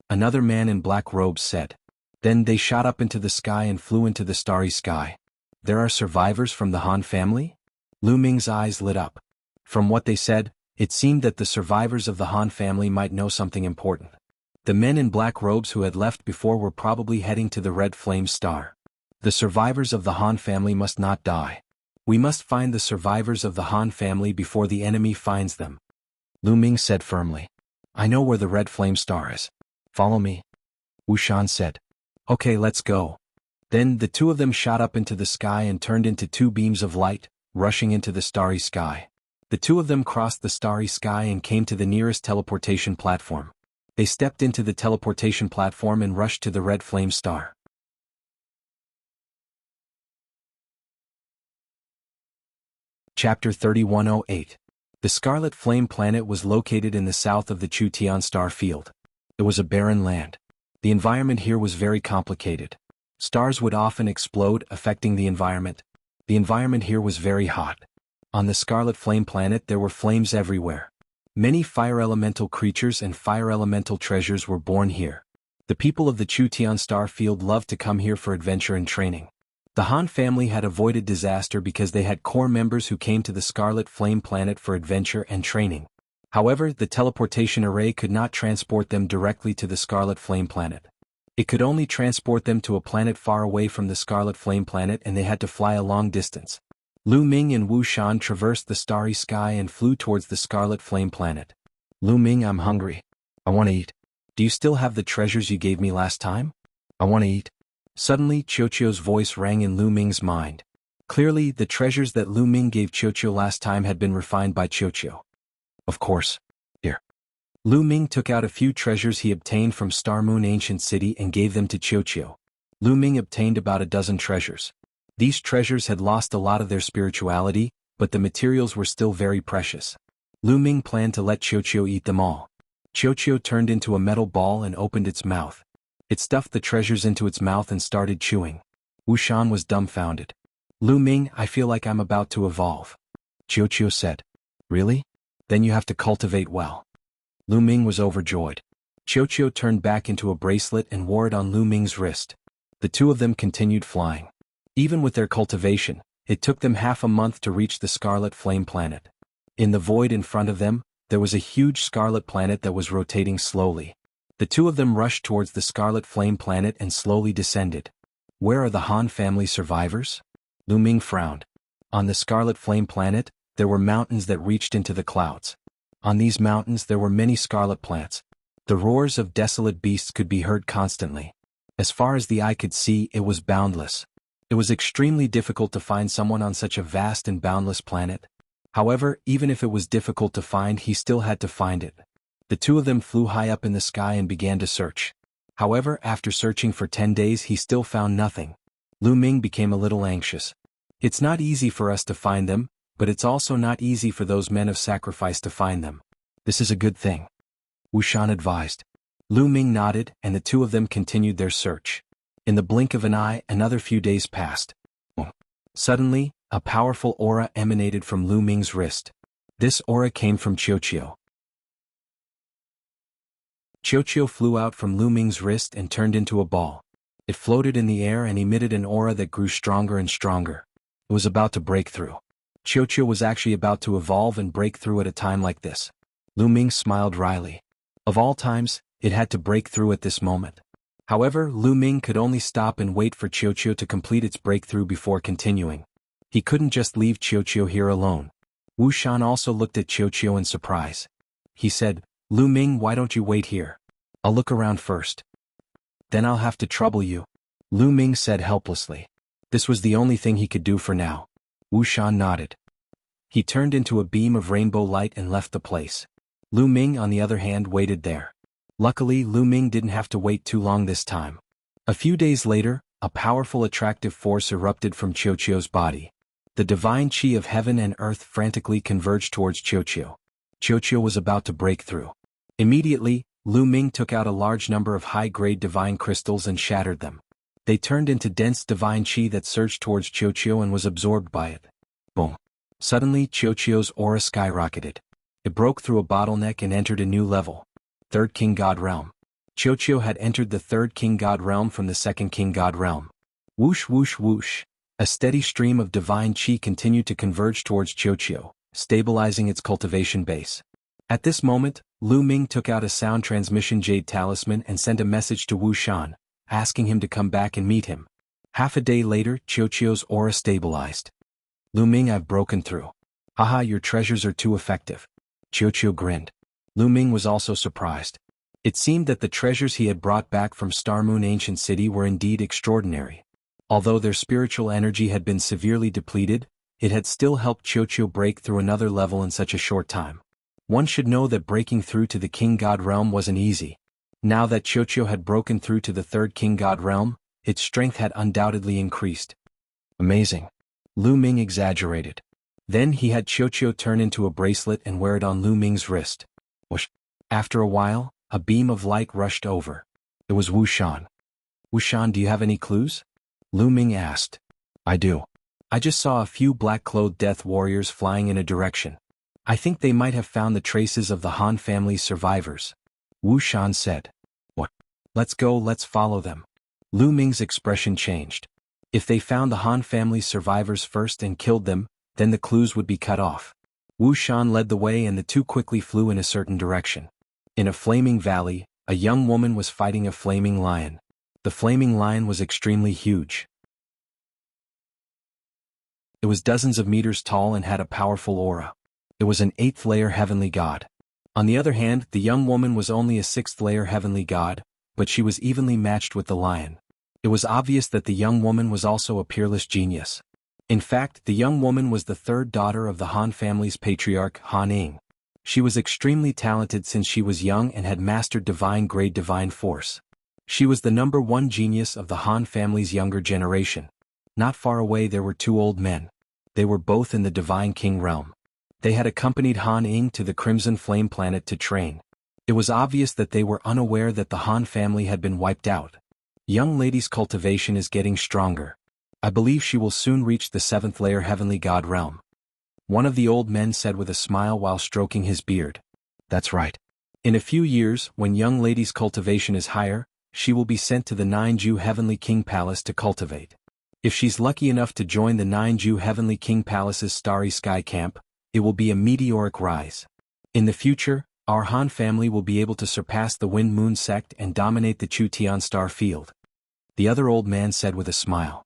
another man in black robes said. Then they shot up into the sky and flew into the starry sky. "There are survivors from the Han family?" Lu Ming's eyes lit up. From what they said, it seemed that the survivors of the Han family might know something important. The men in black robes who had left before were probably heading to the Red Flame Star. The survivors of the Han family must not die. We must find the survivors of the Han family before the enemy finds them, Lu Ming said firmly. "I know where the Red Flame Star is. Follow me," Wu Shan said. "Okay, let's go." Then the 2 of them shot up into the sky and turned into 2 beams of light, rushing into the starry sky. The 2 of them crossed the starry sky and came to the nearest teleportation platform. They stepped into the teleportation platform and rushed to the Red Flame Star. Chapter 3108. The Scarlet Flame planet was located in the south of the Chutian star field. It was a barren land. The environment here was very complicated. Stars would often explode, affecting the environment. The environment here was very hot. On the Scarlet Flame planet there were flames everywhere. Many fire elemental creatures and fire elemental treasures were born here. The people of the Chutian star field loved to come here for adventure and training. The Han family had avoided disaster because they had core members who came to the Scarlet Flame planet for adventure and training. However, the teleportation array could not transport them directly to the Scarlet Flame planet. It could only transport them to a planet far away from the Scarlet Flame planet, and they had to fly a long distance. Lu Ming and Wu Shan traversed the starry sky and flew towards the Scarlet Flame planet. Lu Ming, I'm hungry. I want to eat. Do you still have the treasures you gave me last time? I want to eat. Suddenly, Qiuqiu's voice rang in Lu Ming's mind. Clearly, the treasures that Lu Ming gave Qiuqiu last time had been refined by Qiuqiu. Of course. Here. Lu Ming took out a few treasures he obtained from Star Moon Ancient City and gave them to Qiuqiu. Lu Ming obtained about a dozen treasures. These treasures had lost a lot of their spirituality, but the materials were still very precious. Lu Ming planned to let Qiuqiu eat them all. Qiuqiu turned into a metal ball and opened its mouth. It stuffed the treasures into its mouth and started chewing. Wu Shan was dumbfounded. Lu Ming, I feel like I'm about to evolve. Qiuqiu said. Really? Then you have to cultivate well. Lu Ming was overjoyed. Qiuqiu turned back into a bracelet and wore it on Lu Ming's wrist. The two of them continued flying. Even with their cultivation, it took them half a month to reach the Scarlet Flame planet. In the void in front of them, there was a huge scarlet planet that was rotating slowly. The two of them rushed towards the Scarlet Flame planet and slowly descended. Where are the Han family survivors? Lu Ming frowned. On the Scarlet Flame planet, there were mountains that reached into the clouds. On these mountains there were many scarlet plants. The roars of desolate beasts could be heard constantly. As far as the eye could see, it was boundless. It was extremely difficult to find someone on such a vast and boundless planet. However, even if it was difficult to find, he still had to find it. The two of them flew high up in the sky and began to search. However, after searching for 10 days he still found nothing. Lu Ming became a little anxious. It's not easy for us to find them, but it's also not easy for those men of sacrifice to find them. This is a good thing. Wu Shan advised. Lu Ming nodded, and the two of them continued their search. In the blink of an eye, another few days passed. Suddenly, a powerful aura emanated from Lu Ming's wrist. This aura came from Qiuqiu. Qiuqiu flew out from Lu Ming's wrist and turned into a ball. It floated in the air and emitted an aura that grew stronger and stronger. It was about to break through. Qiuqiu was actually about to evolve and break through at a time like this. Lu Ming smiled wryly. Of all times, it had to break through at this moment. However, Lu Ming could only stop and wait for Qiuqiu to complete its breakthrough before continuing. He couldn't just leave Qiuqiu here alone. Wu Shan also looked at Qiuqiu in surprise. He said, Lu Ming, why don't you wait here? I'll look around first. Then I'll have to trouble you. Lu Ming said helplessly. This was the only thing he could do for now. Wu Shan nodded. He turned into a beam of rainbow light and left the place. Lu Ming, on the other hand, waited there. Luckily, Lu Ming didn't have to wait too long this time. A few days later, a powerful attractive force erupted from Qiuqiu's body. The divine qi of heaven and earth frantically converged towards Qiuqiu. Qiuqiu was about to break through. Immediately, Lu Ming took out a large number of high-grade divine crystals and shattered them. They turned into dense divine qi that surged towards Qiuqiu and was absorbed by it. Boom. Suddenly, Qiuqiu's aura skyrocketed. It broke through a bottleneck and entered a new level. Third King God Realm. Qiuqiu had entered the Third King God Realm from the Second King God Realm. Whoosh whoosh whoosh. A steady stream of divine qi continued to converge towards Qiuqiu, stabilizing its cultivation base. At this moment, Lu Ming took out a sound transmission jade talisman and sent a message to Wu Shan, asking him to come back and meet him. Half a day later, Qiuqiu's aura stabilized. Lu Ming, I've broken through. Haha, your treasures are too effective. Qiuqiu grinned. Lu Ming was also surprised. It seemed that the treasures he had brought back from Star Moon Ancient City were indeed extraordinary. Although their spiritual energy had been severely depleted, it had still helped Qiuqiu break through another level in such a short time. One should know that breaking through to the King God Realm wasn't easy. Now that Qiuqiu had broken through to the Third King God Realm, its strength had undoubtedly increased. Amazing. Lu Ming exaggerated. Then he had Qiuqiu turn into a bracelet and wear it on Lu Ming's wrist. Whoosh. After a while, a beam of light rushed over. It was Wu Shan. Wu Shan, do you have any clues? Lu Ming asked. I do. I just saw a few black-clothed death warriors flying in a direction. I think they might have found the traces of the Han family's survivors. Wu Shan said. What? Let's go, let's follow them. Lu Ming's expression changed. If they found the Han family's survivors first and killed them, then the clues would be cut off. Wu Shan led the way and the two quickly flew in a certain direction. In a flaming valley, a young woman was fighting a flaming lion. The flaming lion was extremely huge. It was dozens of meters tall and had a powerful aura. It was an 8th-layer heavenly god. On the other hand, the young woman was only a 6th-layer heavenly god, but she was evenly matched with the lion. It was obvious that the young woman was also a peerless genius. In fact, the young woman was the 3rd daughter of the Han family's patriarch, Han Ing. She was extremely talented since she was young and had mastered divine-grade divine force. She was the #1 genius of the Han family's younger generation. Not far away there were 2 old men. They were both in the Divine King realm. They had accompanied Han Ing to the Crimson Flame planet to train. It was obvious that they were unaware that the Han family had been wiped out. Young lady's cultivation is getting stronger. I believe she will soon reach the 7th-layer heavenly god realm. One of the old men said with a smile while stroking his beard. That's right. In a few years, when young lady's cultivation is higher, she will be sent to the Nianju Heavenly King Palace to cultivate. If she's lucky enough to join the Nianju Heavenly King Palace's Starry Sky Camp, it will be a meteoric rise. In the future, our Han family will be able to surpass the Wind Moon sect and dominate the Chu Tian star field. The other old man said with a smile.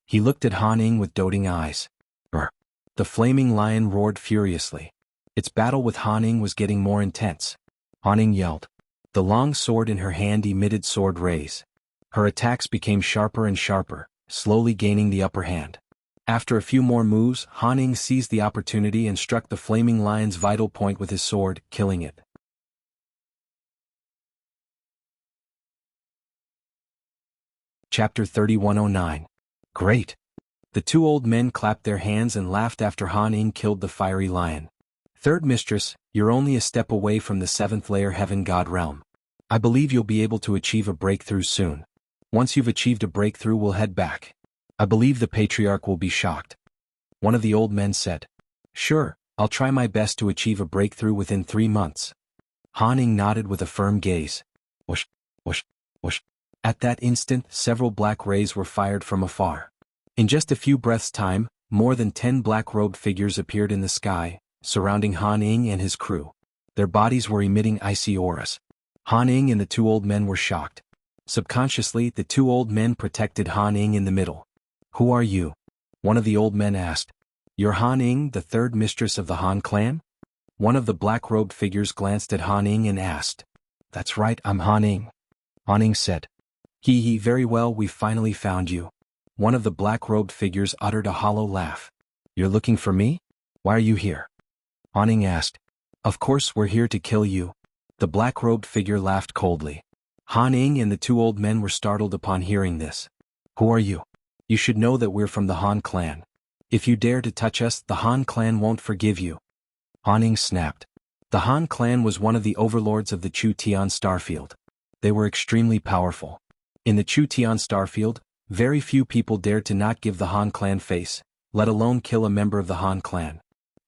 He looked at Han Ing with doting eyes. Brr. The flaming lion roared furiously. Its battle with Han Ing was getting more intense. Han Ing yelled. The long sword in her hand emitted sword rays. Her attacks became sharper and sharper, slowly gaining the upper hand. After a few more moves, Han Ing seized the opportunity and struck the flaming lion's vital point with his sword, killing it. Chapter 3109. Great! The 2 old men clapped their hands and laughed after Han Ing killed the fiery lion. Third mistress, you're only a step away from the 7th-layer heaven god realm. I believe you'll be able to achieve a breakthrough soon. Once you've achieved a breakthrough, we'll head back. I believe the patriarch will be shocked. One of the old men said. Sure, I'll try my best to achieve a breakthrough within 3 months. Han Ing nodded with a firm gaze. Whoosh, whoosh, whoosh. At that instant, several black rays were fired from afar. In just a few breaths' time, more than 10 black-robed figures appeared in the sky, surrounding Han Ing and his crew. Their bodies were emitting icy auras. Han Ing and the 2 old men were shocked. Subconsciously, the 2 old men protected Han Ing in the middle. Who are you? One of the old men asked. You're Han Ing, the 3rd mistress of the Han clan? One of the black-robed figures glanced at Han Ing and asked. That's right, I'm Han Ing. Han Ing said. Hee, very well, we finally found you. One of the black-robed figures uttered a hollow laugh. You're looking for me? Why are you here? Han Ing asked. Of course we're here to kill you. The black-robed figure laughed coldly. Han Ing and the 2 old men were startled upon hearing this. Who are you? You should know that we're from the Han clan. If you dare to touch us, the Han clan won't forgive you. Han Ing snapped. The Han clan was one of the overlords of the Chu Tian starfield. They were extremely powerful. In the Chu Tian starfield, very few people dared to not give the Han clan face, let alone kill a member of the Han clan.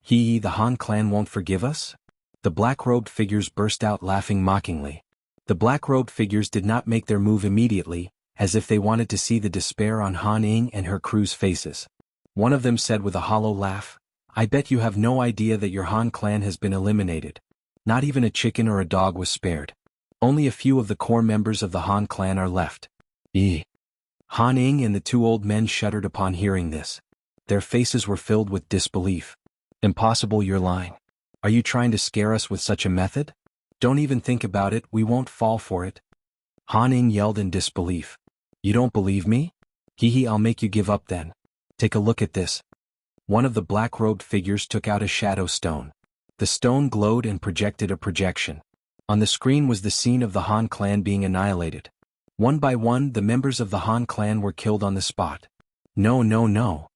The Han clan won't forgive us? The black-robed figures burst out laughing mockingly. The black-robed figures did not make their move immediately, as if they wanted to see the despair on Han Ing and her crew's faces. One of them said with a hollow laugh, I bet you have no idea that your Han clan has been eliminated. Not even a chicken or a dog was spared. Only a few of the core members of the Han clan are left. Han Ing and the 2 old men shuddered upon hearing this. Their faces were filled with disbelief. Impossible, you're lying. Are you trying to scare us with such a method? Don't even think about it, we won't fall for it. Han Ing yelled in disbelief. You don't believe me? I'll make you give up then. Take a look at this. One of the black-robed figures took out a shadow stone. The stone glowed and projected a projection. On the screen was the scene of the Han clan being annihilated. One by one, the members of the Han clan were killed on the spot. No.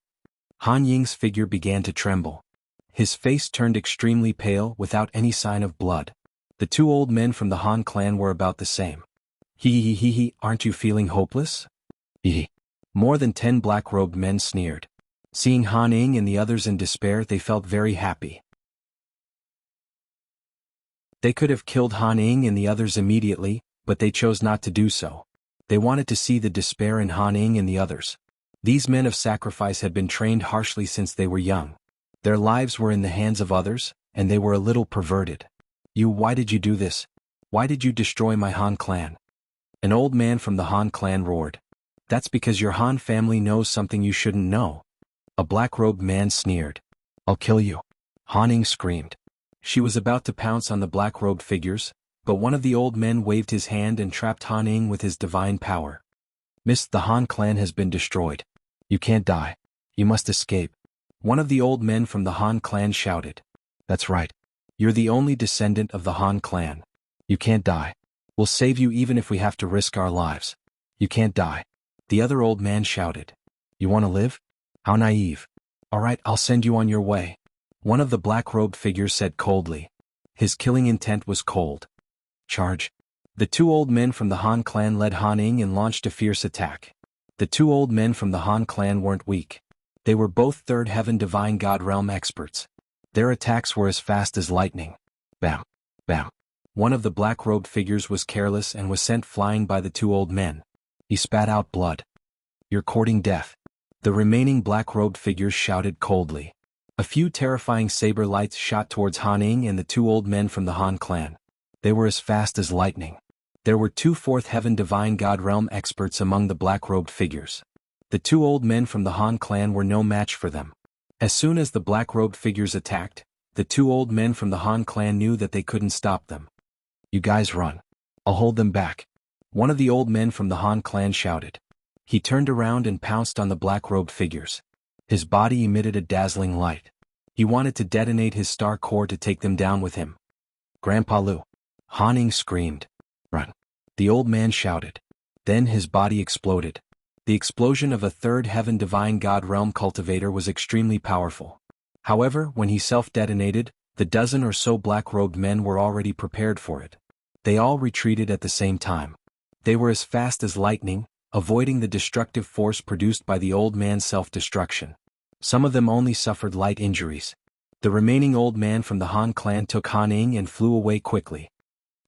Han Ying's figure began to tremble. His face turned extremely pale without any sign of blood. The two old men from the Han clan were about the same. He, aren't you feeling hopeless? He. More than 10 black-robed men sneered. Seeing Han Ing and the others in despair, they felt very happy. They could have killed Han Ing and the others immediately, but they chose not to do so. They wanted to see the despair in Han Ing and the others. These men of sacrifice had been trained harshly since they were young. Their lives were in the hands of others, and they were a little perverted. Why did you do this? Why did you destroy my Han clan? An old man from the Han clan roared. That's because your Han family knows something you shouldn't know. A black-robed man sneered. I'll kill you. Han Ing screamed. She was about to pounce on the black-robed figures, but one of the old men waved his hand and trapped Han Ing with his divine power. Miss, the Han clan has been destroyed. You can't die. You must escape. One of the old men from the Han clan shouted. That's right. You're the only descendant of the Han clan. You can't die. We'll save you even if we have to risk our lives. You can't die. The other old man shouted. You want to live? How naive. All right, I'll send you on your way. One of the black-robed figures said coldly. His killing intent was cold. Charge. The two old men from the Han clan led Han Ing and launched a fierce attack. The two old men from the Han clan weren't weak. They were both third heaven divine god realm experts. Their attacks were as fast as lightning. Bam. Bam. One of the black-robed figures was careless and was sent flying by the two old men. He spat out blood. You're courting death. The remaining black-robed figures shouted coldly. A few terrifying saber lights shot towards Han Ing and the two old men from the Han clan. They were as fast as lightning. There were two fourth heaven divine god realm experts among the black-robed figures. The two old men from the Han clan were no match for them. As soon as the black-robed figures attacked, the two old men from the Han clan knew that they couldn't stop them. You guys run. I'll hold them back. One of the old men from the Han clan shouted. He turned around and pounced on the black-robed figures. His body emitted a dazzling light. He wanted to detonate his star core to take them down with him. Grandpa Lu. Han Ing screamed. Run. The old man shouted. Then his body exploded. The explosion of a third heaven divine god realm cultivator was extremely powerful. However, when he self-detonated, the dozen or so black-robed men were already prepared for it. They all retreated at the same time. They were as fast as lightning, avoiding the destructive force produced by the old man's self-destruction. Some of them only suffered light injuries. The remaining old man from the Han clan took Han Ing and flew away quickly.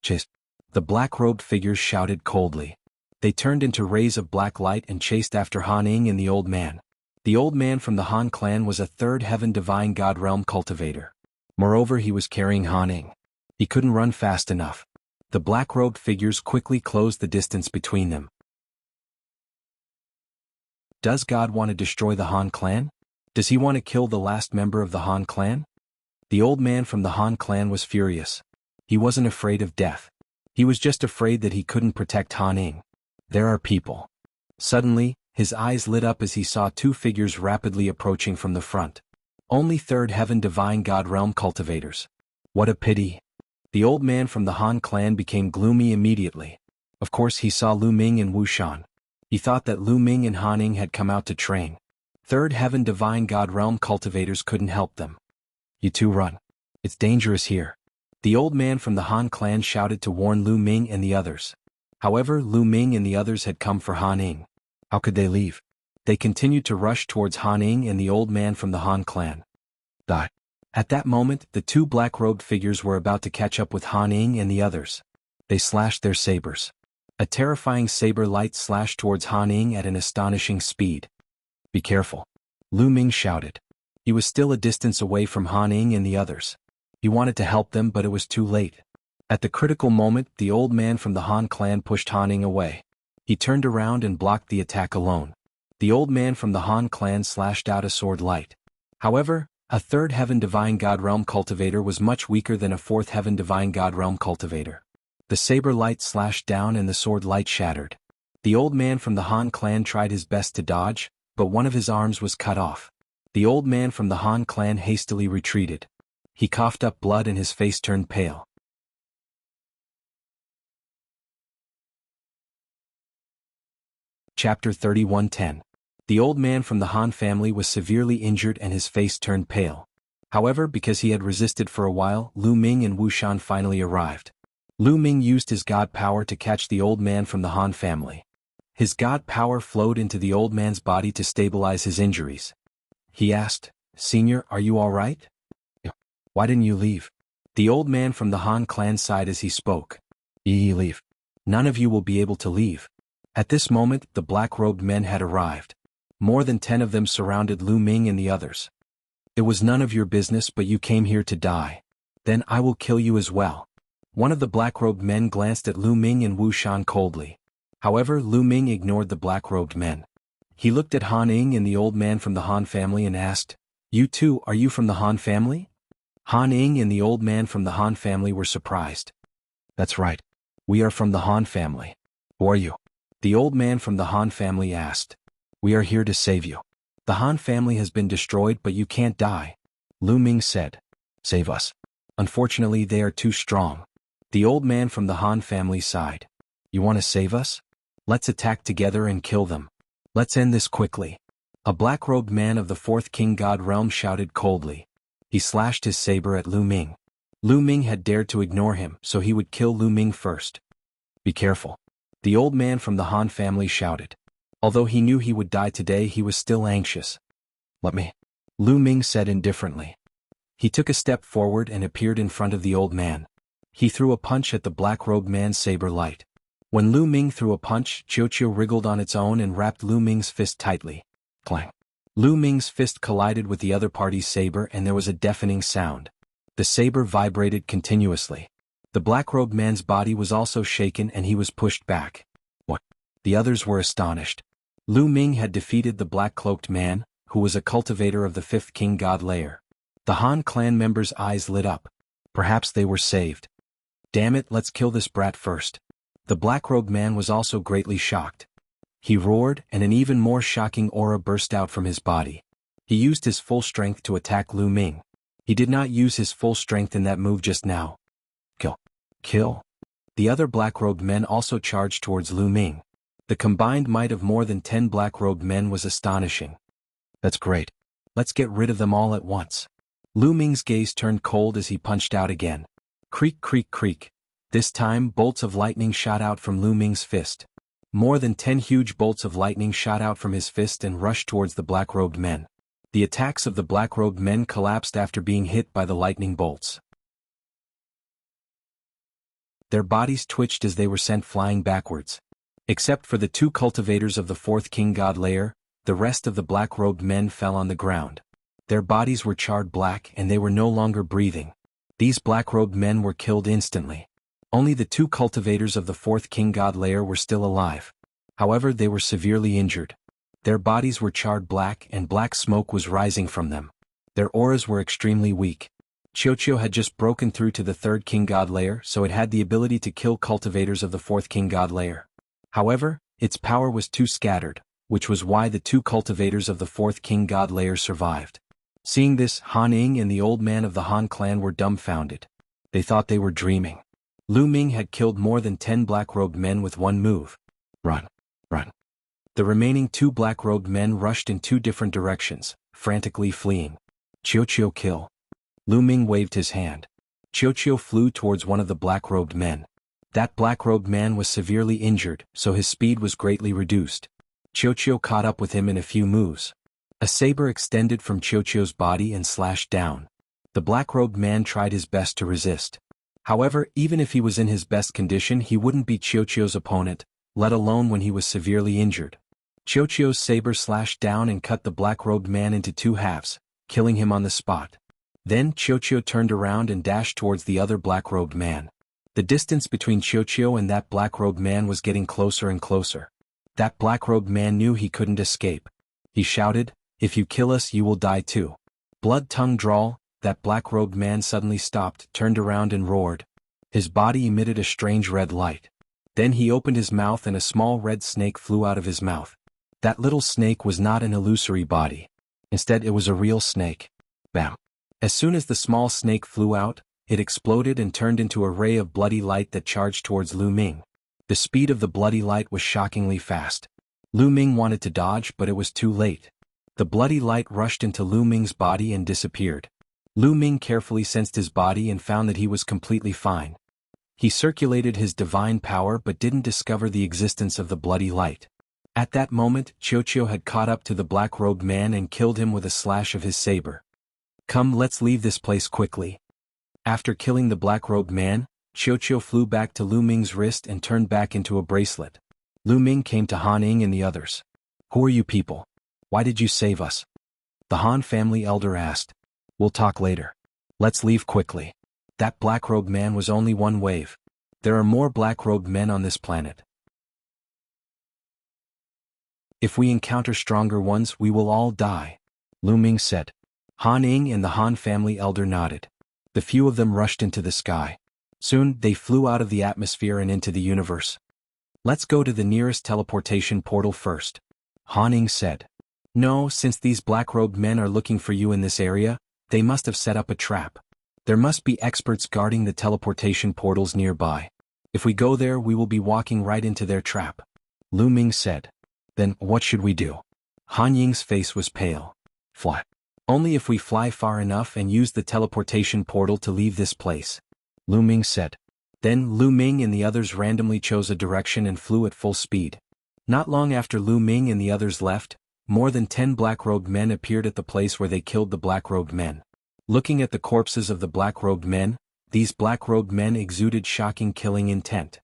Chase. The black-robed figures shouted coldly. They turned into rays of black light and chased after Han Ing and the old man. The old man from the Han clan was a third heaven divine god realm cultivator. Moreover, he was carrying Han Ing. He couldn't run fast enough. The black-robed figures quickly closed the distance between them. Does God want to destroy the Han clan? Does he want to kill the last member of the Han clan? The old man from the Han clan was furious. He wasn't afraid of death. He was just afraid that he couldn't protect Han Ing. There are people. Suddenly, his eyes lit up as he saw two figures rapidly approaching from the front. Only third heaven divine god realm cultivators. What a pity. The old man from the Han clan became gloomy immediately. Of course he saw Lu Ming and Wu Shan. He thought that Lu Ming and Han Ing had come out to train. Third heaven divine god realm cultivators couldn't help them. You two run. It's dangerous here. The old man from the Han clan shouted to warn Lu Ming and the others. However, Lu Ming and the others had come for Han Ing. How could they leave? They continued to rush towards Han Ing and the old man from the Han clan. Die. At that moment, the two black-robed figures were about to catch up with Han Ing and the others. They slashed their sabers. A terrifying saber light slashed towards Han Ing at an astonishing speed. Be careful. Lu Ming shouted. He was still a distance away from Han Ing and the others. He wanted to help them, but it was too late. At the critical moment, the old man from the Han clan pushed Han Ing away. He turned around and blocked the attack alone. The old man from the Han clan slashed out a sword light. However, a third heaven divine god realm cultivator was much weaker than a fourth heaven divine god realm cultivator. The saber light slashed down and the sword light shattered. The old man from the Han clan tried his best to dodge, but one of his arms was cut off. The old man from the Han clan hastily retreated. He coughed up blood and his face turned pale. Chapter 31:10. The old man from the Han family was severely injured and his face turned pale. However, because he had resisted for a while, Lu Ming and Wu Shan finally arrived. Lu Ming used his god power to catch the old man from the Han family. His god power flowed into the old man's body to stabilize his injuries. He asked, "Senior, are you all right? Why didn't you leave?" The old man from the Han clan sighed as he spoke. "Ye leave. None of you will be able to leave." At this moment, the black-robed men had arrived. More than 10 of them surrounded Lu Ming and the others. "It was none of your business, but you came here to die. Then I will kill you as well." One of the black-robed men glanced at Lu Ming and Wu Shan coldly. However, Lu Ming ignored the black-robed men. He looked at Han Ing and the old man from the Han family and asked, "You too, are you from the Han family?" Han Ing and the old man from the Han family were surprised. "That's right. We are from the Han family. Who are you?" The old man from the Han family asked. "We are here to save you. The Han family has been destroyed, but you can't die." Lu Ming said. "Save us. Unfortunately, they are too strong." The old man from the Han family sighed. "You want to save us? Let's attack together and kill them. Let's end this quickly." A black-robed man of the 4th King God realm shouted coldly. He slashed his saber at Lu Ming. Lu Ming had dared to ignore him, so he would kill Lu Ming first. "Be careful." The old man from the Han family shouted. Although he knew he would die today, he was still anxious. "Let me," Lu Ming said indifferently. He took a step forward and appeared in front of the old man. He threw a punch at the black-robed man's saber light. When Lu Ming threw a punch, Jianghu wriggled on its own and wrapped Lu Ming's fist tightly. Clang. Lu Ming's fist collided with the other party's saber and there was a deafening sound. The saber vibrated continuously. The black-robed man's body was also shaken and he was pushed back. What? The others were astonished. Lu Ming had defeated the black-cloaked man, who was a cultivator of the 5th King God layer. The Han clan members' eyes lit up. Perhaps they were saved. "Damn it, let's kill this brat first." The black-robed man was also greatly shocked. He roared, and an even more shocking aura burst out from his body. He used his full strength to attack Lu Ming. He did not use his full strength in that move just now. Kill. Kill. The other black-robed men also charged towards Lu Ming. The combined might of more than 10 black-robed men was astonishing. "That's great. Let's get rid of them all at once." Lu Ming's gaze turned cold as he punched out again. Creak, creak, creak. This time, bolts of lightning shot out from Lu Ming's fist. More than 10 huge bolts of lightning shot out from his fist and rushed towards the black-robed men. The attacks of the black-robed men collapsed after being hit by the lightning bolts. Their bodies twitched as they were sent flying backwards. Except for the 2 cultivators of the 4th King God layer, the rest of the black-robed men fell on the ground. Their bodies were charred black and they were no longer breathing. These black-robed men were killed instantly. Only the 2 cultivators of the 4th King God layer were still alive. However, they were severely injured. Their bodies were charred black and black smoke was rising from them. Their auras were extremely weak. Jianghu had just broken through to the 3rd King God layer, so it had the ability to kill cultivators of the 4th King God layer. However, its power was too scattered, which was why the 2 cultivators of the 4th King God layer survived. Seeing this, Han Ing and the old man of the Han clan were dumbfounded. They thought they were dreaming. Lu Ming had killed more than 10 black-robed men with one move. Run. Run. The remaining 2 black-robed men rushed in 2 different directions, frantically fleeing. Jianghu kill. Lu Ming waved his hand. Jianghu flew towards one of the black-robed men. That black-robed man was severely injured, so his speed was greatly reduced. Jianghu caught up with him in a few moves. A saber extended from Jianghu's body and slashed down. The black-robed man tried his best to resist. However, even if he was in his best condition, he wouldn't be Jianghu's opponent, let alone when he was severely injured. Jianghu's saber slashed down and cut the black-robed man into 2 halves, killing him on the spot. Then Jianghu turned around and dashed towards the other black-robed man. The distance between Jianghu and that black-robed man was getting closer and closer. That black-robed man knew he couldn't escape. He shouted, "If you kill us, you will die too." Blood tongue drawl. That black-robed man suddenly stopped, turned around and roared. His body emitted a strange red light. Then he opened his mouth and a small red snake flew out of his mouth. That little snake was not an illusory body. Instead, it was a real snake. Bam! As soon as the small snake flew out, it exploded and turned into a ray of bloody light that charged towards Lu Ming. The speed of the bloody light was shockingly fast. Lu Ming wanted to dodge, but it was too late. The bloody light rushed into Lu Ming's body and disappeared. Lu Ming carefully sensed his body and found that he was completely fine. He circulated his divine power but didn't discover the existence of the bloody light. At that moment, Qiuqiu had caught up to the black-robed man and killed him with a slash of his saber. "Come, let's leave this place quickly." After killing the black-robed man, Qiuqiu flew back to Lu Ming's wrist and turned back into a bracelet. Lu Ming came to Han Ying and the others. "Who are you people? Why did you save us?" The Han family elder asked. "We'll talk later. Let's leave quickly. That black-robed man was only one wave. There are more black-robed men on this planet. If we encounter stronger ones, we will all die," Lu Ming said. Han Ying and the Han family elder nodded. The few of them rushed into the sky. Soon, they flew out of the atmosphere and into the universe. "Let's go to the nearest teleportation portal first," Han Ying said. "No, since these black-robed men are looking for you in this area, they must have set up a trap. There must be experts guarding the teleportation portals nearby. If we go there, we will be walking right into their trap," Lu Ming said. "Then, what should we do?" Han Ying's face was pale. "Fly. Only if we fly far enough and use the teleportation portal to leave this place," Lu Ming said. Then Lu Ming and the others randomly chose a direction and flew at full speed. Not long after Lu Ming and the others left, more than 10 black-robed men appeared at the place where they killed the black-robed men. Looking at the corpses of the black-robed men, these black-robed men exuded shocking killing intent.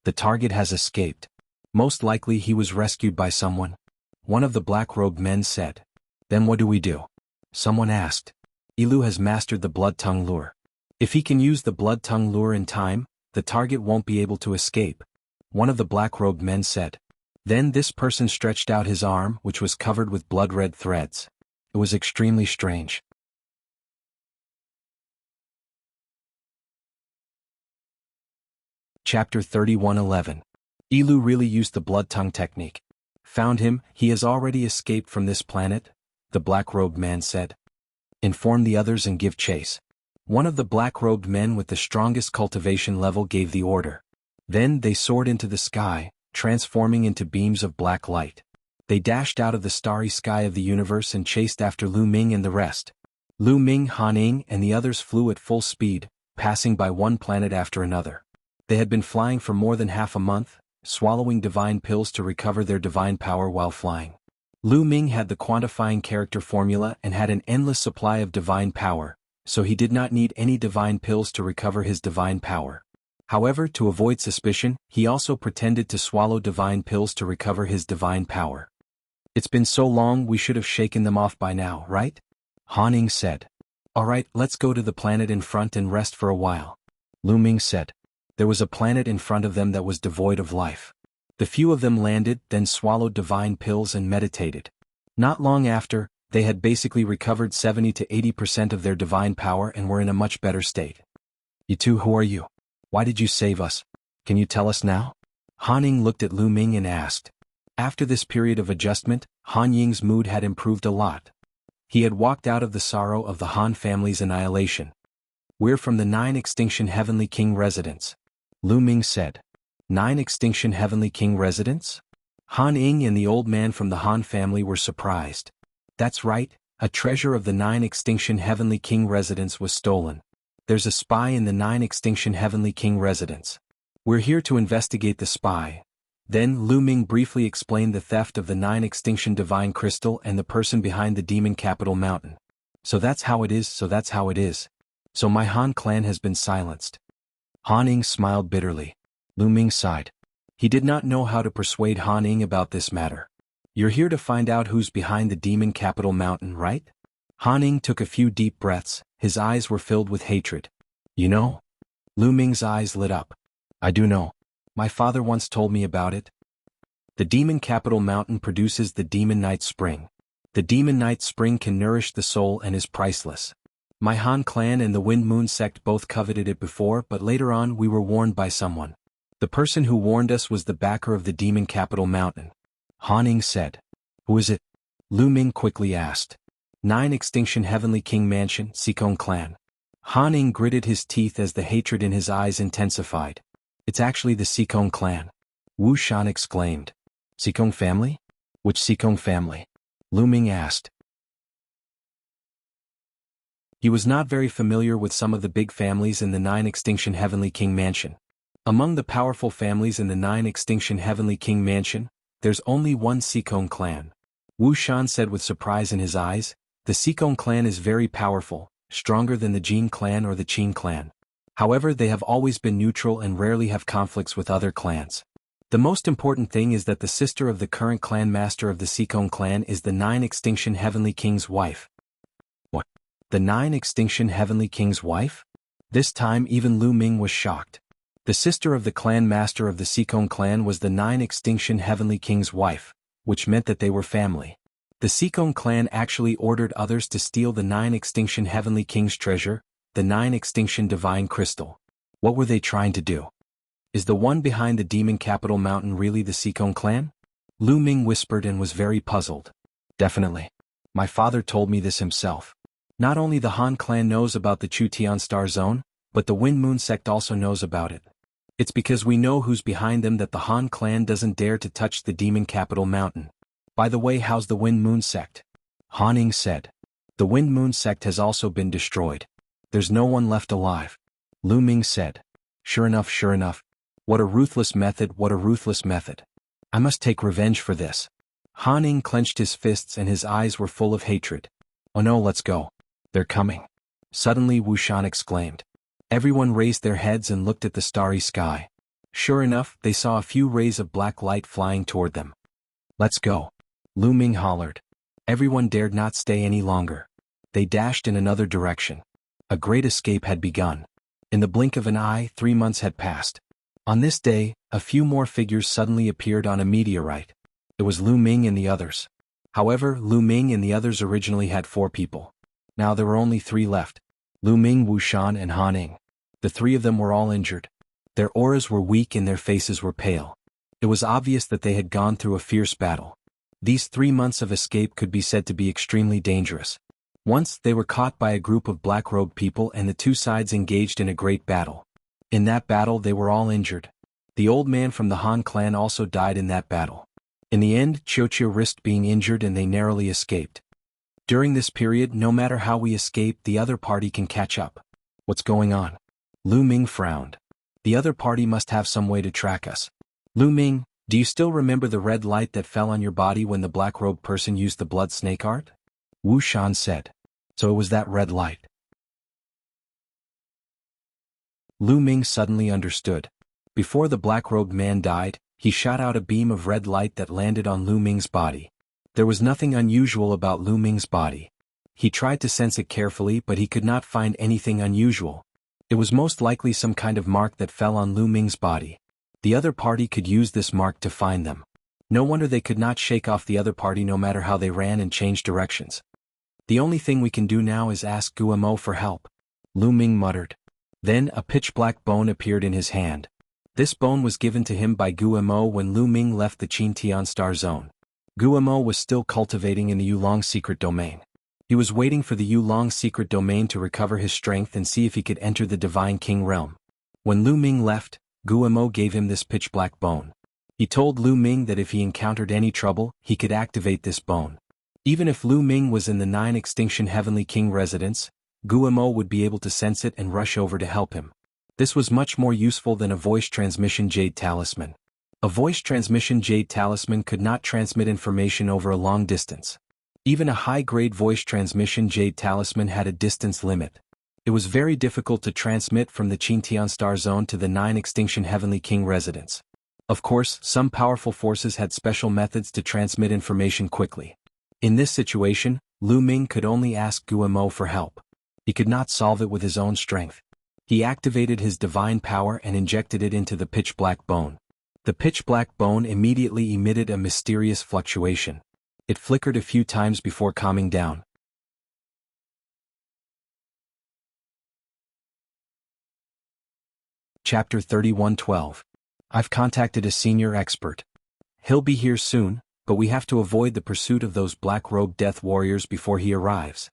"The target has escaped. Most likely he was rescued by someone," one of the black-robed men said. "Then what do we do?" someone asked. "Ilu has mastered the blood tongue lure. If he can use the blood tongue lure in time, the target won't be able to escape," one of the black-robed men said. Then this person stretched out his arm, which was covered with blood-red threads. It was extremely strange. Chapter 31:11. Ilu really used the blood tongue technique. "Found him, he has already escaped from this planet," the black-robed man said. "Inform the others and give chase." One of the black-robed men with the strongest cultivation level gave the order. Then they soared into the sky, transforming into beams of black light. They dashed out of the starry sky of the universe and chased after Lu Ming and the rest. Lu Ming, Han Ying, and the others flew at full speed, passing by one planet after another. They had been flying for more than half a month, swallowing divine pills to recover their divine power while flying. Lu Ming had the quantifying character formula and had an endless supply of divine power, so he did not need any divine pills to recover his divine power. However, to avoid suspicion, he also pretended to swallow divine pills to recover his divine power. "It's been so long, we should have shaken them off by now, right?" Han Ying said. "All right, let's go to the planet in front and rest for a while," Lu Ming said. There was a planet in front of them that was devoid of life. The few of them landed, then swallowed divine pills and meditated. Not long after, they had basically recovered 70 to 80% of their divine power and were in a much better state. "You two, who are you? Why did you save us? Can you tell us now?" Han Ying looked at Lu Ming and asked. After this period of adjustment, Han Ying's mood had improved a lot. He had walked out of the sorrow of the Han family's annihilation. "We're from the 9 Extinction Heavenly King residence," Lu Ming said. 9 Extinction Heavenly King residence? Han Ying and the old man from the Han family were surprised. That's right, a treasure of the 9 Extinction Heavenly King residence was stolen. There's a spy in the 9 Extinction Heavenly King residence. We're here to investigate the spy. Then Lu Ming briefly explained the theft of the 9 Extinction Divine Crystal and the person behind the Demon Capital Mountain. So that's how it is. So my Han clan has been silenced. Han Ying smiled bitterly. Lu Ming sighed. He did not know how to persuade Han Ying about this matter. You're here to find out who's behind the Demon Capital Mountain, right? Han Ying took a few deep breaths, his eyes were filled with hatred. You know? Lu Ming's eyes lit up. I do know. My father once told me about it. The Demon Capital Mountain produces the Demon Night Spring. The Demon Night Spring can nourish the soul and is priceless. My Han clan and the Wind Moon sect both coveted it before, but later on we were warned by someone. The person who warned us was the backer of the Demon Capital Mountain. Han Ying said. Who is it? Lu Ming quickly asked. 9 Extinction Heavenly King Mansion, Sikong Clan. Han Ying gritted his teeth as the hatred in his eyes intensified. It's actually the Sikong clan. Wu Shan exclaimed. Sikong family? Which Sikong family? Lu Ming asked. He was not very familiar with some of the big families in the Nine Extinction Heavenly King Mansion. Among the powerful families in the Nine Extinction Heavenly King Mansion, there's only one Sikong clan. Wuxian said with surprise in his eyes. The Sikong clan is very powerful, stronger than the Jin clan or the Qin clan. However, they have always been neutral and rarely have conflicts with other clans. The most important thing is that the sister of the current clan master of the Sikong clan is the Nine Extinction Heavenly King's wife. What? The Nine Extinction Heavenly King's wife? This time even Lu Ming was shocked. The sister of the clan master of the Sikong clan was the Nine Extinction Heavenly King's wife, which meant that they were family. The Sikong clan actually ordered others to steal the Nine Extinction Heavenly King's treasure, the Nine Extinction Divine Crystal. What were they trying to do? Is the one behind the demon capital mountain really the Sikong clan? Lu Ming whispered and was very puzzled. Definitely. My father told me this himself. Not only the Han clan knows about the Chu Tian Star Zone, but the Wind Moon sect also knows about it. It's because we know who's behind them that the Han clan doesn't dare to touch the demon capital mountain. By the way, how's the Wind Moon sect? Han Ning said. The Wind Moon sect has also been destroyed. There's no one left alive. Lu Ming said. Sure enough, sure enough. What a ruthless method, what a ruthless method. I must take revenge for this. Han Ning clenched his fists and his eyes were full of hatred. Oh no, let's go. They're coming. Suddenly Wuxian exclaimed. Everyone raised their heads and looked at the starry sky. Sure enough, they saw a few rays of black light flying toward them. Let's go. Lu Ming hollered. Everyone dared not stay any longer. They dashed in another direction. A great escape had begun. In the blink of an eye, 3 months had passed. On this day, a few more figures suddenly appeared on a meteorite. It was Lu Ming and the others. However, Lu Ming and the others originally had 4 people. Now there were only 3 left. Lu Ming, Wuxian and Han Ning. The 3 of them were all injured. Their auras were weak and their faces were pale. It was obvious that they had gone through a fierce battle. These 3 months of escape could be said to be extremely dangerous. Once, they were caught by a group of black-robed people and the 2 sides engaged in a great battle. In that battle they were all injured. The old man from the Han clan also died in that battle. In the end, Qiuqiu risked being injured and they narrowly escaped. During this period, no matter how we escape, the other party can catch up. What's going on? Lu Ming frowned. The other party must have some way to track us. Lu Ming, do you still remember the red light that fell on your body when the black-robed person used the blood snake art? Wuxian said. So it was that red light. Lu Ming suddenly understood. Before the black-robed man died, he shot out a beam of red light that landed on Lu Ming's body. There was nothing unusual about Lu Ming's body. He tried to sense it carefully but he could not find anything unusual. It was most likely some kind of mark that fell on Lu Ming's body. The other party could use this mark to find them. No wonder they could not shake off the other party no matter how they ran and changed directions. The only thing we can do now is ask Guamo for help. Lu Ming muttered. Then a pitch-black bone appeared in his hand. This bone was given to him by Guamo when Lu Ming left the Qintian Star Zone. Guamo was still cultivating in the Yulong secret domain. He was waiting for the Yulong secret domain to recover his strength and see if he could enter the Divine King realm. When Lu Ming left, Guamo gave him this pitch-black bone. He told Lu Ming that if he encountered any trouble, he could activate this bone. Even if Lu Ming was in the Nine Extinction Heavenly King residence, Guamo would be able to sense it and rush over to help him. This was much more useful than a voice transmission jade talisman. A voice transmission jade talisman could not transmit information over a long distance. Even a high-grade voice transmission jade talisman had a distance limit. It was very difficult to transmit from the Qintian Star Zone to the Nine Extinction Heavenly King residence. Of course, some powerful forces had special methods to transmit information quickly. In this situation, Lu Ming could only ask Guamo for help. He could not solve it with his own strength. He activated his divine power and injected it into the pitch-black bone. The pitch-black bone immediately emitted a mysterious fluctuation. It flickered a few times before calming down. Chapter 31:12. I've contacted a senior expert. He'll be here soon, but we have to avoid the pursuit of those black-robed death warriors before he arrives.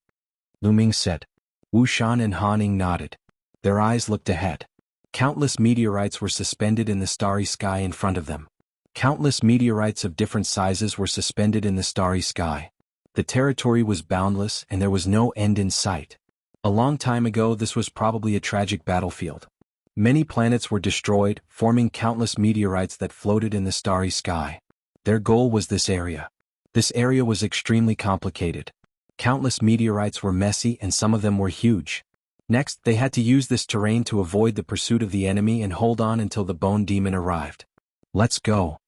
Lu Ming said. Wuxian and Han Ning nodded. Their eyes looked ahead. Countless meteorites were suspended in the starry sky in front of them. Countless meteorites of different sizes were suspended in the starry sky. The territory was boundless and there was no end in sight. A long time ago this was probably a tragic battlefield. Many planets were destroyed, forming countless meteorites that floated in the starry sky. Their goal was this area. This area was extremely complicated. Countless meteorites were messy and some of them were huge. Next, they had to use this terrain to avoid the pursuit of the enemy and hold on until the Bone Demon arrived. "Let's go,"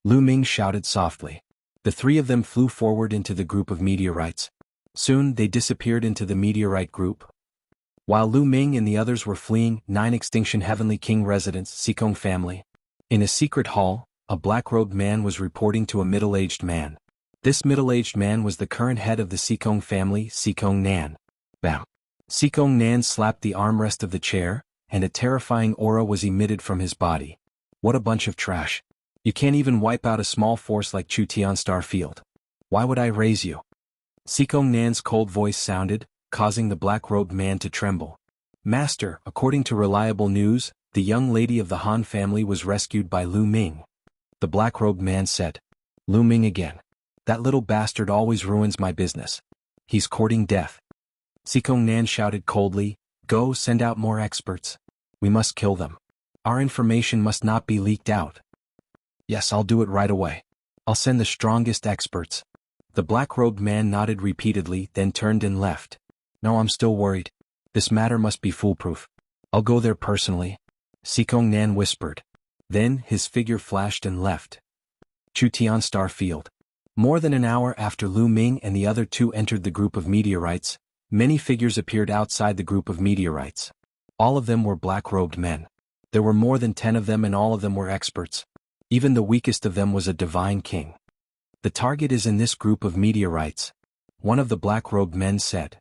Lu Ming shouted softly. The three of them flew forward into the group of meteorites. Soon they disappeared into the meteorite group. While Lu Ming and the others were fleeing 9 Extinction Heavenly King residence Sikong family. In a secret hall, a black-robed man was reporting to a middle-aged man. This middle-aged man was the current head of the Sikong family, Sikong Nan. Bam! Sikong Nan slapped the armrest of the chair, and a terrifying aura was emitted from his body. What a bunch of trash. You can't even wipe out a small force like Chu Tian Star Field. Why would I raise you? Sikong Nan's cold voice sounded, causing the black-robed man to tremble. Master, according to reliable news, the young lady of the Han family was rescued by Lu Ming. The black-robed man said. Lu Ming again. That little bastard always ruins my business. He's courting death. Sikong Nan shouted coldly, "Go send out more experts. We must kill them. Our information must not be leaked out." "Yes, I'll do it right away. I'll send the strongest experts." The black-robed man nodded repeatedly, then turned and left. "No, I'm still worried. This matter must be foolproof. I'll go there personally," Sikong Nan whispered. Then his figure flashed and left. Chu Tian Star Field. More than an hour after Lu Ming and the other two entered the group of meteorites, many figures appeared outside the group of meteorites. All of them were black-robed men. There were more than 10 of them and all of them were experts. Even the weakest of them was a divine king. "The target is in this group of meteorites," one of the black-robed men said.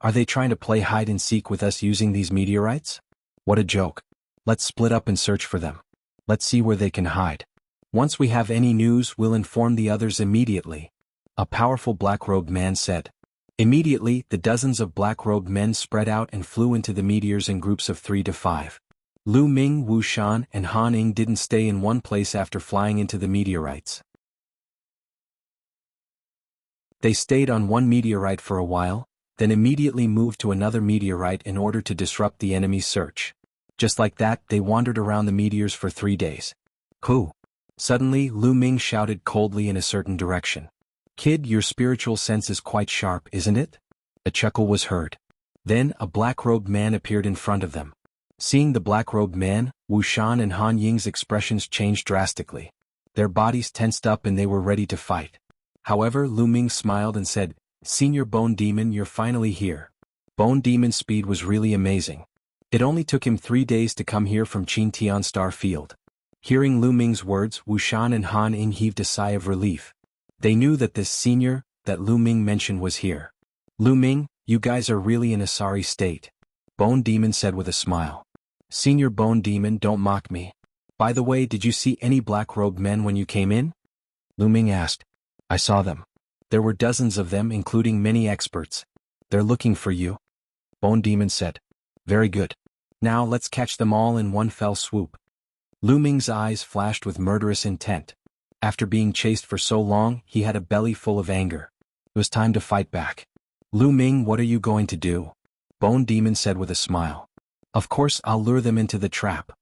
"Are they trying to play hide-and-seek with us using these meteorites? What a joke. Let's split up and search for them. Let's see where they can hide. Once we have any news, we'll inform the others immediately," a powerful black-robed man said. Immediately, the dozens of black-robed men spread out and flew into the meteors in groups of 3 to 5. Lu Ming, Wu Shan, and Han Ing didn't stay in one place after flying into the meteorites. They stayed on one meteorite for a while, then immediately moved to another meteorite in order to disrupt the enemy's search. Just like that, they wandered around the meteors for 3 days. "Who?" Suddenly, Lu Ming shouted coldly in a certain direction. "Kid, your spiritual sense is quite sharp, isn't it?" A chuckle was heard. Then, a black-robed man appeared in front of them. Seeing the black-robed man, Wu Shan and Han Ying's expressions changed drastically. Their bodies tensed up and they were ready to fight. However, Lu Ming smiled and said, "Senior Bone Demon, you're finally here." Bone Demon's speed was really amazing. It only took him 3 days to come here from Qin Tian Star Field. Hearing Lu Ming's words, Wu Shan and Han Ying heaved a sigh of relief. They knew that this senior that Lu Ming mentioned was here. "Lu Ming, you guys are really in a sorry state," Bone Demon said with a smile. "Senior Bone Demon, don't mock me. By the way, did you see any black-robed men when you came in?" Lu Ming asked. "I saw them. There were dozens of them, including many experts. They're looking for you," Bone Demon said. "Very good. Now let's catch them all in one fell swoop." Lu Ming's eyes flashed with murderous intent. After being chased for so long, he had a belly full of anger. It was time to fight back. "Lu Ming, what are you going to do?" Bone Demon said with a smile. "Of course I'll lure them into the trap."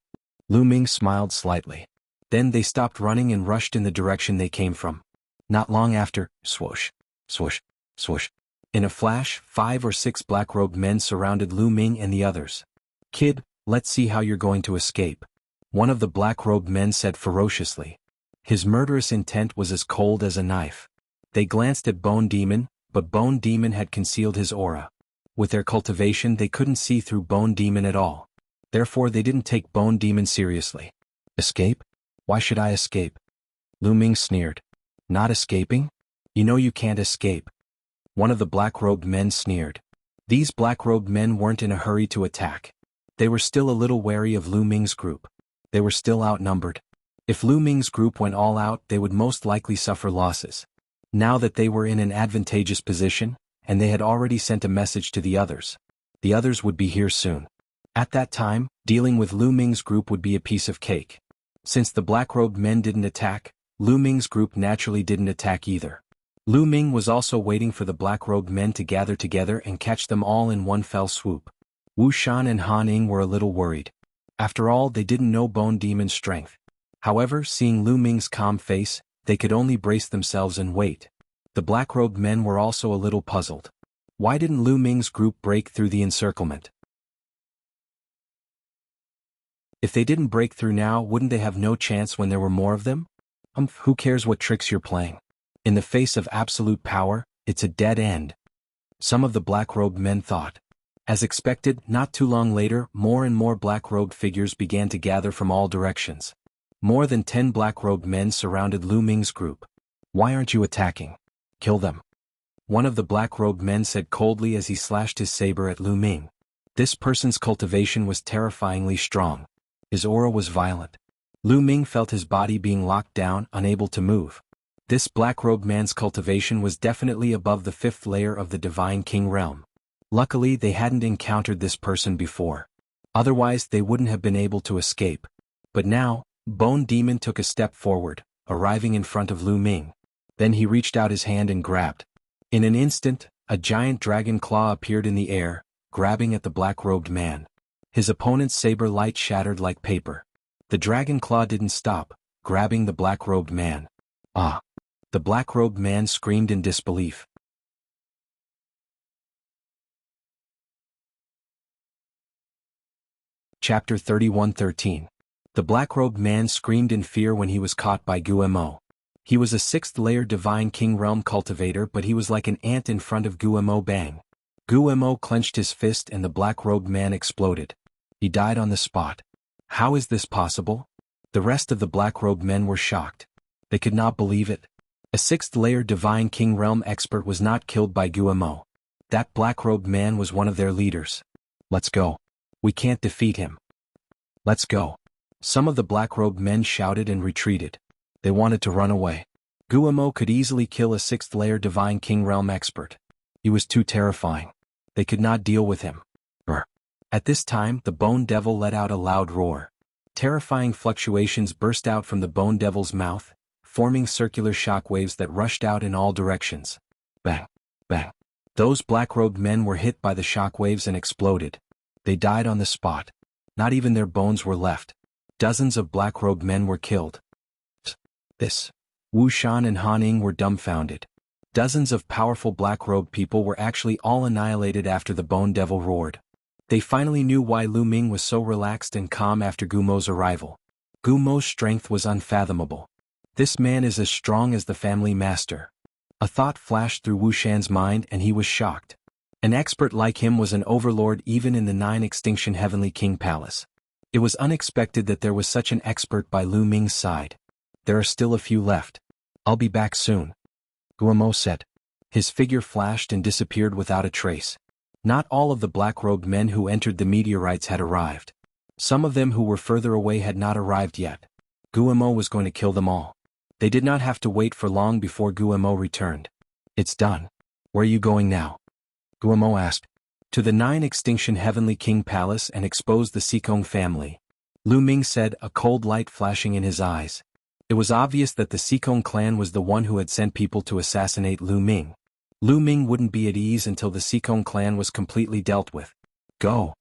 Lu Ming smiled slightly. Then they stopped running and rushed in the direction they came from. Not long after, swoosh, swoosh, swoosh. In a flash, 5 or 6 black-robed men surrounded Lu Ming and the others. "Kid, let's see how you're going to escape," one of the black-robed men said ferociously. His murderous intent was as cold as a knife. They glanced at Bone Demon, but Bone Demon had concealed his aura. With their cultivation they couldn't see through Bone Demon at all. Therefore they didn't take Bone Demon seriously. "Escape? Why should I escape?" Lu Ming sneered. "Not escaping? You know you can't escape." One of the black-robed men sneered. These black-robed men weren't in a hurry to attack. They were still a little wary of Lu Ming's group. They were still outnumbered. If Lu Ming's group went all out, they would most likely suffer losses. Now that they were in an advantageous position, and they had already sent a message to the others would be here soon. At that time, dealing with Lu Ming's group would be a piece of cake. Since the black-robed men didn't attack, Lu Ming's group naturally didn't attack either. Lu Ming was also waiting for the black-robed men to gather together and catch them all in one fell swoop. Wu Shan and Han Ing were a little worried. After all, they didn't know Bone Demon's strength. However, seeing Lu Ming's calm face, they could only brace themselves and wait. The black-robed men were also a little puzzled. Why didn't Lu Ming's group break through the encirclement? If they didn't break through now, wouldn't they have no chance when there were more of them? Who cares what tricks you're playing? In the face of absolute power, it's a dead end. Some of the black-robed men thought. As expected, not too long later, more and more black-robed figures began to gather from all directions. More than 10 black-robed men surrounded Lu Ming's group. Why aren't you attacking? Kill them. One of the black-robed men said coldly as he slashed his saber at Lu Ming. This person's cultivation was terrifyingly strong. His aura was violent. Lu Ming felt his body being locked down, unable to move. This black-robed man's cultivation was definitely above the 5th layer of the Divine King realm. Luckily, they hadn't encountered this person before. Otherwise, they wouldn't have been able to escape. But now, Bone Demon took a step forward, arriving in front of Lu Ming. Then he reached out his hand and grabbed. In an instant, a giant dragon claw appeared in the air, grabbing at the black-robed man. His opponent's saber light shattered like paper. The dragon claw didn't stop, grabbing the black-robed man. Ah! The black-robed man screamed in disbelief. Chapter 31:13. The black-robed man screamed in fear when he was caught by Guemo. He was a 6th-layer Divine King Realm cultivator, but he was like an ant in front of Guemo. Bang! Guemo clenched his fist and the black-robed man exploded. He died on the spot. How is this possible? The rest of the black-robed men were shocked. They could not believe it. A 6th-layer Divine King Realm expert was not killed by Guemo. That black-robed man was one of their leaders. Let's go. We can't defeat him. Let's go. Some of the black-robed men shouted and retreated. They wanted to run away. Guemo could easily kill a 6th-layer Divine King Realm expert. He was too terrifying. They could not deal with him. At this time, the Bone Devil let out a loud roar. Terrifying fluctuations burst out from the Bone Devil's mouth, forming circular shockwaves that rushed out in all directions. Bang! Bang! Those black-robed men were hit by the shockwaves and exploded. They died on the spot. Not even their bones were left. Dozens of black-robed men were killed. Wu Shan and Han Ing were dumbfounded. Dozens of powerful black-robed people were actually all annihilated after the Bone Devil roared. They finally knew why Lu Ming was so relaxed and calm after Gumo's arrival. Gumo's strength was unfathomable. This man is as strong as the family master. A thought flashed through Wu Shan's mind and he was shocked. An expert like him was an overlord even in the 9 Extinction Heavenly King Palace. It was unexpected that there was such an expert by Lu Ming's side. There are still a few left. I'll be back soon. Guemo said. His figure flashed and disappeared without a trace. Not all of the black-robed men who entered the meteorites had arrived. Some of them who were further away had not arrived yet. Guemo was going to kill them all. They did not have to wait for long before Guemo returned. It's done. Where are you going now? Guemo asked. To the 9 Extinction Heavenly King Palace and expose the Sikong family. Lu Ming said, a cold light flashing in his eyes. It was obvious that the Sikong clan was the one who had sent people to assassinate Lu Ming. Lu Ming wouldn't be at ease until the Sikong clan was completely dealt with. Go!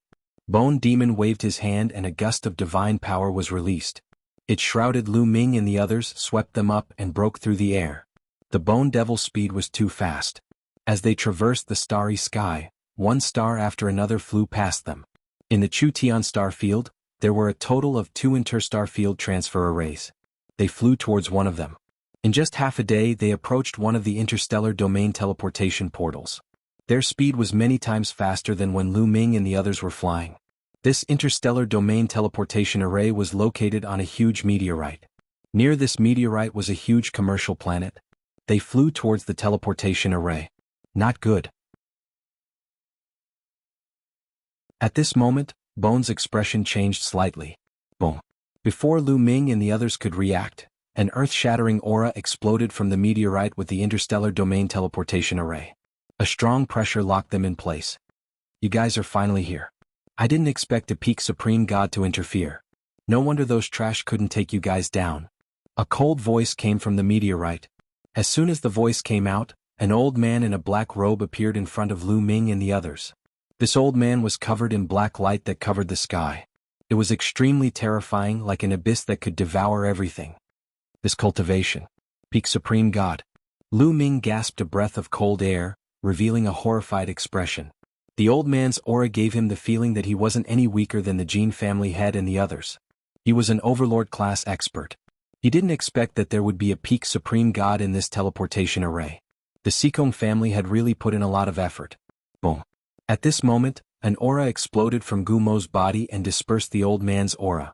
Bone Demon waved his hand and a gust of divine power was released. It shrouded Lu Ming and the others, swept them up and broke through the air. The Bone Devil's speed was too fast. As they traversed the starry sky, one star after another flew past them. In the Chu Tian star field, there were a total of 2 interstar field transfer arrays. They flew towards one of them. In just half a day they approached one of the interstellar domain teleportation portals. Their speed was many times faster than when Lu Ming and the others were flying. This interstellar domain teleportation array was located on a huge meteorite. Near this meteorite was a huge commercial planet. They flew towards the teleportation array. Not good. At this moment, Bone's expression changed slightly. Boom. Before Lu Ming and the others could react, an earth-shattering aura exploded from the meteorite with the interstellar domain teleportation array. A strong pressure locked them in place. You guys are finally here. I didn't expect a peak supreme god to interfere. No wonder those trash couldn't take you guys down. A cold voice came from the meteorite. As soon as the voice came out, an old man in a black robe appeared in front of Lu Ming and the others. This old man was covered in black light that covered the sky. It was extremely terrifying, like an abyss that could devour everything. This cultivation. Peak Supreme God. Lu Ming gasped a breath of cold air, revealing a horrified expression. The old man's aura gave him the feeling that he wasn't any weaker than the Jin family head and the others. He was an overlord-class expert. He didn't expect that there would be a peak Supreme God in this teleportation array. The Sikong family had really put in a lot of effort. Boom. At this moment, an aura exploded from Gumo's body and dispersed the old man's aura.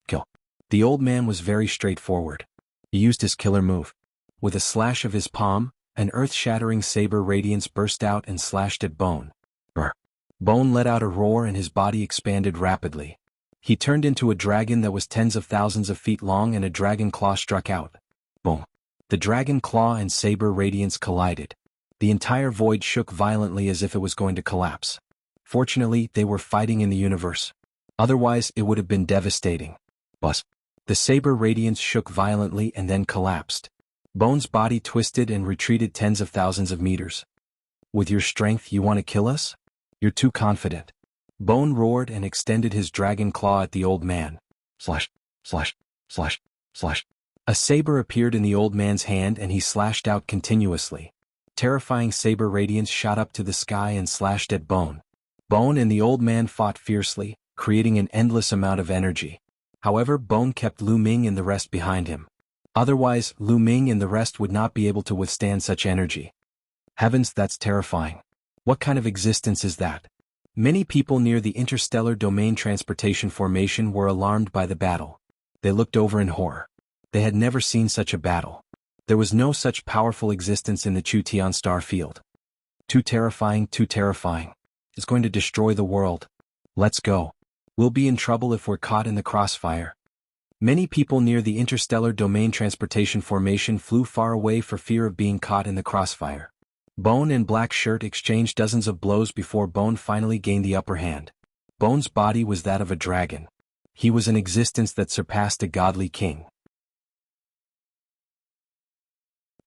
Kill. The old man was very straightforward. He used his killer move. With a slash of his palm, an earth-shattering saber radiance burst out and slashed at Bone. Brr. Bone let out a roar and his body expanded rapidly. He turned into a dragon that was tens of thousands of feet long, and a dragon claw struck out. Boom. The dragon claw and saber radiance collided. The entire void shook violently as if it was going to collapse. Fortunately, they were fighting in the universe. Otherwise, it would have been devastating. Buzz. The saber radiance shook violently and then collapsed. Bone's body twisted and retreated tens of thousands of meters. With your strength, you want to kill us? You're too confident. Bone roared and extended his dragon claw at the old man. Slash, slash, slash, slash. A saber appeared in the old man's hand and he slashed out continuously. Terrifying saber radiance shot up to the sky and slashed at Bone. Bone and the old man fought fiercely, creating an endless amount of energy. However, Bone kept Lu Ming and the rest behind him. Otherwise, Lu Ming and the rest would not be able to withstand such energy. Heavens, that's terrifying. What kind of existence is that? Many people near the interstellar domain transportation formation were alarmed by the battle. They looked over in horror. They had never seen such a battle. There was no such powerful existence in the Chutian star field. Too terrifying, too terrifying. It's going to destroy the world. Let's go. We'll be in trouble if we're caught in the crossfire. Many people near the interstellar domain transportation formation flew far away for fear of being caught in the crossfire. Bone and Black Shirt exchanged dozens of blows before Bone finally gained the upper hand. Bone's body was that of a dragon. He was an existence that surpassed a godly king.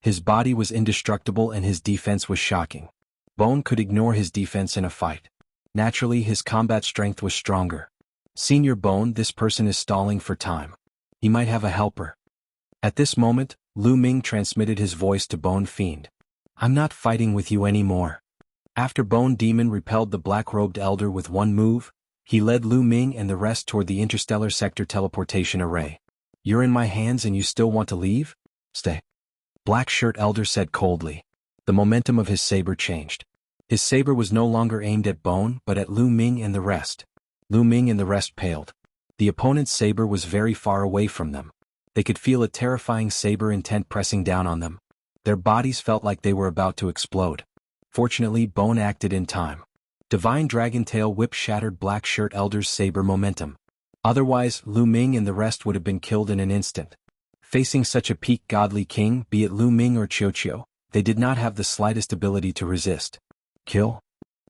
His body was indestructible and his defense was shocking. Bone could ignore his defense in a fight. Naturally, his combat strength was stronger. Senior Bone, this person is stalling for time. He might have a helper. At this moment, Lu Ming transmitted his voice to Bone Fiend. I'm not fighting with you anymore. After Bone Demon repelled the black-robed elder with one move, he led Lu Ming and the rest toward the interstellar sector teleportation array. You're in my hands and you still want to leave? Stay. Black Shirt Elder said coldly. The momentum of his saber changed. His saber was no longer aimed at Bone but at Lu Ming and the rest. Lu Ming and the rest paled. The opponent's saber was very far away from them. They could feel a terrifying saber intent pressing down on them. Their bodies felt like they were about to explode. Fortunately, Bone acted in time. Divine Dragon Tail Whip shattered Black Shirt Elder's saber momentum. Otherwise, Lu Ming and the rest would have been killed in an instant. Facing such a peak godly king, be it Lu Ming or Qiuqiu, they did not have the slightest ability to resist. Kill?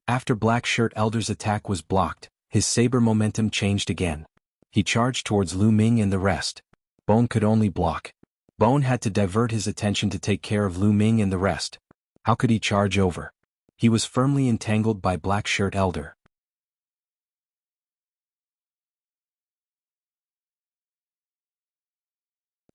After Black Shirt Elder's attack was blocked, his saber momentum changed again. He charged towards Lu Ming and the rest. Bone could only block. Bone had to divert his attention to take care of Lu Ming and the rest. How could he charge over? He was firmly entangled by Black Shirt Elder.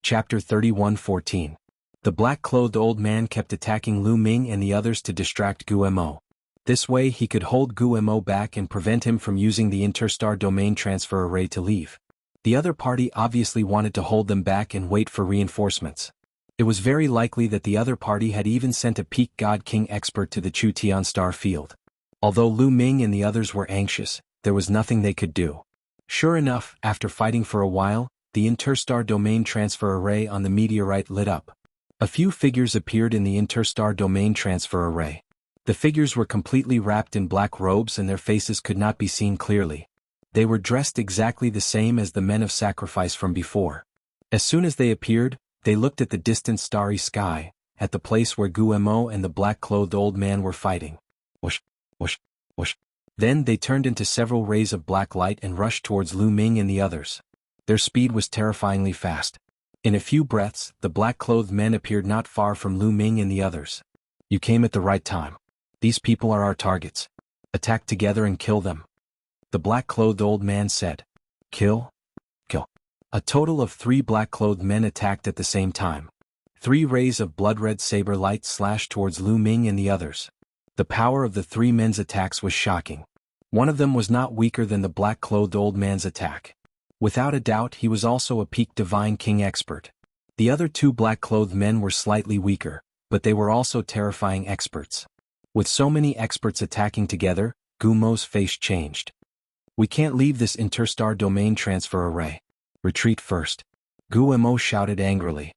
Chapter 31:14. The black-clothed old man kept attacking Lu Ming and the others to distract Gumo. This way he could hold Gumo back and prevent him from using the Interstar Domain Transfer Array to leave. The other party obviously wanted to hold them back and wait for reinforcements. It was very likely that the other party had even sent a peak God King expert to the Chutian star field. Although Lu Ming and the others were anxious, there was nothing they could do. Sure enough, after fighting for a while, the Interstar Domain Transfer Array on the meteorite lit up. A few figures appeared in the Interstar Domain Transfer Array. The figures were completely wrapped in black robes and their faces could not be seen clearly. They were dressed exactly the same as the men of sacrifice from before. As soon as they appeared, they looked at the distant starry sky, at the place where Gumo and the black-clothed old man were fighting. Whoosh, whoosh, whoosh. Then they turned into several rays of black light and rushed towards Lu Ming and the others. Their speed was terrifyingly fast. In a few breaths, the black-clothed men appeared not far from Lu Ming and the others. You came at the right time. These people are our targets. Attack together and kill them. The black-clothed old man said. Kill? Kill. A total of 3 black-clothed men attacked at the same time. 3 rays of blood-red saber light slashed towards Lu Ming and the others. The power of the 3 men's attacks was shocking. One of them was not weaker than the black-clothed old man's attack. Without a doubt, he was also a peak Divine King expert. The other 2 black-clothed men were slightly weaker, but they were also terrifying experts. With so many experts attacking together, Gu Mo's face changed. We can't leave this interstar domain transfer array. Retreat first. Gu Mo shouted angrily.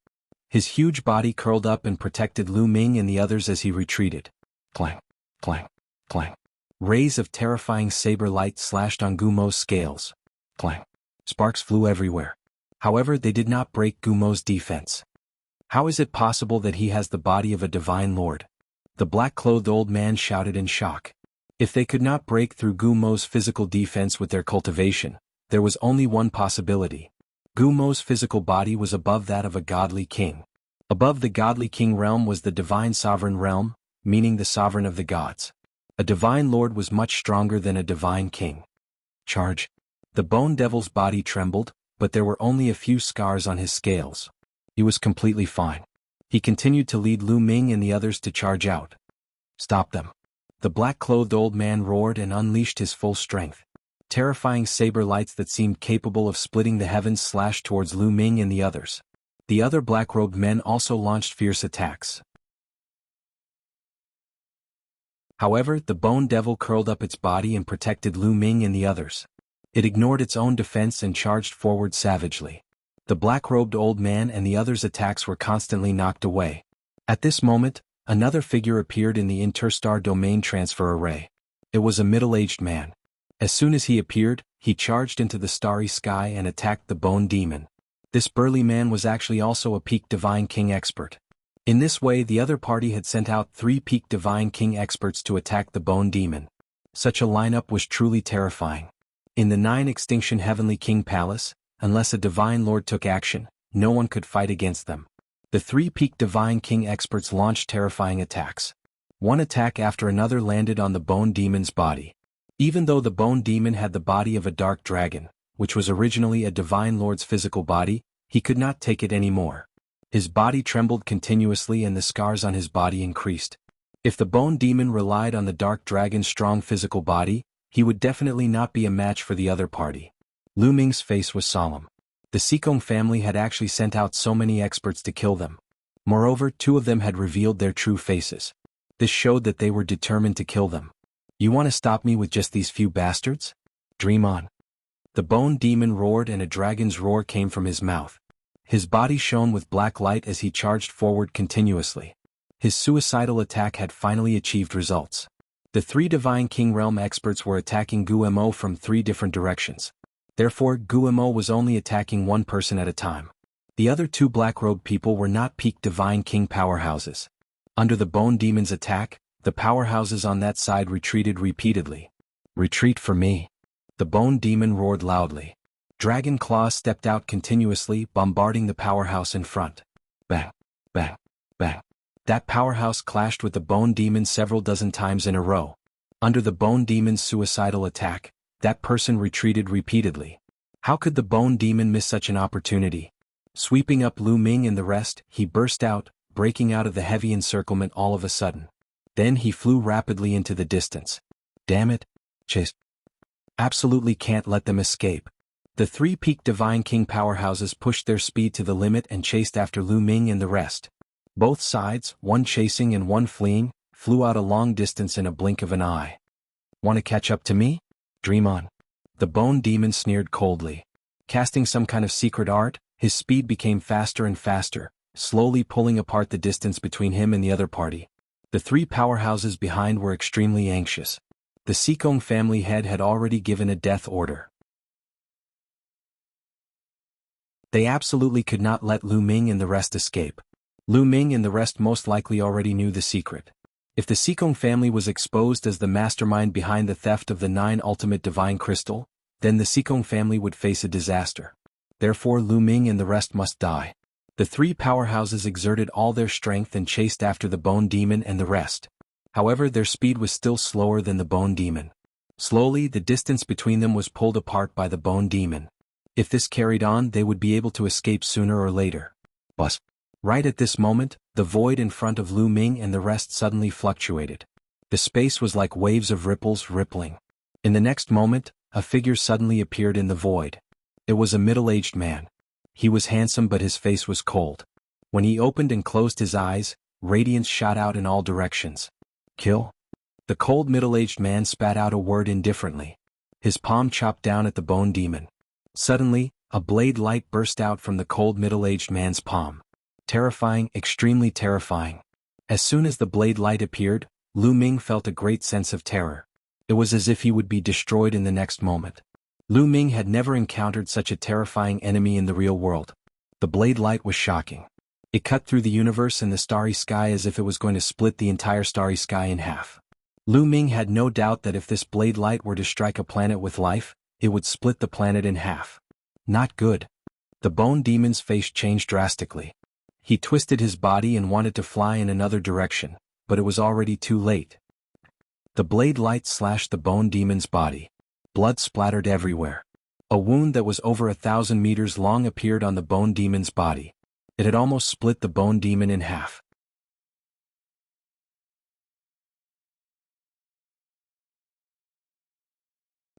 His huge body curled up and protected Lu Ming and the others as he retreated. Clang, clang, clang. Rays of terrifying saber light slashed on Gu Mo's scales. Clang. Sparks flew everywhere. However, they did not break Gu Mo's defense. How is it possible that he has the body of a divine lord? The black-clothed old man shouted in shock. If they could not break through Gu Mo's physical defense with their cultivation, there was only one possibility. Gu Mo's physical body was above that of a godly king. Above the godly king realm was the divine sovereign realm, meaning the sovereign of the gods. A divine lord was much stronger than a divine king. Charge. The bone devil's body trembled, but there were only a few scars on his scales. He was completely fine. He continued to lead Lu Ming and the others to charge out. Stop them. The black-clothed old man roared and unleashed his full strength. Terrifying saber lights that seemed capable of splitting the heavens slashed towards Lu Ming and the others. The other black-robed men also launched fierce attacks. However, the bone devil curled up its body and protected Lu Ming and the others. It ignored its own defense and charged forward savagely. The black-robed old man and the others' attacks were constantly knocked away. At this moment, another figure appeared in the interstar domain transfer array. It was a middle-aged man. As soon as he appeared, he charged into the starry sky and attacked the bone demon. This burly man was actually also a peak Divine King expert. In this way, the other party had sent out 3 peak Divine King experts to attack the bone demon. Such a lineup was truly terrifying. In the 9 Extinction Heavenly King Palace, unless a Divine Lord took action, no one could fight against them. The 3 peak Divine King experts launched terrifying attacks. One attack after another landed on the bone demon's body. Even though the bone demon had the body of a dark dragon, which was originally a Divine Lord's physical body, he could not take it anymore. His body trembled continuously and the scars on his body increased. If the bone demon relied on the dark dragon's strong physical body, he would definitely not be a match for the other party. Lu Ming's face was solemn. The Sikong family had actually sent out so many experts to kill them. Moreover, 2 of them had revealed their true faces. This showed that they were determined to kill them. You want to stop me with just these few bastards? Dream on. The bone demon roared and a dragon's roar came from his mouth. His body shone with black light as he charged forward continuously. His suicidal attack had finally achieved results. The 3 Divine King Realm experts were attacking Gu Mo from 3 different directions. Therefore, Gu Mo was only attacking one person at a time. The other 2 black-robed people were not peak Divine King powerhouses. Under the bone demon's attack, the powerhouses on that side retreated repeatedly. Retreat for me. The bone demon roared loudly. Dragon claws stepped out continuously, bombarding the powerhouse in front. Bang, bang, bang. That powerhouse clashed with the bone demon several dozen times in a row. Under the bone demon's suicidal attack, that person retreated repeatedly. How could the bone demon miss such an opportunity? Sweeping up Lu Ming and the rest, he burst out, breaking out of the heavy encirclement all of a sudden. Then he flew rapidly into the distance. Damn it, chase. Absolutely can't let them escape. The 3 peak Divine King powerhouses pushed their speed to the limit and chased after Lu Ming and the rest. Both sides, one chasing and one fleeing, flew out a long distance in a blink of an eye. Want to catch up to me? Dream on. The bone demon sneered coldly. Casting some kind of secret art, his speed became faster and faster, slowly pulling apart the distance between him and the other party. The 3 powerhouses behind were extremely anxious. The Sikong family head had already given a death order. They absolutely could not let Lu Ming and the rest escape. Lu Ming and the rest most likely already knew the secret. If the Sikong family was exposed as the mastermind behind the theft of the 9 ultimate divine crystal, then the Sikong family would face a disaster. Therefore Lu Ming and the rest must die. The three powerhouses exerted all their strength and chased after the Bone Demon and the rest. However, their speed was still slower than the Bone Demon. Slowly, the distance between them was pulled apart by the Bone Demon. If this carried on, they would be able to escape sooner or later. But right at this moment, the void in front of Lu Ming and the rest suddenly fluctuated. The space was like waves of ripples rippling. In the next moment, a figure suddenly appeared in the void. It was a middle-aged man. He was handsome, but his face was cold. When he opened and closed his eyes, radiance shot out in all directions. Kill? The cold middle-aged man spat out a word indifferently. His palm chopped down at the Bone Demon. Suddenly, a blade light burst out from the cold middle-aged man's palm. Terrifying, extremely terrifying. As soon as the blade light appeared, Lu Ming felt a great sense of terror. It was as if he would be destroyed in the next moment. Lu Ming had never encountered such a terrifying enemy in the real world. The blade light was shocking. It cut through the universe and the starry sky as if it was going to split the entire starry sky in half. Lu Ming had no doubt that if this blade light were to strike a planet with life, it would split the planet in half. Not good. The Bone Demon's face changed drastically. He twisted his body and wanted to fly in another direction, but it was already too late. The blade light slashed the Bone Demon's body. Blood splattered everywhere. A wound that was over 1,000 meters long appeared on the Bone Demon's body. It had almost split the Bone Demon in half.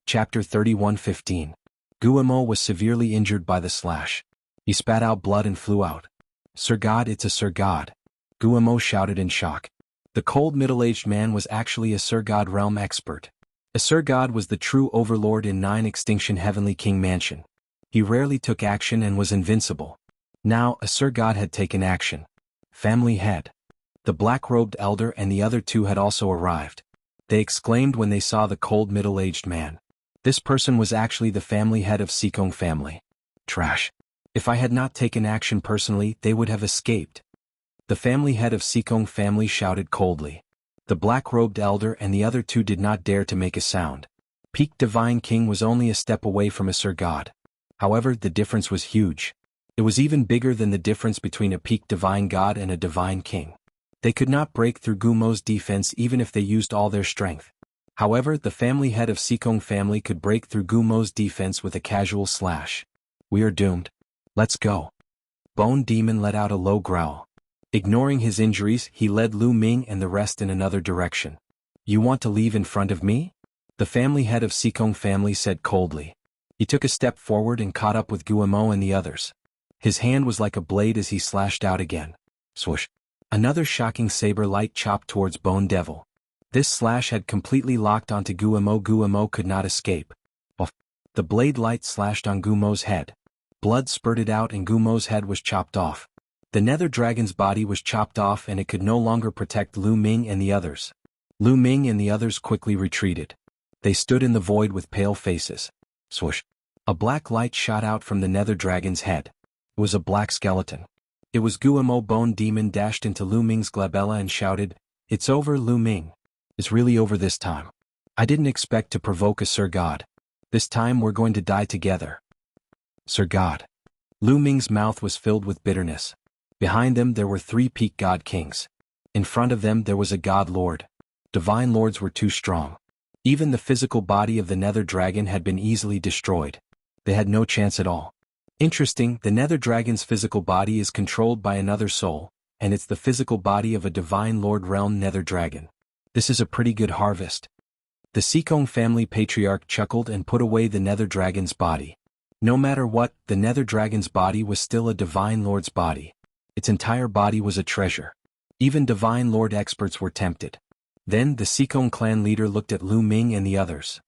Chapter 31:15. Guillemot was severely injured by the slash. He spat out blood and flew out. "Sir God, it's a Sir God!" Guillemot shouted in shock. The cold middle-aged man was actually a Sir God realm expert. A Sir God was the true overlord in 9 Extinction Heavenly King Mansion. He rarely took action and was invincible. Now, a Sir God had taken action. Family head. The black-robed elder and the other 2 had also arrived. They exclaimed when they saw the cold middle-aged man. This person was actually the family head of Sikong family. Trash. If I had not taken action personally, they would have escaped. The family head of Sikong family shouted coldly. The black-robed elder and the other 2 did not dare to make a sound. Peak Divine King was only a step away from a Sir God. However, the difference was huge. It was even bigger than the difference between a Peak Divine God and a Divine King. They could not break through Guillemot's defense even if they used all their strength. However, the family head of Sikong family could break through Guillemot's defense with a casual slash. "We are doomed. Let's go." Bone Demon let out a low growl. Ignoring his injuries, he led Lu Ming and the rest in another direction. "You want to leave in front of me?" The family head of Sikong family said coldly. He took a step forward and caught up with Guillemot and the others. His hand was like a blade as he slashed out again. Swoosh. Another shocking saber light chopped towards Bone Devil. This slash had completely locked onto Guillemot. Guillemot could not escape. Off. The blade light slashed on Guillemot's head. Blood spurted out and Guillemot's head was chopped off. The Nether Dragon's body was chopped off and it could no longer protect Lu Ming and the others. Lu Ming and the others quickly retreated. They stood in the void with pale faces. Swoosh. A black light shot out from the Nether Dragon's head. It was a black skeleton. It was Guillemot. Bone Demon dashed into Lu Ming's glabella and shouted, "It's over, Lu Ming. It's really over this time. I didn't expect to provoke a Sir God. This time we're going to die together." Sir God. Lu Ming's mouth was filled with bitterness. Behind them there were 3 Peak God Kings. In front of them there was a God Lord. Divine Lords were too strong. Even the physical body of the Nether Dragon had been easily destroyed. They had no chance at all. Interesting, the Nether Dragon's physical body is controlled by another soul, and it's the physical body of a Divine Lord realm Nether Dragon. This is a pretty good harvest. The Sikong family patriarch chuckled and put away the Nether Dragon's body. No matter what, the Nether Dragon's body was still a Divine Lord's body. Its entire body was a treasure. Even Divine Lord experts were tempted. Then the Sikong clan leader looked at Lu Ming and the others.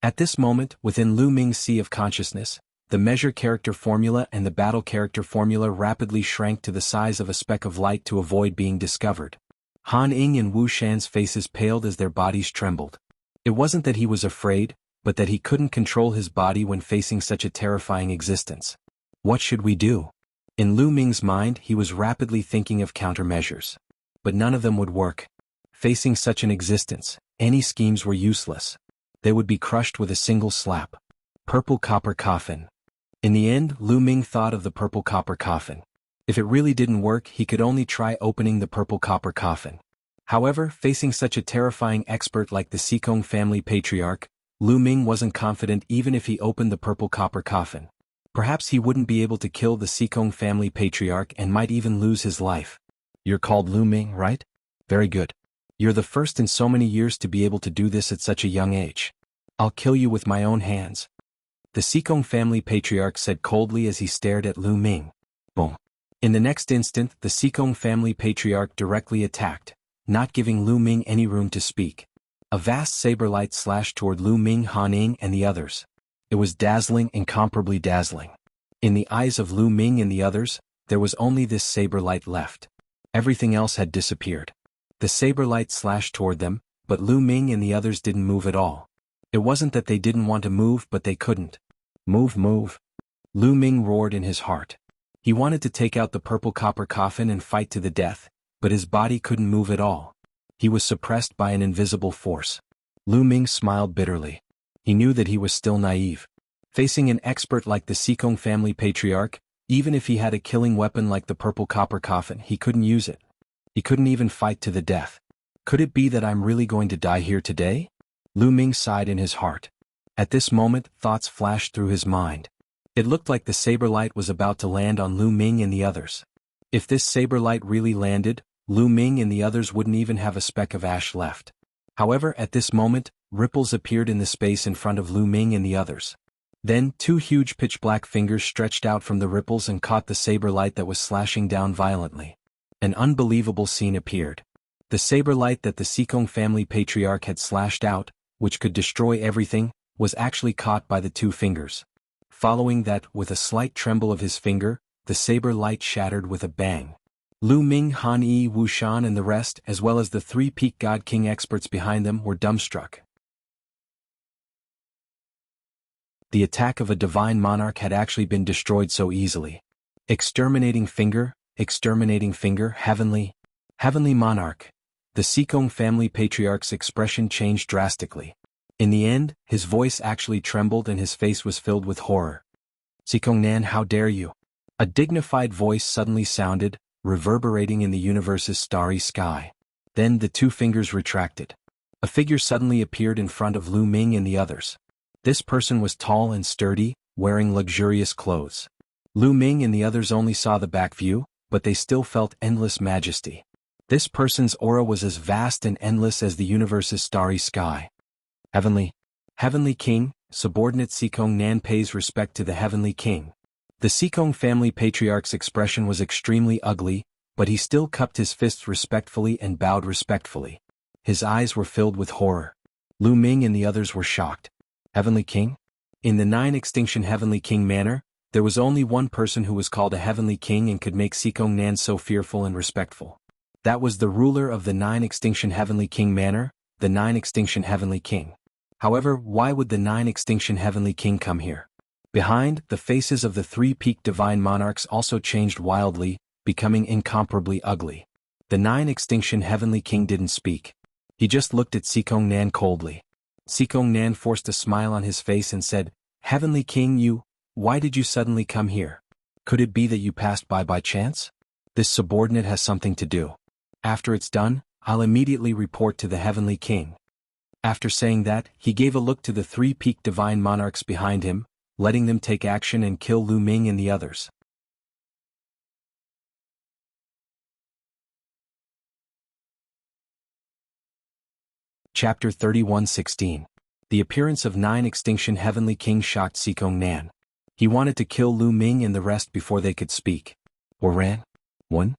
At this moment, within Lu Ming's sea of consciousness, the measure character formula and the battle character formula rapidly shrank to the size of a speck of light to avoid being discovered. Han Ying and Wu Shan's faces paled as their bodies trembled. It wasn't that he was afraid, but that he couldn't control his body when facing such a terrifying existence. What should we do? In Lu Ming's mind, he was rapidly thinking of countermeasures. But none of them would work. Facing such an existence, any schemes were useless. They would be crushed with a single slap. Purple copper coffin. In the end, Lu Ming thought of the purple copper coffin. If it really didn't work, he could only try opening the purple copper coffin. However, facing such a terrifying expert like the Xikong family patriarch, Lu Ming wasn't confident even if he opened the purple copper coffin. Perhaps he wouldn't be able to kill the Xikong family patriarch and might even lose his life. You're called Lu Ming, right? Very good. You're the first in so many years to be able to do this at such a young age. I'll kill you with my own hands. The Xikong family patriarch said coldly as he stared at Lu Ming. Boom. In the next instant, the Xikong family patriarch directly attacked, not giving Lu Ming any room to speak. A vast saber light slashed toward Lu Ming, Han Ying, and the others. It was dazzling, incomparably dazzling. In the eyes of Lu Ming and the others, there was only this saber light left. Everything else had disappeared. The saber light slashed toward them, but Lu Ming and the others didn't move at all. It wasn't that they didn't want to move, but they couldn't. Move. Lu Ming roared in his heart. He wanted to take out the purple copper coffin and fight to the death, but his body couldn't move at all. He was suppressed by an invisible force. Lu Ming smiled bitterly. He knew that he was still naive. Facing an expert like the Xikong family patriarch, even if he had a killing weapon like the purple copper coffin, he couldn't use it. He couldn't even fight to the death. Could it be that I'm really going to die here today? Lu Ming sighed in his heart. At this moment, thoughts flashed through his mind. It looked like the saber light was about to land on Lu Ming and the others. If this saber light really landed, Lu Ming and the others wouldn't even have a speck of ash left. However, at this moment, ripples appeared in the space in front of Lu Ming and the others. Then, two huge pitch-black fingers stretched out from the ripples and caught the saber light that was slashing down violently. An unbelievable scene appeared. The saber light that the Xikong family patriarch had slashed out, which could destroy everything, was actually caught by the two fingers. Following that, with a slight tremble of his finger, the saber light shattered with a bang. Lu Ming, Han Yi, Wu Shan and the rest, as well as the three Peak God King experts behind them, were dumbstruck. The attack of a divine monarch had actually been destroyed so easily. Exterminating finger, heavenly monarch. The Xikong family patriarch's expression changed drastically. In the end, his voice actually trembled and his face was filled with horror. Xikong Nan, how dare you? A dignified voice suddenly sounded, reverberating in the universe's starry sky. Then the two fingers retracted. A figure suddenly appeared in front of Lu Ming and the others. This person was tall and sturdy, wearing luxurious clothes. Lu Ming and the others only saw the back view, but they still felt endless majesty. This person's aura was as vast and endless as the universe's starry sky. Heavenly King, subordinate Xikong Nan pays respect to the Heavenly King. The Xikong family patriarch's expression was extremely ugly, but he still cupped his fists respectfully and bowed respectfully. His eyes were filled with horror. Lu Ming and the others were shocked. Heavenly King? In the Nine Extinction Heavenly King manner, there was only one person who was called a Heavenly King and could make Xikong Nan so fearful and respectful. That was the ruler of the Nine Extinction Heavenly King manner, the Nine Extinction Heavenly King. However, why would the Nine Extinction Heavenly King come here? Behind, the faces of the three peaked divine monarchs also changed wildly, becoming incomparably ugly. The Nine Extinction Heavenly King didn't speak. He just looked at Xikong Nan coldly. Xikong Nan forced a smile on his face and said, Heavenly King, why did you suddenly come here? Could it be that you passed by chance? This subordinate has something to do. After it's done, I'll immediately report to the Heavenly King. After saying that, he gave a look to the three peaked divine monarchs behind him, letting them take action and kill Lu Ming and the others. Chapter 31:16. The appearance of Nine Extinction Heavenly King shocked Xikong Nan. He wanted to kill Lu Ming and the rest before they could speak. Or ran? 1.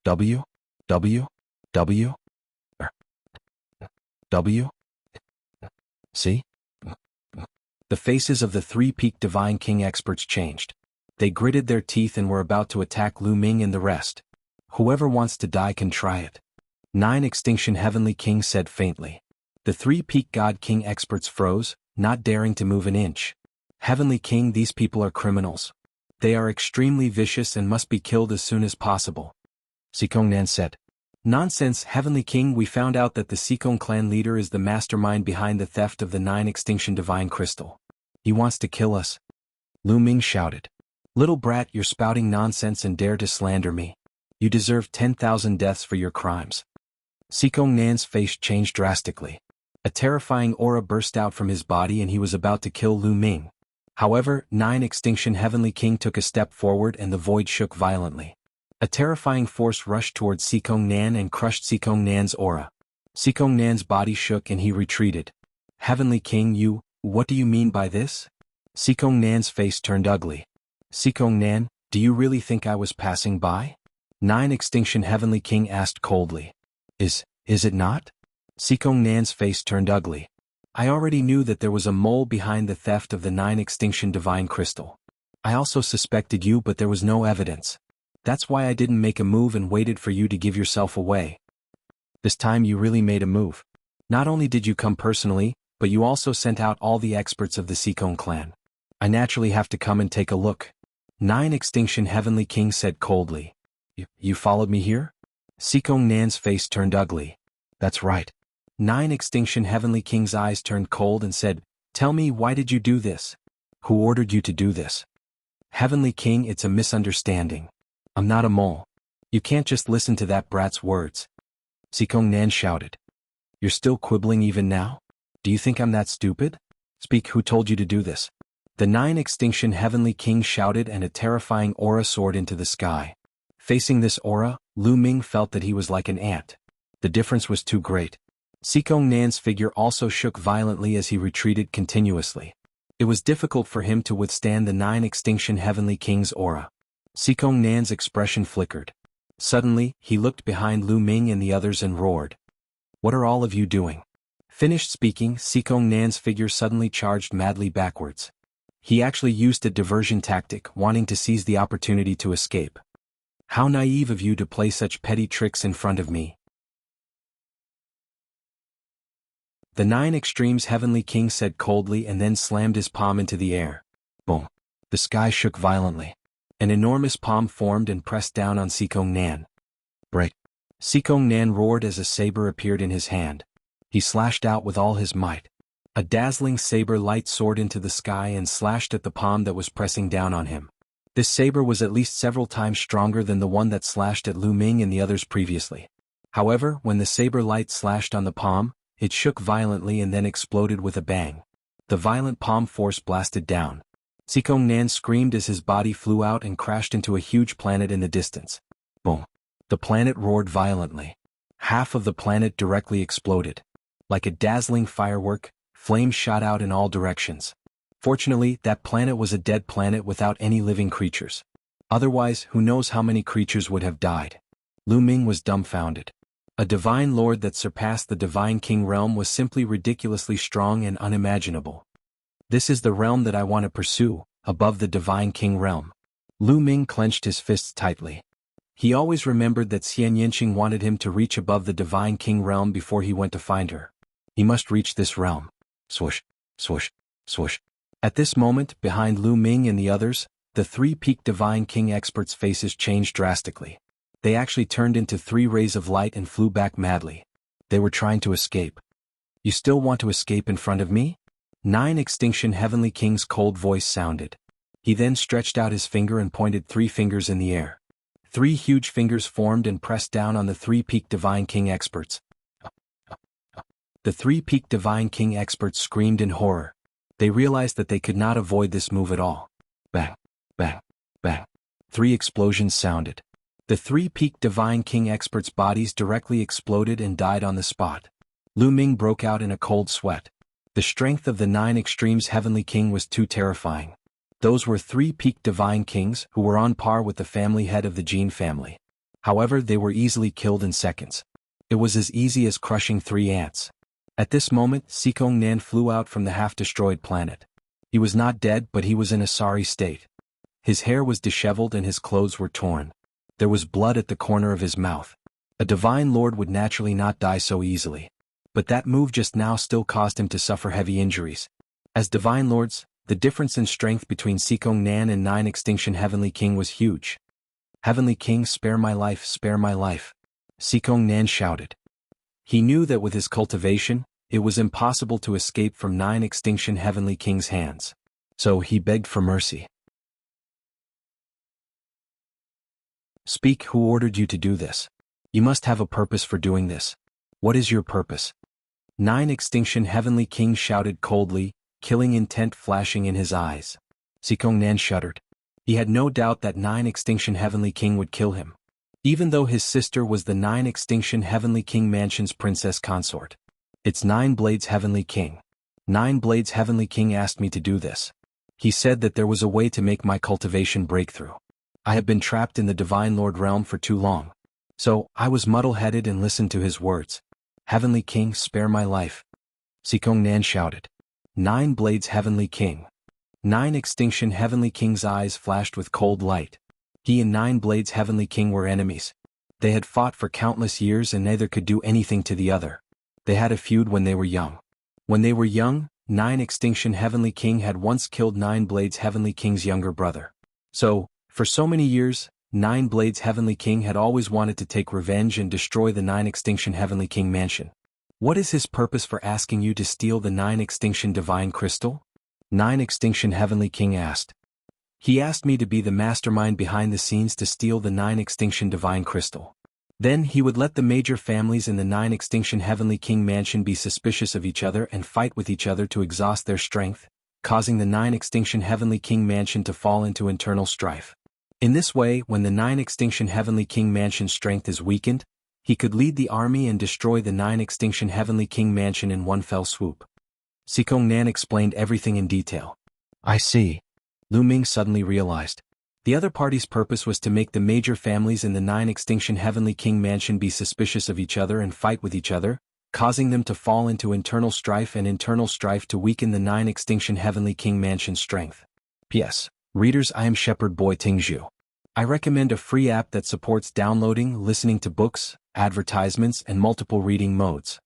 W. C. The faces of the three peaked divine king experts changed. They gritted their teeth and were about to attack Lu Ming and the rest. Whoever wants to die can try it. Nine Extinction Heavenly King said faintly. The three peaked God King experts froze, not daring to move an inch. Heavenly King, these people are criminals. They are extremely vicious and must be killed as soon as possible. Xikong Nan said. Nonsense, Heavenly King, we found out that the Xikong clan leader is the mastermind behind the theft of the Nine Extinction Divine Crystal. He wants to kill us. Lu Ming shouted. Little brat, you're spouting nonsense and dare to slander me. You deserve 10,000 deaths for your crimes. Sikong Nan's face changed drastically. A terrifying aura burst out from his body and he was about to kill Lu Ming. However, Nine Extinction Heavenly King took a step forward and the void shook violently. A terrifying force rushed towards Sikong Nan and crushed Sikong Nan's aura. Sikong Nan's body shook and he retreated. Heavenly King, what do you mean by this? Sikong Nan's face turned ugly. Sikong Nan, do you really think I was passing by? Nine Extinction Heavenly King asked coldly. Is it not? Sikong Nan's face turned ugly. I already knew that there was a mole behind the theft of the Nine Extinction Divine Crystal. I also suspected you, but there was no evidence. That's why I didn't make a move and waited for you to give yourself away. This time you really made a move. Not only did you come personally, but you also sent out all the experts of the Sikong clan. I naturally have to come and take a look. Nine Extinction Heavenly King said coldly. You followed me here? Sikong Nan's face turned ugly. That's right. Nine Extinction Heavenly King's eyes turned cold and said, Tell me, why did you do this? Who ordered you to do this? Heavenly King, it's a misunderstanding. I'm not a mole. You can't just listen to that brat's words. Sikong Nan shouted. You're still quibbling even now? Do you think I'm that stupid? Speak, who told you to do this? The Nine Extinction Heavenly King shouted and a terrifying aura soared into the sky. Facing this aura, Lu Ming felt that he was like an ant. The difference was too great. Sikong Nan's figure also shook violently as he retreated continuously. It was difficult for him to withstand the Nine Extinction Heavenly King's aura. Sikong Nan's expression flickered. Suddenly, he looked behind Lu Ming and the others and roared. What are all of you doing? Finished speaking, Sikong Nan's figure suddenly charged madly backwards. He actually used a diversion tactic, wanting to seize the opportunity to escape. How naive of you to play such petty tricks in front of me. The Nine Extremes Heavenly King said coldly and then slammed his palm into the air. Boom. The sky shook violently. An enormous palm formed and pressed down on Sikong Nan. Break. Sikong Nan roared as a saber appeared in his hand. He slashed out with all his might. A dazzling saber light soared into the sky and slashed at the palm that was pressing down on him. This saber was at least several times stronger than the one that slashed at Lu Ming and the others previously. However, when the saber light slashed on the palm, it shook violently and then exploded with a bang. The violent palm force blasted down. Sikong Nan screamed as his body flew out and crashed into a huge planet in the distance. Boom. The planet roared violently. Half of the planet directly exploded. Like a dazzling firework, flames shot out in all directions. Fortunately, that planet was a dead planet without any living creatures. Otherwise, who knows how many creatures would have died. Lu Ming was dumbfounded. A divine lord that surpassed the divine king realm was simply ridiculously strong and unimaginable. This is the realm that I want to pursue, above the divine king realm. Lu Ming clenched his fists tightly. He always remembered that Xian Yinqing wanted him to reach above the divine king realm before he went to find her. He must reach this realm. Swoosh, swoosh, swoosh. At this moment, behind Lu Ming and the others, the three-peaked divine king experts' faces changed drastically. They actually turned into 3 rays of light and flew back madly. They were trying to escape. You still want to escape in front of me? Nine Extinction Heavenly King's cold voice sounded. He then stretched out his finger and pointed 3 fingers in the air. 3 huge fingers formed and pressed down on the 3-peaked divine king experts. The 3-peaked divine king experts screamed in horror. They realized that they could not avoid this move at all. Bang, bang, bang. 3 explosions sounded. The 3-peaked divine king experts' bodies directly exploded and died on the spot. Lu Ming broke out in a cold sweat. The strength of the 9 Extremes Heavenly King was too terrifying. Those were 3-peaked divine kings who were on par with the family head of the Jin family. However, they were easily killed in seconds. It was as easy as crushing 3 ants. At this moment, Sikong Nan flew out from the half-destroyed planet. He was not dead, but he was in a sorry state. His hair was disheveled and his clothes were torn. There was blood at the corner of his mouth. A divine lord would naturally not die so easily. But that move just now still caused him to suffer heavy injuries. As divine lords, the difference in strength between Sikong Nan and 9 Extinction Heavenly King was huge. Heavenly King, spare my life, spare my life. Sikong Nan shouted. He knew that with his cultivation, it was impossible to escape from 9 Extinction Heavenly King's hands. So he begged for mercy. Speak, who ordered you to do this? You must have a purpose for doing this. What is your purpose? 9 Extinction Heavenly King shouted coldly, killing intent flashing in his eyes. Sikong-nan shuddered. He had no doubt that 9 Extinction Heavenly King would kill him, even though his sister was the 9 Extinction Heavenly King Mansion's princess consort. It's 9 Blades Heavenly King. 9 Blades Heavenly King asked me to do this. He said that there was a way to make my cultivation breakthrough. I have been trapped in the Divine Lord realm for too long. So, I was muddle-headed and listened to his words. Heavenly King, spare my life. Sikong-nan shouted. 9 Blades Heavenly King. 9 Extinction Heavenly King's eyes flashed with cold light. He and 9 Blades Heavenly King were enemies. They had fought for countless years and neither could do anything to the other. They had a feud when they were young. When they were young, 9 Extinction Heavenly King had once killed 9 Blades Heavenly King's younger brother. So, for so many years, 9 Blades Heavenly King had always wanted to take revenge and destroy the 9 Extinction Heavenly King Mansion. What is his purpose for asking you to steal the 9 Extinction Divine Crystal? 9 Extinction Heavenly King asked. He asked me to be the mastermind behind the scenes to steal the 9 Extinction Divine Crystal. Then he would let the major families in the 9 Extinction Heavenly King Mansion be suspicious of each other and fight with each other to exhaust their strength, causing the 9 Extinction Heavenly King Mansion to fall into internal strife. In this way, when the 9 Extinction Heavenly King Mansion's strength is weakened, he could lead the army and destroy the 9 Extinction Heavenly King Mansion in one fell swoop. Sikong-nan explained everything in detail. I see. Lu Ming suddenly realized. The other party's purpose was to make the major families in the 9 Extinction Heavenly King Mansion be suspicious of each other and fight with each other, causing them to fall into internal strife and internal strife to weaken the 9 Extinction Heavenly King Mansion's strength. P.S. Readers, I am Shepherd Boy Tingzhu. I recommend a free app that supports downloading, listening to books, advertisements, and multiple reading modes.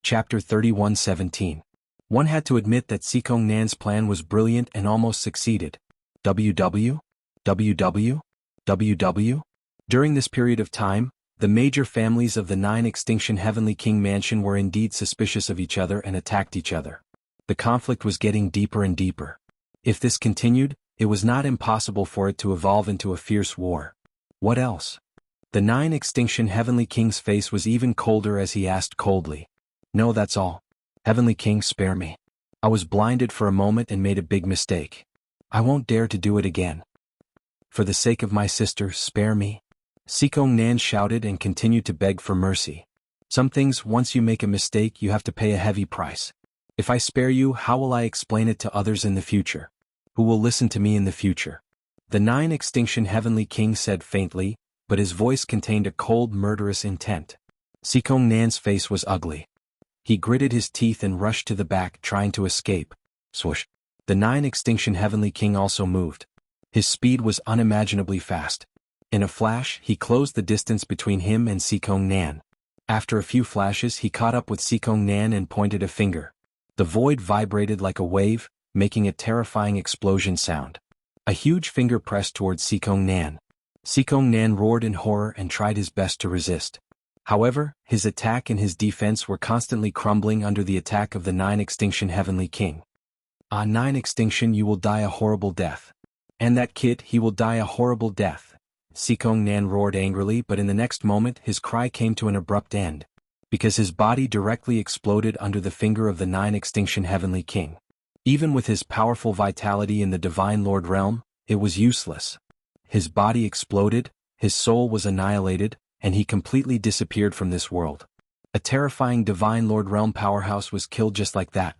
Chapter 31:17. One had to admit that Sikong-nan's plan was brilliant and almost succeeded. WW? WW? WW? During this period of time, the major families of the 9 Extinction Heavenly King Mansion were indeed suspicious of each other and attacked each other. The conflict was getting deeper and deeper. If this continued, it was not impossible for it to evolve into a fierce war. What else? The 9 Extinction Heavenly King's face was even colder as he asked coldly. No, that's all. Heavenly King, spare me. I was blinded for a moment and made a big mistake. I won't dare to do it again. For the sake of my sister, spare me. Sikong-nan shouted and continued to beg for mercy. Some things, once you make a mistake, you have to pay a heavy price. If I spare you, how will I explain it to others in the future? Who will listen to me in the future? The 9 Extinction Heavenly King said faintly, but his voice contained a cold, murderous intent. Sikong-nan's face was ugly. He gritted his teeth and rushed to the back, trying to escape. Swoosh. The 9 Extinction Heavenly King also moved. His speed was unimaginably fast. In a flash, he closed the distance between him and Sikong-nan. After a few flashes, he caught up with Sikong-nan and pointed a finger. The void vibrated like a wave, making a terrifying explosion sound. A huge finger pressed towards Sikong-nan. Sikong-nan roared in horror and tried his best to resist. However, his attack and his defense were constantly crumbling under the attack of the 9 Extinction Heavenly King. 9 Extinction, you will die a horrible death. And that kid, he will die a horrible death. Sikong-nan roared angrily, but in the next moment his cry came to an abrupt end, because his body directly exploded under the finger of the 9 Extinction Heavenly King. Even with his powerful vitality in the Divine Lord realm, it was useless. His body exploded, his soul was annihilated, and he completely disappeared from this world. A terrifying Divine Lord realm powerhouse was killed just like that.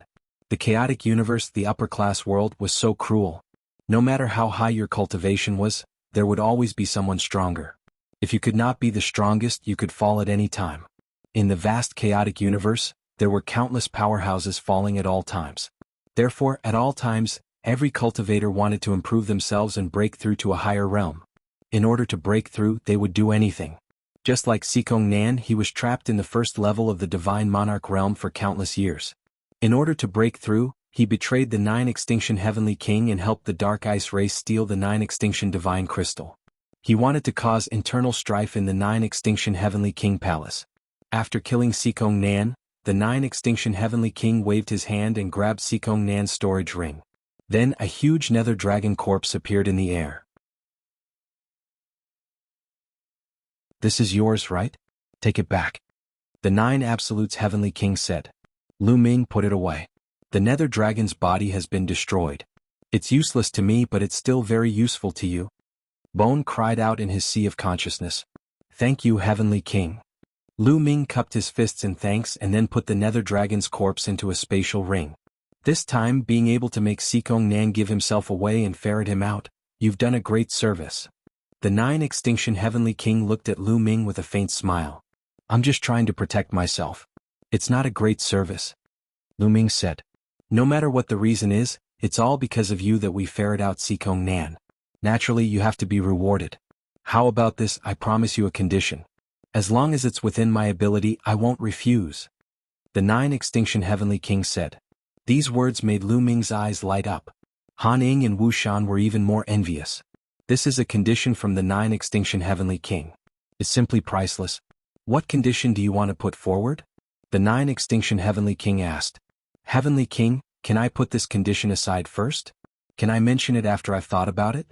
The chaotic universe, the upper-class world, was so cruel. No matter how high your cultivation was, there would always be someone stronger. If you could not be the strongest, you could fall at any time. In the vast chaotic universe, there were countless powerhouses falling at all times. Therefore, at all times, every cultivator wanted to improve themselves and break through to a higher realm. In order to break through, they would do anything. Just like Sikong-nan, he was trapped in the first level of the Divine Monarch realm for countless years. In order to break through, he betrayed the 9 Extinction Heavenly King and helped the Dark Ice race steal the 9 Extinction Divine Crystal. He wanted to cause internal strife in the 9 Extinction Heavenly King Palace. After killing Sikong Nan, the 9 Extinction Heavenly King waved his hand and grabbed Sikong Nan's storage ring. Then a huge nether dragon corpse appeared in the air. "This is yours, right? Take it back," the 9 Absolutes Heavenly King said. Lu Ming put it away. "The nether dragon's body has been destroyed. It's useless to me, but it's still very useful to you." Bone cried out in his sea of consciousness. "Thank you, Heavenly King." Lu Ming cupped his fists in thanks and then put the nether dragon's corpse into a spatial ring. This time, being able to make Sikong Nan give himself away and ferret him out, "You've done a great service." The 9 Extinction Heavenly King looked at Lu Ming with a faint smile. "I'm just trying to protect myself. It's not a great service," Lu Ming said. "No matter what the reason is, it's all because of you that we ferret out Sikong Nan. Naturally, you have to be rewarded. How about this? I promise you a condition. As long as it's within my ability, I won't refuse," the 9 Extinction Heavenly King said. These words made Lu Ming's eyes light up. Han Ying and Wu Shan were even more envious. "This is a condition from the 9 Extinction Heavenly King. It's simply priceless. What condition do you want to put forward?" the 9 Extinction Heavenly King asked. "Heavenly King, can I put this condition aside first? Can I mention it after I've thought about it?"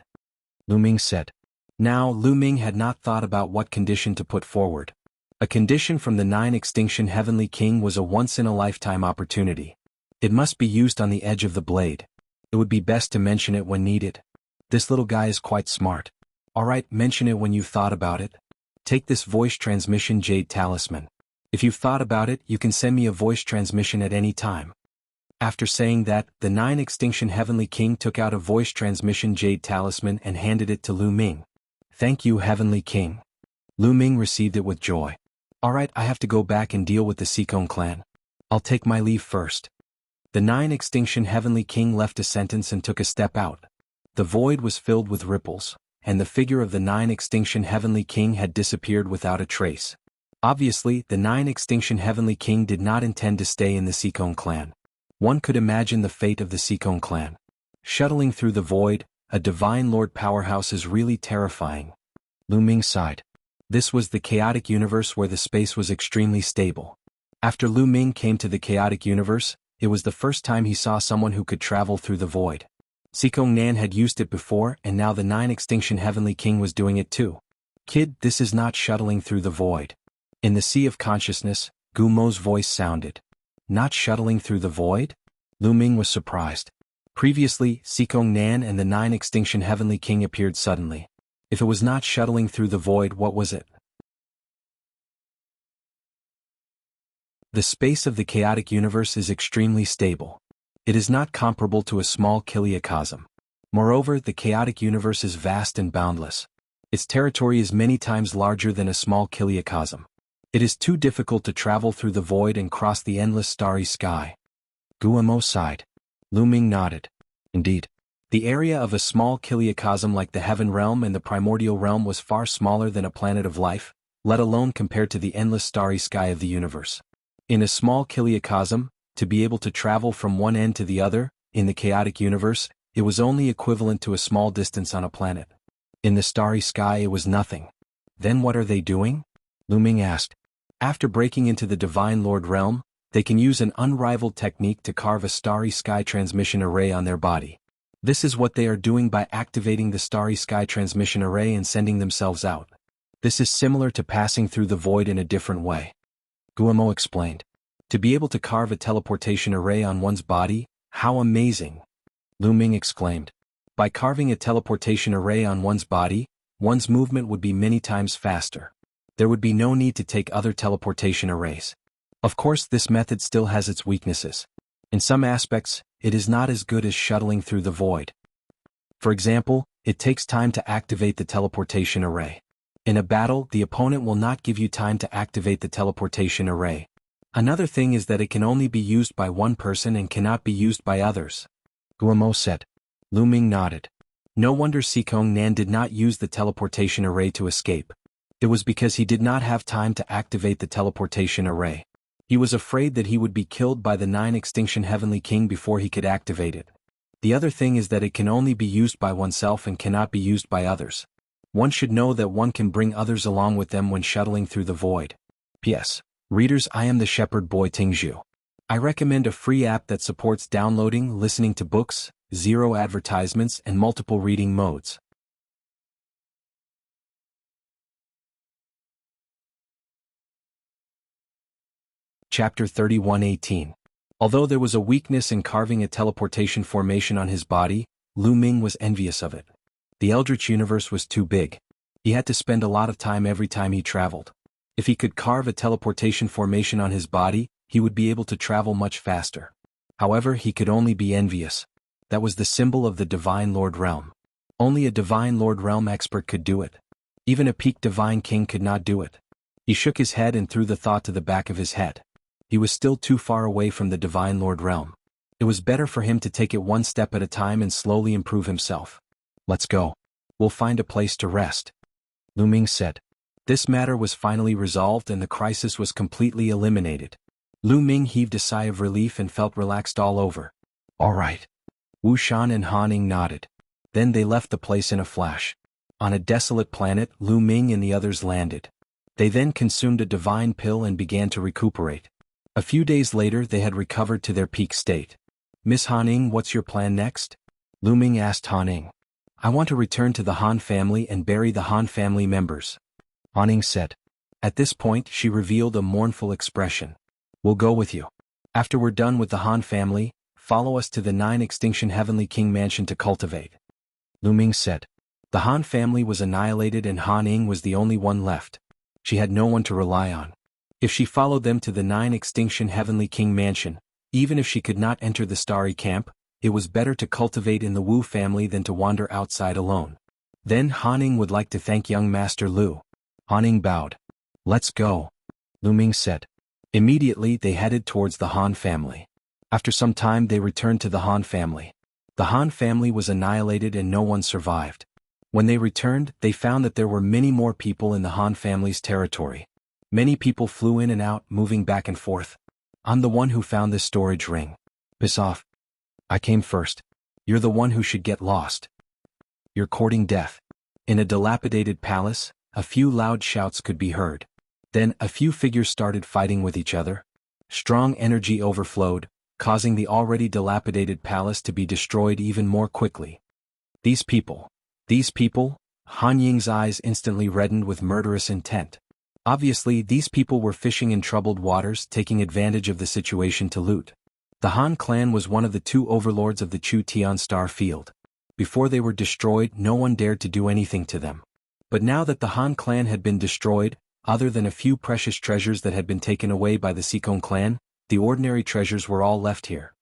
Lu Ming said. Now, Lu Ming had not thought about what condition to put forward. A condition from the 9 Extinction Heavenly King was a once-in-a-lifetime opportunity. It must be used on the edge of the blade. It would be best to mention it when needed. This little guy is quite smart. "Alright, mention it when you've thought about it. Take this voice transmission jade talisman. If you've thought about it, you can send me a voice transmission at any time." After saying that, the 9 Extinction Heavenly King took out a voice transmission jade talisman and handed it to Lu Ming. "Thank you, Heavenly King." Lu Ming received it with joy. "Alright, I have to go back and deal with the Sikong clan. I'll take my leave first." The 9 Extinction Heavenly King left a sentence and took a step out. The void was filled with ripples, and the figure of the 9 Extinction Heavenly King had disappeared without a trace. Obviously, the 9 Extinction Heavenly King did not intend to stay in the Sikong clan. One could imagine the fate of the Sikong clan. Shuttling through the void, a Divine Lord powerhouse is really terrifying. Lu Ming sighed. This was the chaotic universe where the space was extremely stable. After Lu Ming came to the chaotic universe, it was the first time he saw someone who could travel through the void. Sikong Nan had used it before, and now the 9 Extinction Heavenly King was doing it too. "Kid, this is not shuttling through the void." In the sea of consciousness, Gu Mo's voice sounded. "Not shuttling through the void?" Lu Ming was surprised. Previously, Sikong Nan and the 9 Extinction Heavenly King appeared suddenly. If it was not shuttling through the void, what was it? The space of the chaotic universe is extremely stable. It is not comparable to a small kiliacosm. Moreover, the chaotic universe is vast and boundless. Its territory is many times larger than a small kiliacosm. It is too difficult to travel through the void and cross the endless starry sky. Guamo sighed. Lu Ming nodded. Indeed. The area of a small kiliacosm like the Heaven Realm and the Primordial Realm was far smaller than a planet of life, let alone compared to the endless starry sky of the universe. In a small kiliacosm, to be able to travel from one end to the other, in the chaotic universe, it was only equivalent to a small distance on a planet. In the starry sky it was nothing. Then what are they doing? Lu Ming asked. After breaking into the Divine Lord realm, they can use an unrivaled technique to carve a starry sky transmission array on their body. This is what they are doing by activating the starry sky transmission array and sending themselves out. This is similar to passing through the void in a different way. Guamo explained. To be able to carve a teleportation array on one's body, how amazing! Lu Ming exclaimed. By carving a teleportation array on one's body, one's movement would be many times faster. There would be no need to take other teleportation arrays. Of course, this method still has its weaknesses. In some aspects, it is not as good as shuttling through the void. For example, it takes time to activate the teleportation array. In a battle, the opponent will not give you time to activate the teleportation array. Another thing is that it can only be used by one person and cannot be used by others. Guamo said. Lu Ming nodded. No wonder Sikong Nan did not use the teleportation array to escape. It was because he did not have time to activate the teleportation array. He was afraid that he would be killed by the 9 Extinction Heavenly King before he could activate it. The other thing is that it can only be used by oneself and cannot be used by others. One should know that one can bring others along with them when shuttling through the void. P.S. Readers, I am the shepherd boy Tingzhu. I recommend a free app that supports downloading, listening to books, zero advertisements, and multiple reading modes. Chapter 31:18. Although there was a weakness in carving a teleportation formation on his body, Lu Ming was envious of it. The Eldritch universe was too big. He had to spend a lot of time every time he traveled. If he could carve a teleportation formation on his body, he would be able to travel much faster. However, he could only be envious. That was the symbol of the Divine Lord Realm. Only a Divine Lord Realm expert could do it. Even a peak Divine King could not do it. He shook his head and threw the thought to the back of his head. He was still too far away from the Divine Lord Realm. It was better for him to take it one step at a time and slowly improve himself. Let's go. We'll find a place to rest, Lu Ming said. This matter was finally resolved and the crisis was completely eliminated. Lu Ming heaved a sigh of relief and felt relaxed all over. All right. Wu Shan and Han Ning nodded. Then they left the place in a flash. On a desolate planet, Lu Ming and the others landed. They then consumed a divine pill and began to recuperate. A few days later they had recovered to their peak state. Miss Han Ning, what's your plan next? Lu Ming asked Han Ning. I want to return to the Han family and bury the Han family members, Han Ning said. At this point she revealed a mournful expression. We'll go with you. After we're done with the Han family, follow us to the 9 Extinction Heavenly King Mansion to cultivate, Lu Ming said. The Han family was annihilated and Han Ning was the only one left. She had no one to rely on. If she followed them to the 9 Extinction Heavenly King Mansion, even if she could not enter the Starry Camp, it was better to cultivate in the Wu family than to wander outside alone. Then Han Ning would like to thank young Master Lu. Han Ning bowed. Let's go, Lu Ming said. Immediately they headed towards the Han family. After some time they returned to the Han family. The Han family was annihilated and no one survived. When they returned, they found that there were many more people in the Han family's territory. Many people flew in and out, moving back and forth. I'm the one who found this storage ring. Piss off. I came first. You're the one who should get lost. You're courting death. In a dilapidated palace, a few loud shouts could be heard. Then a few figures started fighting with each other. Strong energy overflowed, causing the already dilapidated palace to be destroyed even more quickly. These people, Han Ying's eyes instantly reddened with murderous intent. Obviously, these people were fishing in troubled waters, taking advantage of the situation to loot. The Han clan was one of the 2 overlords of the Chu Tian Star Field. Before they were destroyed, no one dared to do anything to them. But now that the Han clan had been destroyed, other than a few precious treasures that had been taken away by the Sikong clan, the ordinary treasures were all left here.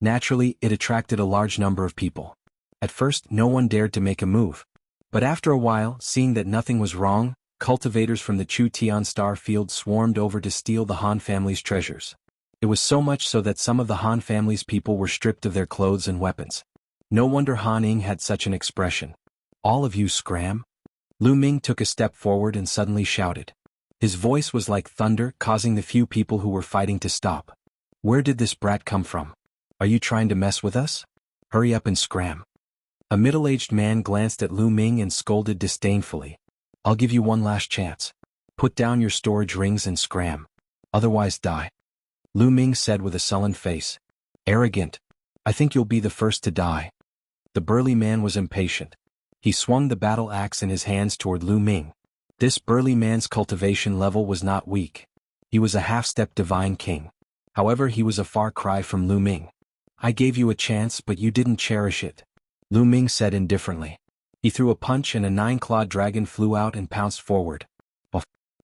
Naturally, it attracted a large number of people. At first, no one dared to make a move. But after a while, seeing that nothing was wrong, cultivators from the Chu Tian Star Field swarmed over to steal the Han family's treasures. It was so much so that some of the Han family's people were stripped of their clothes and weapons. No wonder Han Ning had such an expression. All of you scram? Lu Ming took a step forward and suddenly shouted. His voice was like thunder, causing the few people who were fighting to stop. Where did this brat come from? Are you trying to mess with us? Hurry up and scram. A middle-aged man glanced at Lu Ming and scolded disdainfully. I'll give you one last chance. Put down your storage rings and scram. Otherwise die. Lu Ming said with a sullen face. Arrogant. I think you'll be the first to die. The burly man was impatient. He swung the battle axe in his hands toward Lu Ming. This burly man's cultivation level was not weak. He was a half-step divine king. However, he was a far cry from Lu Ming. I gave you a chance but you didn't cherish it, Lu Ming said indifferently. He threw a punch and a 9-clawed dragon flew out and pounced forward.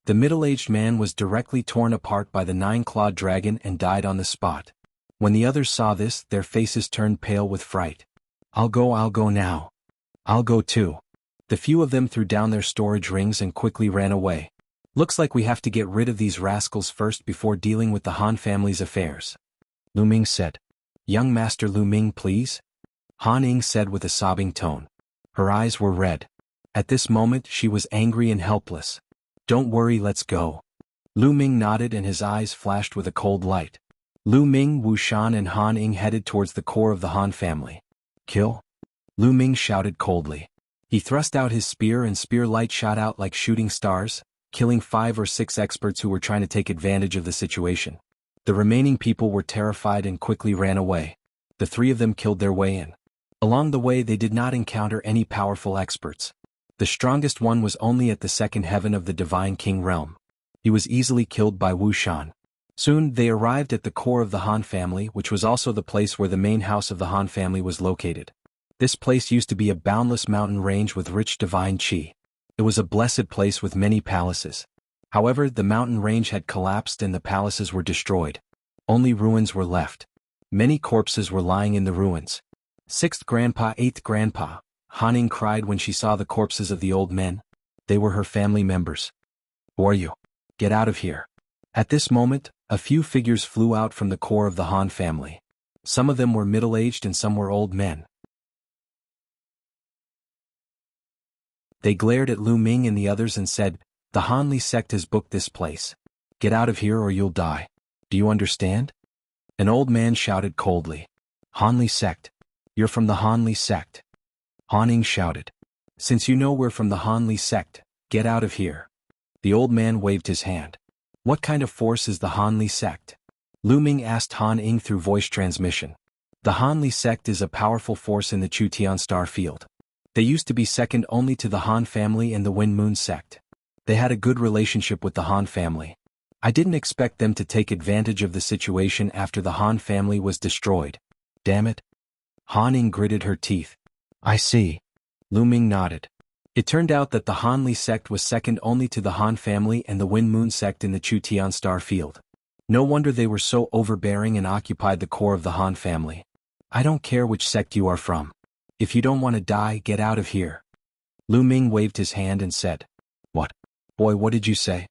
The middle-aged man was directly torn apart by the 9-clawed dragon and died on the spot. When the others saw this, their faces turned pale with fright. I'll go now. I'll go too. The few of them threw down their storage rings and quickly ran away. Looks like we have to get rid of these rascals first before dealing with the Han family's affairs, Lu Ming said. Young Master Lu Ming, please? Han Ning said with a sobbing tone. Her eyes were red. At this moment she was angry and helpless. Don't worry, let's go. Lu Ming nodded and his eyes flashed with a cold light. Lu Ming, Wu Shan and Han Ning headed towards the core of the Han family. Kill? Lu Ming shouted coldly. He thrust out his spear and spear light shot out like shooting stars, killing 5 or 6 experts who were trying to take advantage of the situation. The remaining people were terrified and quickly ran away. The 3 of them killed their way in. Along the way they did not encounter any powerful experts. The strongest one was only at the 2nd heaven of the Divine King realm. He was easily killed by Wuxia. Soon they arrived at the core of the Han family, which was also the place where the main house of the Han family was located. This place used to be a boundless mountain range with rich divine qi. It was a blessed place with many palaces. However, the mountain range had collapsed and the palaces were destroyed. Only ruins were left. Many corpses were lying in the ruins. 6th grandpa, 8th grandpa, Han Ying cried when she saw the corpses of the old men. They were her family members. Who are you? Get out of here. At this moment, a few figures flew out from the core of the Han family. Some of them were middle-aged and some were old men. They glared at Lu Ming and the others and said, "The Han Li sect has booked this place. Get out of here or you'll die. Do you understand?" An old man shouted coldly. "Han Li sect? You're from the Han Li sect?" Han Ying shouted. "Since you know we're from the Han Li sect, get out of here." The old man waved his hand. "What kind of force is the Han Li sect?" Lu Ming asked Han Ying through voice transmission. The Han Li sect is a powerful force in the Chutian star field. They used to be second only to the Han family and the Wind Moon sect. They had a good relationship with the Han family. I didn't expect them to take advantage of the situation after the Han family was destroyed. Damn it. Han Ying gritted her teeth. "I see." Lu Ming nodded. It turned out that the Han Li sect was second only to the Han family and the Wind Moon sect in the Chutian star field. No wonder they were so overbearing and occupied the core of the Han family. "I don't care which sect you are from. If you don't want to die, get out of here." Lu Ming waved his hand and said, "What? Boy, what did you say?"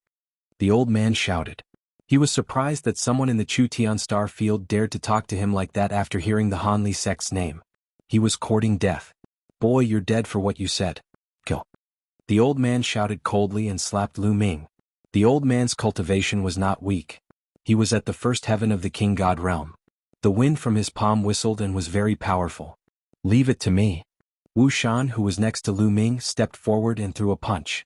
The old man shouted. He was surprised that someone in the Chutian star field dared to talk to him like that after hearing the Han Li sect's name. He was courting death. "Boy, you're dead for what you said. Kill." The old man shouted coldly and slapped Lu Ming. The old man's cultivation was not weak. He was at the 1st heaven of the King God realm. The wind from his palm whistled and was very powerful. "Leave it to me." Wu Shan, who was next to Lu Ming, stepped forward and threw a punch.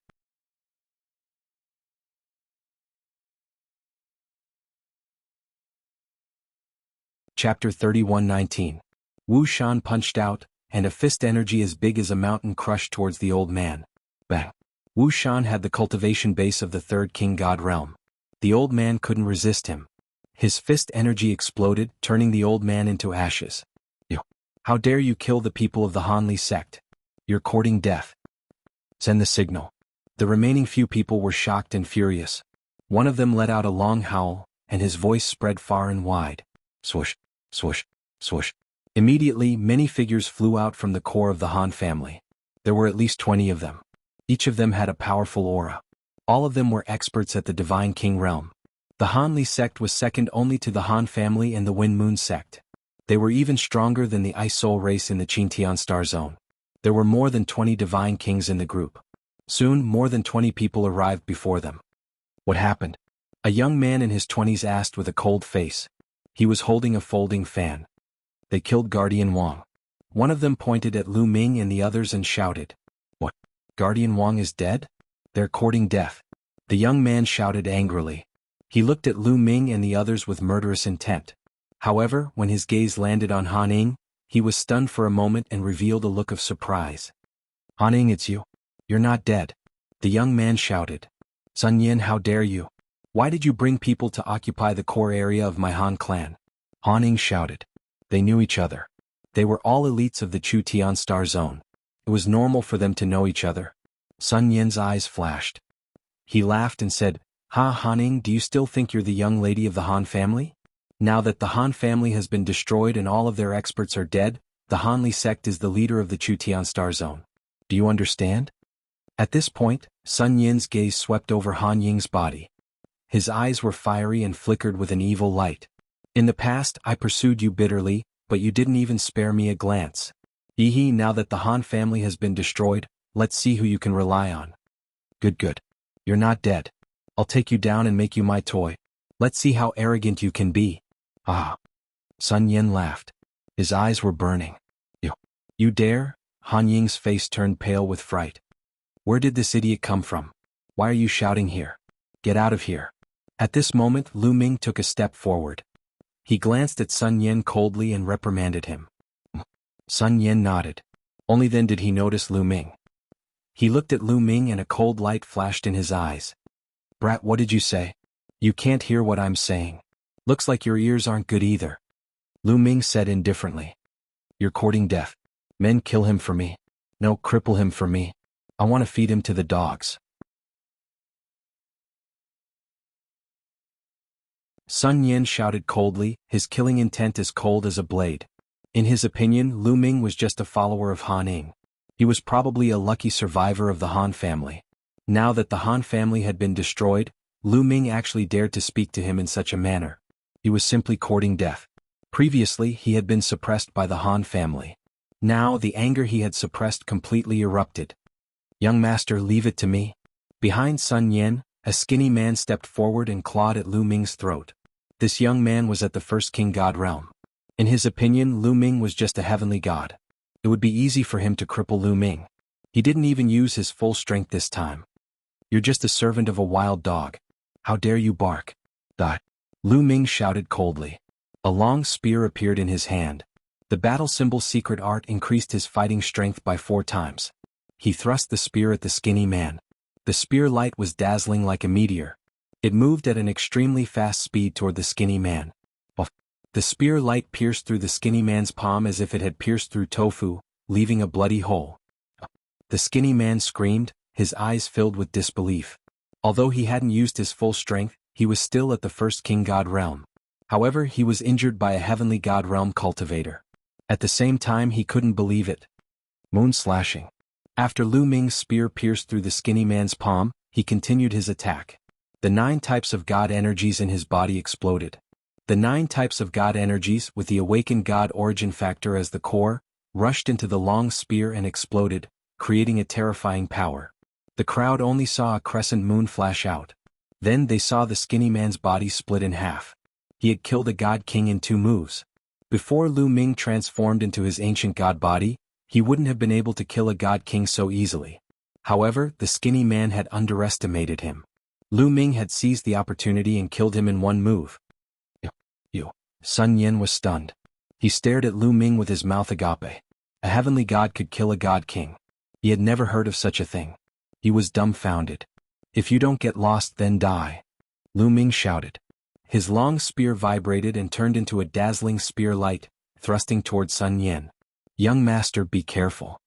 Chapter 31:19. Wu Shan punched out, and a fist energy as big as a mountain crushed towards the old man. Bang! Wu Shan had the cultivation base of the 3rd King God realm. The old man couldn't resist him. His fist energy exploded, turning the old man into ashes. "You! How dare you kill the people of the Han Li sect? You're courting death. Send the signal." The remaining few people were shocked and furious. One of them let out a long howl, and his voice spread far and wide. Swoosh, swoosh, swoosh. Immediately, many figures flew out from the core of the Han family. There were at least 20 of them. Each of them had a powerful aura. All of them were experts at the Divine King realm. The Han Li sect was second only to the Han family and the Wind Moon sect. They were even stronger than the Ice Soul race in the Qingtian star zone. There were more than 20 divine kings in the group. Soon, more than 20 people arrived before them. "What happened?" A young man in his 20s asked with a cold face. He was holding a folding fan. "They killed Guardian Wang." One of them pointed at Lu Ming and the others and shouted. "What? Guardian Wang is dead? They're courting death." The young man shouted angrily. He looked at Lu Ming and the others with murderous intent. However, when his gaze landed on Han Ying, he was stunned for a moment and revealed a look of surprise. "Han Ying, it's you. You're not dead." The young man shouted. "Sun Yin, how dare you? Why did you bring people to occupy the core area of my Han clan?" Han Ying shouted. They knew each other. They were all elites of the Chutian star zone. It was normal for them to know each other. Sun Yin's eyes flashed. He laughed and said, "Ha, Han Ying, do you still think you're the young lady of the Han family? Now that the Han family has been destroyed and all of their experts are dead, the Han Li sect is the leader of the Chutian star zone. Do you understand?" At this point, Sun Yin's gaze swept over Han Ying's body. His eyes were fiery and flickered with an evil light. "In the past, I pursued you bitterly, but you didn't even spare me a glance. Hee, now that the Han family has been destroyed, let's see who you can rely on." Good. You're not dead. I'll take you down and make you my toy. Let's see how arrogant you can be." "Ah." Sun Yin laughed. His eyes were burning. You dare? Han Ying's face turned pale with fright. Where did this idiot come from? Why are you shouting here? Get out of here. At this moment Lu Ming took a step forward. He glanced at Sun Yen coldly and reprimanded him. Sun Yen nodded. Only then did he notice Lu Ming. He looked at Lu Ming and a cold light flashed in his eyes. Brat, what did you say? You can't hear what I'm saying. Looks like your ears aren't good either. Lu Ming said indifferently. You're courting death. Men kill him for me. No, cripple him for me. I want to feed him to the dogs. Sun Yen shouted coldly, his killing intent as cold as a blade. In his opinion, Lu Ming was just a follower of Han Ying. He was probably a lucky survivor of the Han family. Now that the Han family had been destroyed, Lu Ming actually dared to speak to him in such a manner. He was simply courting death. Previously, he had been suppressed by the Han family. Now, the anger he had suppressed completely erupted. Young master, leave it to me. Behind Sun Yen, a skinny man stepped forward and clawed at Lu Ming's throat. This young man was at the first king god realm. In his opinion, Lu Ming was just a heavenly god. It would be easy for him to cripple Lu Ming. He didn't even use his full strength this time. You're just a servant of a wild dog. How dare you bark? Lu Ming shouted coldly. A long spear appeared in his hand. The battle symbol secret art increased his fighting strength by 4 times. He thrust the spear at the skinny man. The spear light was dazzling like a meteor. It moved at an extremely fast speed toward the skinny man. The spear light pierced through the skinny man's palm as if it had pierced through tofu, leaving a bloody hole. The skinny man screamed, his eyes filled with disbelief. Although he hadn't used his full strength, he was still at the first king god realm. However, he was injured by a heavenly god realm cultivator. At the same time, he couldn't believe it. Moon slashing. After Lu Ming's spear pierced through the skinny man's palm, he continued his attack. The 9 types of god energies in his body exploded. The 9 types of god energies, with the awakened god origin factor as the core, rushed into the long spear and exploded, creating a terrifying power. The crowd only saw a crescent moon flash out. Then they saw the skinny man's body split in half. He had killed a god king in 2 moves. Before Lu Ming transformed into his ancient god body, he wouldn't have been able to kill a god king so easily. However, the skinny man had underestimated him. Lu Ming had seized the opportunity and killed him in 1 move. Sun Yen was stunned. He stared at Lu Ming with his mouth agape. A heavenly god could kill a god king. He had never heard of such a thing. He was dumbfounded. If you don't get lost, then die. Lu Ming shouted. His long spear vibrated and turned into a dazzling spear light, thrusting toward Sun Yen. Young master, be careful.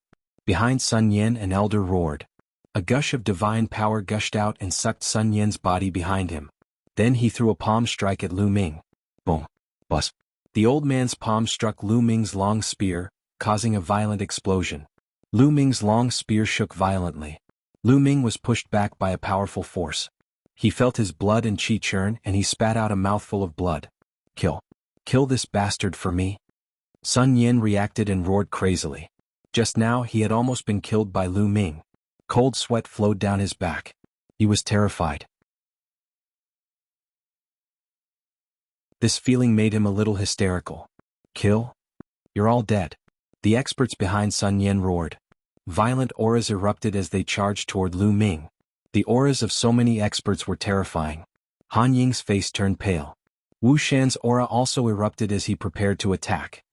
Behind Sun Yen, an elder roared. A gush of divine power gushed out and sucked Sun Yen's body behind him. Then he threw a palm strike at Lu Ming. Boom. Buzz. The old man's palm struck Lu Ming's long spear, causing a violent explosion. Lu Ming's long spear shook violently. Lu Ming was pushed back by a powerful force. He felt his blood and chi churn and he spat out a mouthful of blood. Kill. Kill this bastard for me. Sun Yen reacted and roared crazily. Just now he had almost been killed by Lu Ming. Cold sweat flowed down his back. He was terrified. This feeling made him a little hysterical. Kill? You're all dead. The experts behind Sun Yen roared. Violent auras erupted as they charged toward Lu Ming. The auras of so many experts were terrifying. Han Ying's face turned pale. Wu Shan's aura also erupted as he prepared to attack.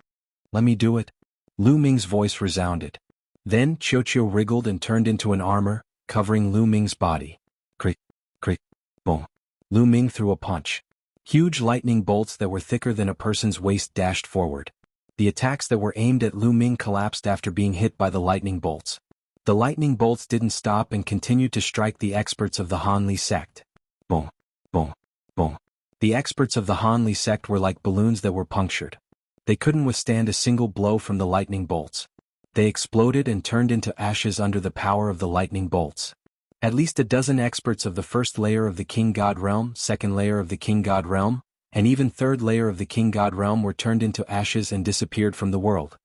Let me do it. Lu Ming's voice resounded. Then Qiuqiu wriggled and turned into an armor, covering Lu Ming's body. Crick, crick, boom. Lu Ming threw a punch. Huge lightning bolts that were thicker than a person's waist dashed forward. The attacks that were aimed at Lu Ming collapsed after being hit by the lightning bolts. The lightning bolts didn't stop and continued to strike the experts of the Han Li sect. Boom, boom, boom. The experts of the Han Li sect were like balloons that were punctured. They couldn't withstand a single blow from the lightning bolts. They exploded and turned into ashes under the power of the lightning bolts. At least a dozen experts of the first layer of the King God Realm, second layer of the King God Realm, and even third layer of the King God Realm were turned into ashes and disappeared from the world.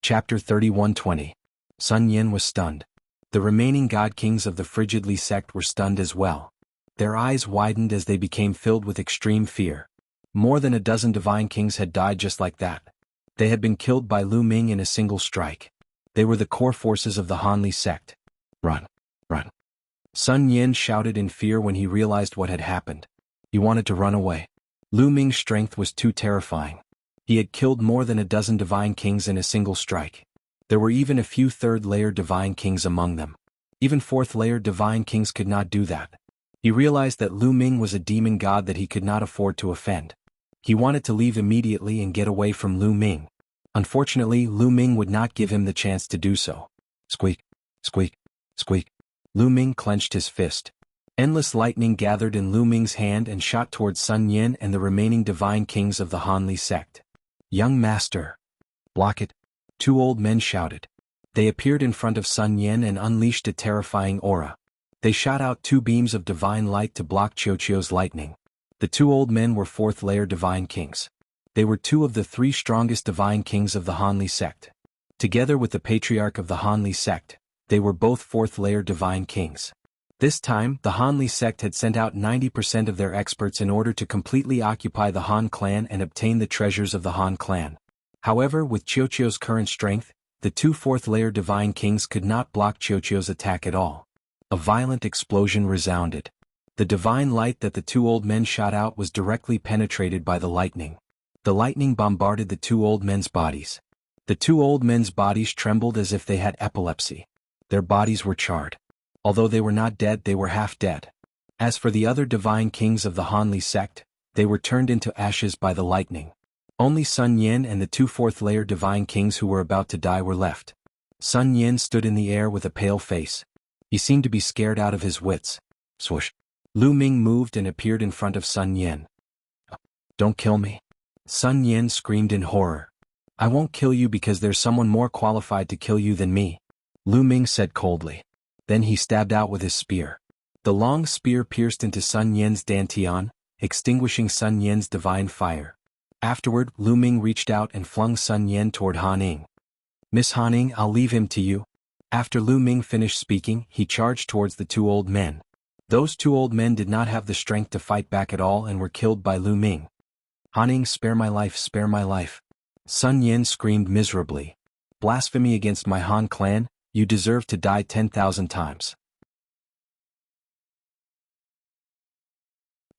Chapter 31:20. Sun Yen was stunned. The remaining god kings of the Frigidly sect were stunned as well. Their eyes widened as they became filled with extreme fear. More than a dozen divine kings had died just like that. They had been killed by Lu Ming in a single strike. They were the core forces of the Hanli sect. Run! Run! Sun Yin shouted in fear when he realized what had happened. He wanted to run away. Lu Ming's strength was too terrifying. He had killed more than a dozen divine kings in a single strike. There were even a few third-layer divine kings among them. Even fourth-layer divine kings could not do that. He realized that Lu Ming was a demon god that he could not afford to offend. He wanted to leave immediately and get away from Lu Ming. Unfortunately, Lu Ming would not give him the chance to do so. Squeak, squeak, squeak. Lu Ming clenched his fist. Endless lightning gathered in Lu Ming's hand and shot towards Sun Yin and the remaining divine kings of the Hanli sect. Young master! Block it! Two old men shouted. They appeared in front of Sun Yin and unleashed a terrifying aura. They shot out two beams of divine light to block Qiuqiu's lightning. The two old men were fourth-layer divine kings. They were two of the three strongest divine kings of the Hanli sect. Together with the patriarch of the Hanli sect, they were both fourth-layer divine kings. This time, the Hanli sect had sent out 90% of their experts in order to completely occupy the Han clan and obtain the treasures of the Han clan. However, with Qiuqiu's current strength, the two fourth-layer divine kings could not block Qiuqiu's attack at all. A violent explosion resounded. The divine light that the two old men shot out was directly penetrated by the lightning. The lightning bombarded the two old men's bodies. The two old men's bodies trembled as if they had epilepsy. Their bodies were charred. Although they were not dead, they were half dead. As for the other divine kings of the Hanli sect, they were turned into ashes by the lightning. Only Sun Yin and the two fourth-layer divine kings who were about to die were left. Sun Yin stood in the air with a pale face. He seemed to be scared out of his wits. Swoosh! Lu Ming moved and appeared in front of Sun Yin. Don't kill me. Sun Yin screamed in horror. I won't kill you because there's someone more qualified to kill you than me, Lu Ming said coldly. Then he stabbed out with his spear. The long spear pierced into Sun Yin's dantian, extinguishing Sun Yin's divine fire. Afterward, Lu Ming reached out and flung Sun Yin toward Han Ning. Miss Han Ning, I'll leave him to you. After Lu Ming finished speaking, he charged towards the two old men. Those two old men did not have the strength to fight back at all and were killed by Lu Ming. Han Ning, spare my life, spare my life. Sun Yin screamed miserably. Blasphemy against my Han clan, you deserve to die 10,000 times.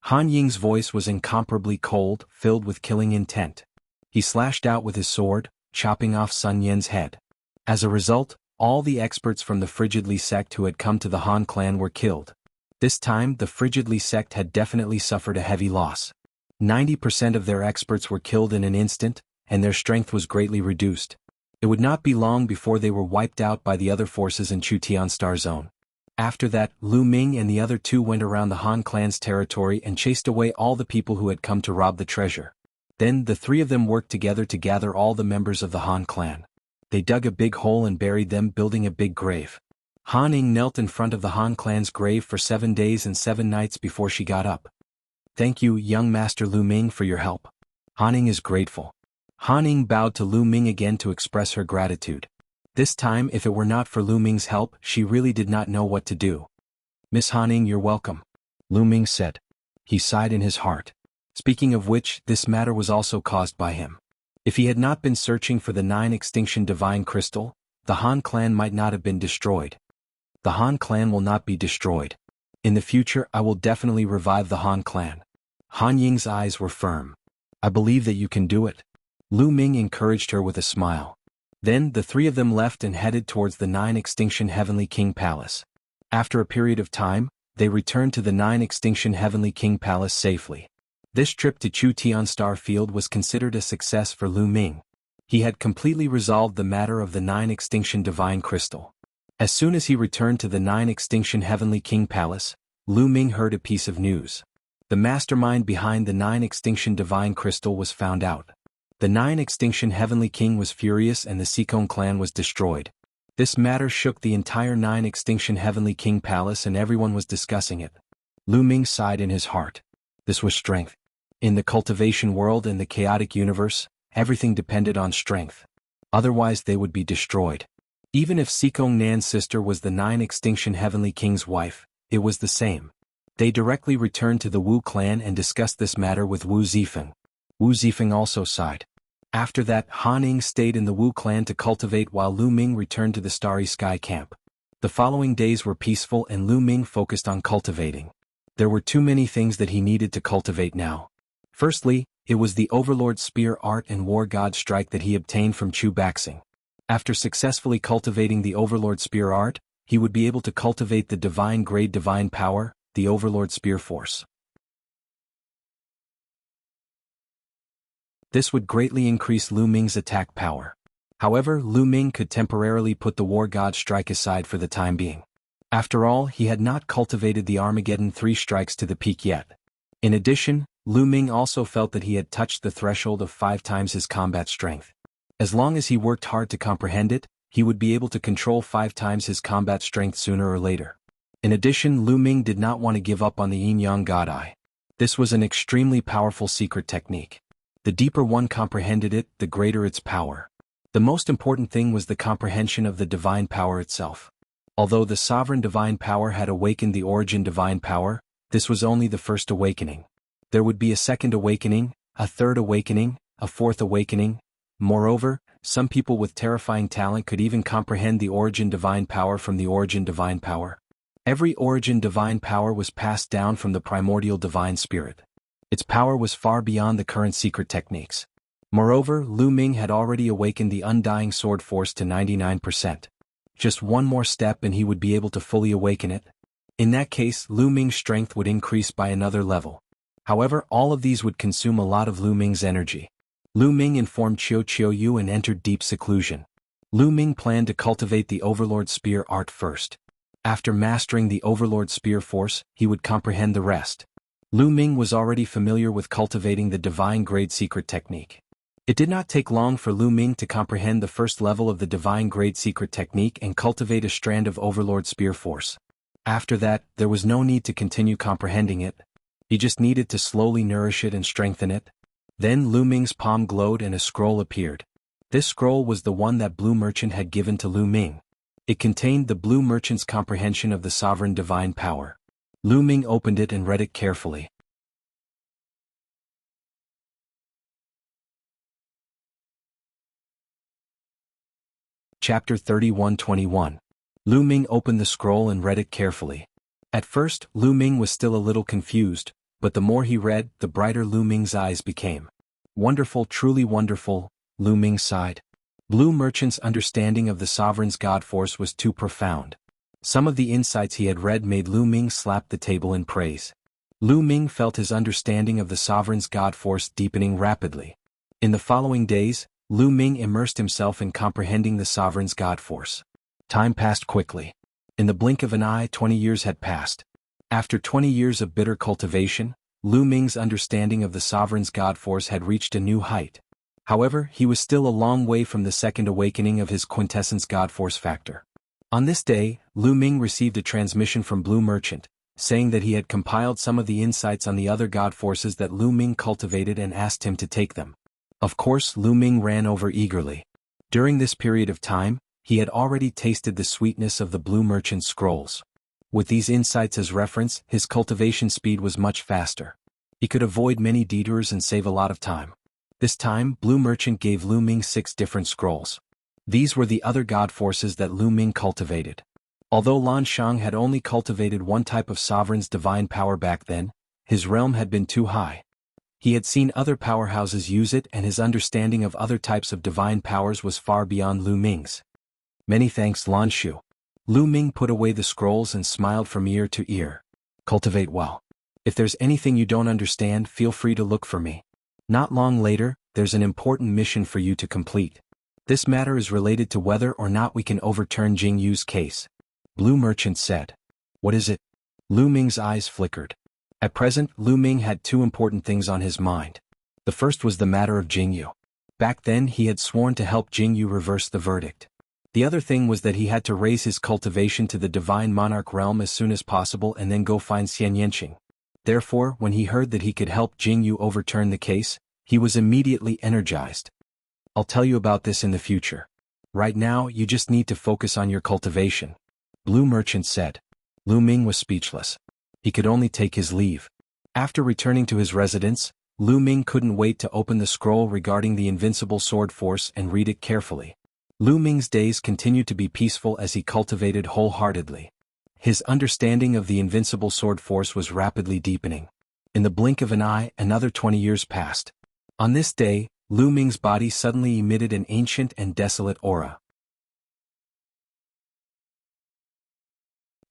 Han Ying's voice was incomparably cold, filled with killing intent. He slashed out with his sword, chopping off Sun Yin's head. As a result, all the experts from the Frigidly sect who had come to the Han clan were killed. This time, the Frigidly sect had definitely suffered a heavy loss. 90% of their experts were killed in an instant, and their strength was greatly reduced. It would not be long before they were wiped out by the other forces in Chutian Star Zone. After that, Lu Ming and the other two went around the Han clan's territory and chased away all the people who had come to rob the treasure. Then the three of them worked together to gather all the members of the Han clan. They dug a big hole and buried them, building a big grave. Han Ning knelt in front of the Han clan's grave for 7 days and 7 nights before she got up. Thank you, young master Lu Ming, for your help. Han Ning is grateful. Han Ning bowed to Lu Ming again to express her gratitude. This time, if it were not for Lu Ming's help, she really did not know what to do. Miss Han Ning, you're welcome, Lu Ming said. He sighed in his heart. Speaking of which, this matter was also caused by him. If he had not been searching for the 9 extinction divine crystal, the Han clan might not have been destroyed. The Han clan will not be destroyed. In the future, I will definitely revive the Han clan. Han Ying's eyes were firm. I believe that you can do it. Lu Ming encouraged her with a smile. Then the three of them left and headed towards the 9 extinction Heavenly King Palace. After a period of time, they returned to the 9 extinction Heavenly King Palace safely. This trip to Chu Tian Star Field was considered a success for Lu Ming. He had completely resolved the matter of the 9 extinction divine crystal. As soon as he returned to the 9 extinction Heavenly King Palace, Lu Ming heard a piece of news. The mastermind behind the 9 extinction divine crystal was found out. The 9 extinction Heavenly King was furious and the Sikong clan was destroyed. This matter shook the entire 9 extinction Heavenly King Palace and everyone was discussing it. Lu Ming sighed in his heart. This was strength. In the cultivation world and the chaotic universe, everything depended on strength. Otherwise they would be destroyed. Even if Sikong Nan's sister was the 9 extinction Heavenly King's wife, it was the same. They directly returned to the Wu clan and discussed this matter with Wu Zifeng. Wu Zifeng also sighed. After that, Han Ing stayed in the Wu clan to cultivate while Lu Ming returned to the Starry Sky camp. The following days were peaceful and Lu Ming focused on cultivating. There were too many things that he needed to cultivate now. Firstly, it was the Overlord Spear Art and War God Strike that he obtained from Chu Baxing. After successfully cultivating the Overlord Spear Art, he would be able to cultivate the Divine Grade Divine Power, the Overlord Spear Force. This would greatly increase Lu Ming's attack power. However, Lu Ming could temporarily put the War God Strike aside for the time being. After all, he had not cultivated the Armageddon 3 strikes to the peak yet. In addition, Lu Ming also felt that he had touched the threshold of 5 times his combat strength. As long as he worked hard to comprehend it, he would be able to control 5 times his combat strength sooner or later. In addition, Lu Ming did not want to give up on the Yin-Yang God Eye. This was an extremely powerful secret technique. The deeper one comprehended it, the greater its power. The most important thing was the comprehension of the divine power itself. Although the sovereign divine power had awakened the origin divine power, this was only the first awakening. There would be a second awakening, a third awakening, a fourth awakening. Moreover, some people with terrifying talent could even comprehend the origin divine power from the origin divine power. Every origin divine power was passed down from the primordial divine spirit. Its power was far beyond the current secret techniques. Moreover, Lu Ming had already awakened the undying sword force to 99%. Just one more step and he would be able to fully awaken it. In that case, Lu Ming's strength would increase by another level. However, all of these would consume a lot of Lu Ming's energy. Lu Ming informed Qiu Qiuyu and entered deep seclusion. Lu Ming planned to cultivate the Overlord Spear Art first. After mastering the Overlord Spear Force, he would comprehend the rest. Lu Ming was already familiar with cultivating the Divine Grade Secret Technique. It did not take long for Lu Ming to comprehend the first level of the Divine Grade Secret Technique and cultivate a strand of Overlord Spear Force. After that, there was no need to continue comprehending it. He just needed to slowly nourish it and strengthen it. Then Lu Ming's palm glowed and a scroll appeared. This scroll was the one that Blue Merchant had given to Lu Ming. It contained the Blue Merchant's comprehension of the sovereign divine power. Lu Ming opened it and read it carefully. Chapter 31-21. Lu Ming opened the scroll and read it carefully. At first, Lu Ming was still a little confused, but the more he read, the brighter Lu Ming's eyes became. Wonderful, truly wonderful, Lu Ming sighed. Blue Merchant's understanding of the sovereign's god force was too profound. Some of the insights he had read made Lu Ming slap the table in praise. Lu Ming felt his understanding of the sovereign's god force deepening rapidly. In the following days, Lu Ming immersed himself in comprehending the sovereign's god force. Time passed quickly. In the blink of an eye, 20 years had passed. After 20 years of bitter cultivation, Lu Ming's understanding of the sovereign's god force had reached a new height. However, he was still a long way from the second awakening of his quintessence god force factor. On this day, Lu Ming received a transmission from Blue Merchant, saying that he had compiled some of the insights on the other god forces that Lu Ming cultivated and asked him to take them. Of course, Lu Ming ran over eagerly. During this period of time, he had already tasted the sweetness of the Blue Merchant's scrolls. With these insights as reference, his cultivation speed was much faster. He could avoid many detours and save a lot of time. This time, Blue Merchant gave Lu Ming 6 different scrolls. These were the other god forces that Lu Ming cultivated. Although Lan Shang had only cultivated one type of sovereign's divine power back then, his realm had been too high. He had seen other powerhouses use it and his understanding of other types of divine powers was far beyond Lu Ming's. Many thanks, Lan Shu. Lu Ming put away the scrolls and smiled from ear to ear. Cultivate well. If there's anything you don't understand, feel free to look for me. Not long later, there's an important mission for you to complete. This matter is related to whether or not we can overturn Jianghu's case. Blue Merchant said. What is it? Lu Ming's eyes flickered. At present, Lu Ming had 2 important things on his mind. The first was the matter of Jianghu. Back then he had sworn to help Jianghu reverse the verdict. The other thing was that he had to raise his cultivation to the Divine Monarch realm as soon as possible and then go find Xian Yanqing. Therefore, when he heard that he could help Jianghu overturn the case, he was immediately energized. I'll tell you about this in the future. Right now, you just need to focus on your cultivation. Blue Merchant said. Lu Ming was speechless. He could only take his leave. After returning to his residence, Lu Ming couldn't wait to open the scroll regarding the invincible sword force and read it carefully. Lu Ming's days continued to be peaceful as he cultivated wholeheartedly. His understanding of the invincible sword force was rapidly deepening. In the blink of an eye, another 20 years passed. On this day, Lu Ming's body suddenly emitted an ancient and desolate aura.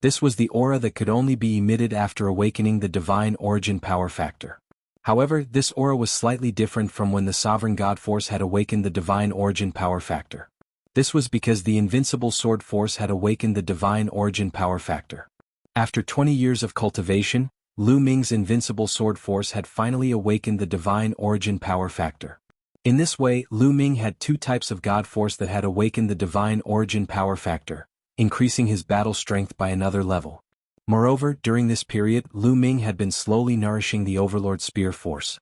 This was the aura that could only be emitted after awakening the divine origin power factor. However, this aura was slightly different from when the sovereign god force had awakened the divine origin power factor. This was because the invincible sword force had awakened the divine origin power factor. After 20 years of cultivation, Lu Ming's invincible sword force had finally awakened the divine origin power factor. In this way, Lu Ming had two types of god force that had awakened the divine origin power factor, increasing his battle strength by another level. Moreover, during this period, Lu Ming had been slowly nourishing the Overlord Spear Force.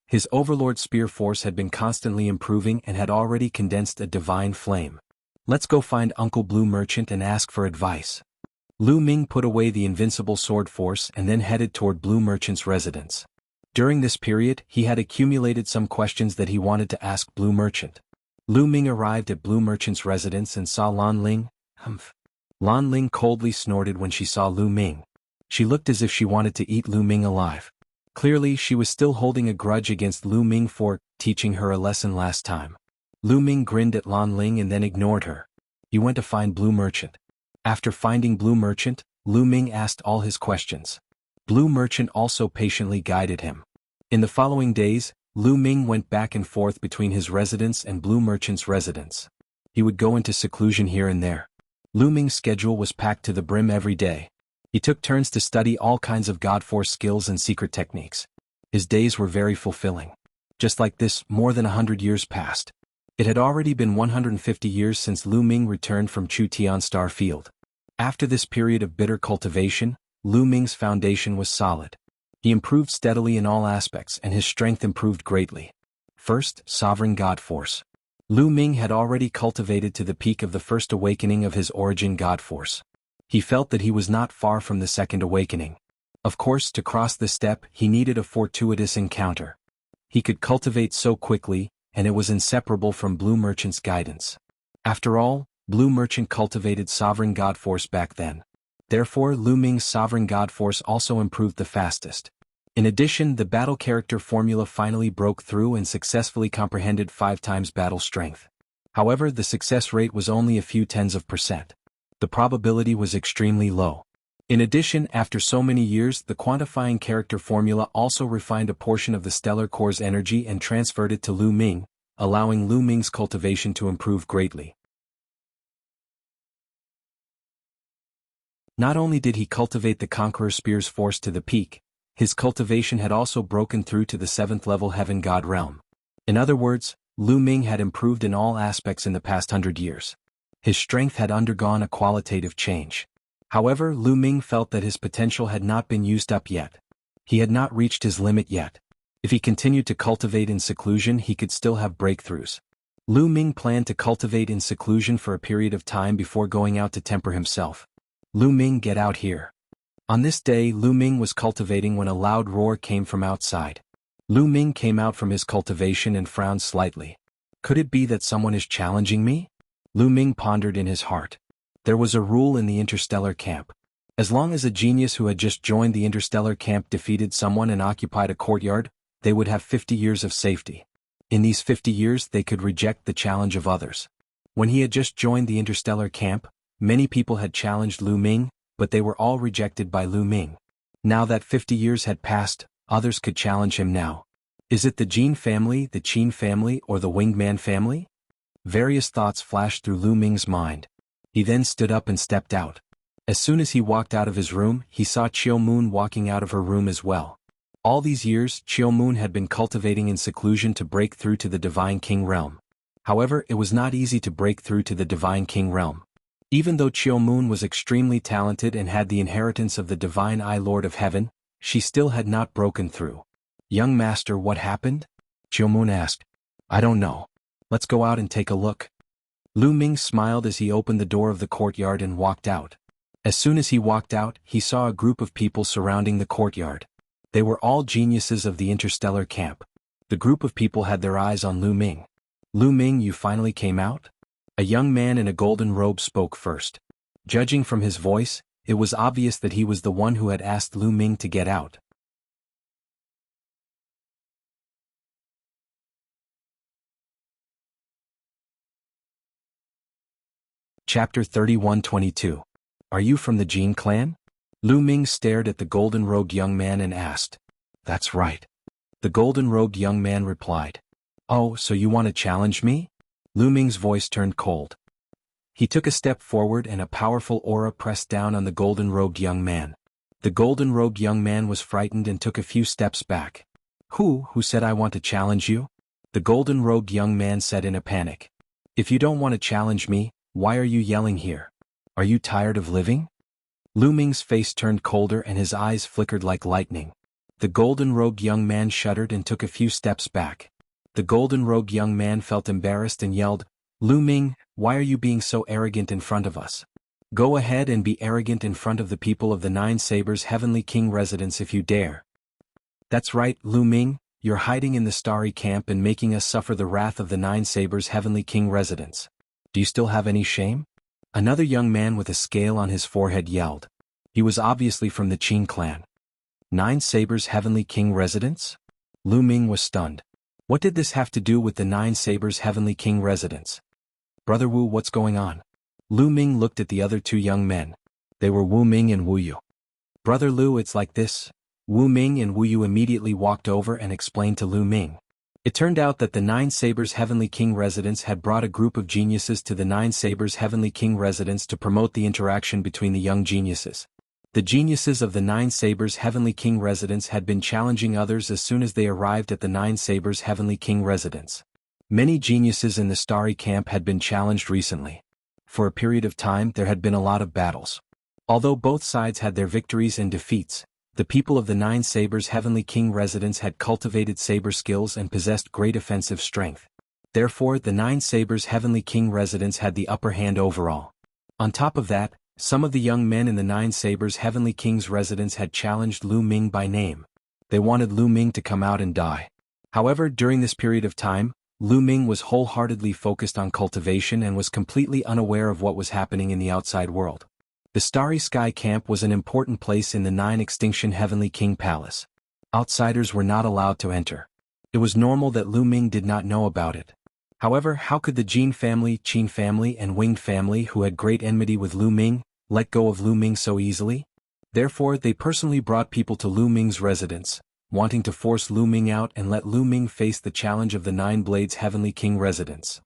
His Overlord Spear Force had been constantly improving and had already condensed a divine flame. Let's go find Uncle Blue Merchant and ask for advice. Lu Ming put away the invincible sword force and then headed toward Blue Merchant's residence. During this period, he had accumulated some questions that he wanted to ask Blue Merchant. Lu Ming arrived at Blue Merchant's residence and saw Lan Ling. Lan Ling coldly snorted when she saw Lu Ming. She looked as if she wanted to eat Lu Ming alive. Clearly, she was still holding a grudge against Lu Ming for teaching her a lesson last time. Lu Ming grinned at Lan Ling and then ignored her. He went to find Blue Merchant. After finding Blue Merchant, Lu Ming asked all his questions. Blue Merchant also patiently guided him. In the following days, Lu Ming went back and forth between his residence and Blue Merchant's residence. He would go into seclusion here and there. Lu Ming's schedule was packed to the brim every day. He took turns to study all kinds of God Force skills and secret techniques. His days were very fulfilling. Just like this, more than 100 years passed. It had already been 150 years since Lu Ming returned from Chu Tian Star Field. After this period of bitter cultivation, Lu Ming's foundation was solid. He improved steadily in all aspects and his strength improved greatly. First, Sovereign God Force. Lu Ming had already cultivated to the peak of the first awakening of his origin God Force. He felt that he was not far from the second awakening. Of course, to cross this step, he needed a fortuitous encounter. He could cultivate so quickly, and it was inseparable from Blue Merchant's guidance. After all, Blue Merchant cultivated Sovereign God Force back then. Therefore, Lu Ming's Sovereign God Force also improved the fastest. In addition, the battle character formula finally broke through and successfully comprehended 5 times battle strength. However, the success rate was only a few tens of %. The probability was extremely low. In addition, after so many years, the quantifying character formula also refined a portion of the stellar core's energy and transferred it to Lu Ming, allowing Lu Ming's cultivation to improve greatly. Not only did he cultivate the Conqueror Spear's force to the peak, his cultivation had also broken through to the 7th level Heaven God realm. In other words, Lu Ming had improved in all aspects in the past 100 years. His strength had undergone a qualitative change. However, Lu Ming felt that his potential had not been used up yet. He had not reached his limit yet. If he continued to cultivate in seclusion, he could still have breakthroughs. Lu Ming planned to cultivate in seclusion for a period of time before going out to temper himself. Lu Ming, get out here. On this day, Lu Ming was cultivating when a loud roar came from outside. Lu Ming came out from his cultivation and frowned slightly. Could it be that someone is challenging me? Lu Ming pondered in his heart. There was a rule in the interstellar camp. As long as a genius who had just joined the interstellar camp defeated someone and occupied a courtyard, they would have 50 years of safety. In these 50 years they could reject the challenge of others. When he had just joined the interstellar camp, many people had challenged Lu Ming, but they were all rejected by Lu Ming. Now that 50 years had passed, others could challenge him now. Is it the Jin family, the Qin family, or the Winged Man family? Various thoughts flashed through Lu Ming's mind. He then stood up and stepped out. As soon as he walked out of his room, he saw Chiu Moon walking out of her room as well. All these years, Chiu Moon had been cultivating in seclusion to break through to the Divine King realm. However, it was not easy to break through to the Divine King realm. Even though Chiu Moon was extremely talented and had the inheritance of the Divine Eye Lord of Heaven, she still had not broken through. Young master, what happened? Chiu Moon asked. I don't know. Let's go out and take a look. Lu Ming smiled as he opened the door of the courtyard and walked out. As soon as he walked out, he saw a group of people surrounding the courtyard. They were all geniuses of the interstellar camp. The group of people had their eyes on Lu Ming. Lu Ming, you finally came out? A young man in a golden robe spoke first. Judging from his voice, it was obvious that he was the one who had asked Lu Ming to get out. Chapter 31-22. Are you from the Jin clan? Lu Ming stared at the golden-robed young man and asked. That's right. The golden-robed young man replied. Oh, so you want to challenge me? Lu Ming's voice turned cold. He took a step forward and a powerful aura pressed down on the golden-robed young man. The golden-robed young man was frightened and took a few steps back. Who said I want to challenge you? The golden-robed young man said in a panic. If you don't want to challenge me, why are you yelling here? Are you tired of living? Lu Ming's face turned colder and his eyes flickered like lightning. The golden-robed young man shuddered and took a few steps back. The golden-robed young man felt embarrassed and yelled, Lu Ming, why are you being so arrogant in front of us? Go ahead and be arrogant in front of the people of the Nine Sabers Heavenly King residence if you dare. That's right, Lu Ming, you're hiding in the Starry Camp and making us suffer the wrath of the Nine Sabers Heavenly King residence. Do you still have any shame? Another young man with a scale on his forehead yelled. He was obviously from the Qin clan. Nine Sabers Heavenly King residence? Lu Ming was stunned. What did this have to do with the Nine Sabers Heavenly King residence? Brother Wu, what's going on? Lu Ming looked at the other two young men. They were Wu Ming and Wu Yu. Brother Lu, it's like this. Wu Ming and Wu Yu immediately walked over and explained to Lu Ming. It turned out that the Nine Sabers Heavenly King residence had brought a group of geniuses to the Nine Sabers Heavenly King residence to promote the interaction between the young geniuses. The geniuses of the Nine Sabers Heavenly King residence had been challenging others as soon as they arrived at the Nine Sabers Heavenly King residence. Many geniuses in the Starry Camp had been challenged recently. For a period of time there had been a lot of battles. Although both sides had their victories and defeats, the people of the Nine Sabers Heavenly King residence had cultivated saber skills and possessed great offensive strength. Therefore, the Nine Sabers Heavenly King residence had the upper hand overall. On top of that, some of the young men in the Nine Sabers Heavenly King's residence had challenged Lu Ming by name. They wanted Lu Ming to come out and die. However, during this period of time, Lu Ming was wholeheartedly focused on cultivation and was completely unaware of what was happening in the outside world. The Starry Sky Camp was an important place in the Nine Extinction Heavenly King Palace. Outsiders were not allowed to enter. It was normal that Lu Ming did not know about it. However, how could the Jin family, Qin family and Winged family who had great enmity with Lu Ming, let go of Lu Ming so easily? Therefore, they personally brought people to Lu Ming's residence, wanting to force Lu Ming out and let Lu Ming face the challenge of the Nine Blades Heavenly King residence.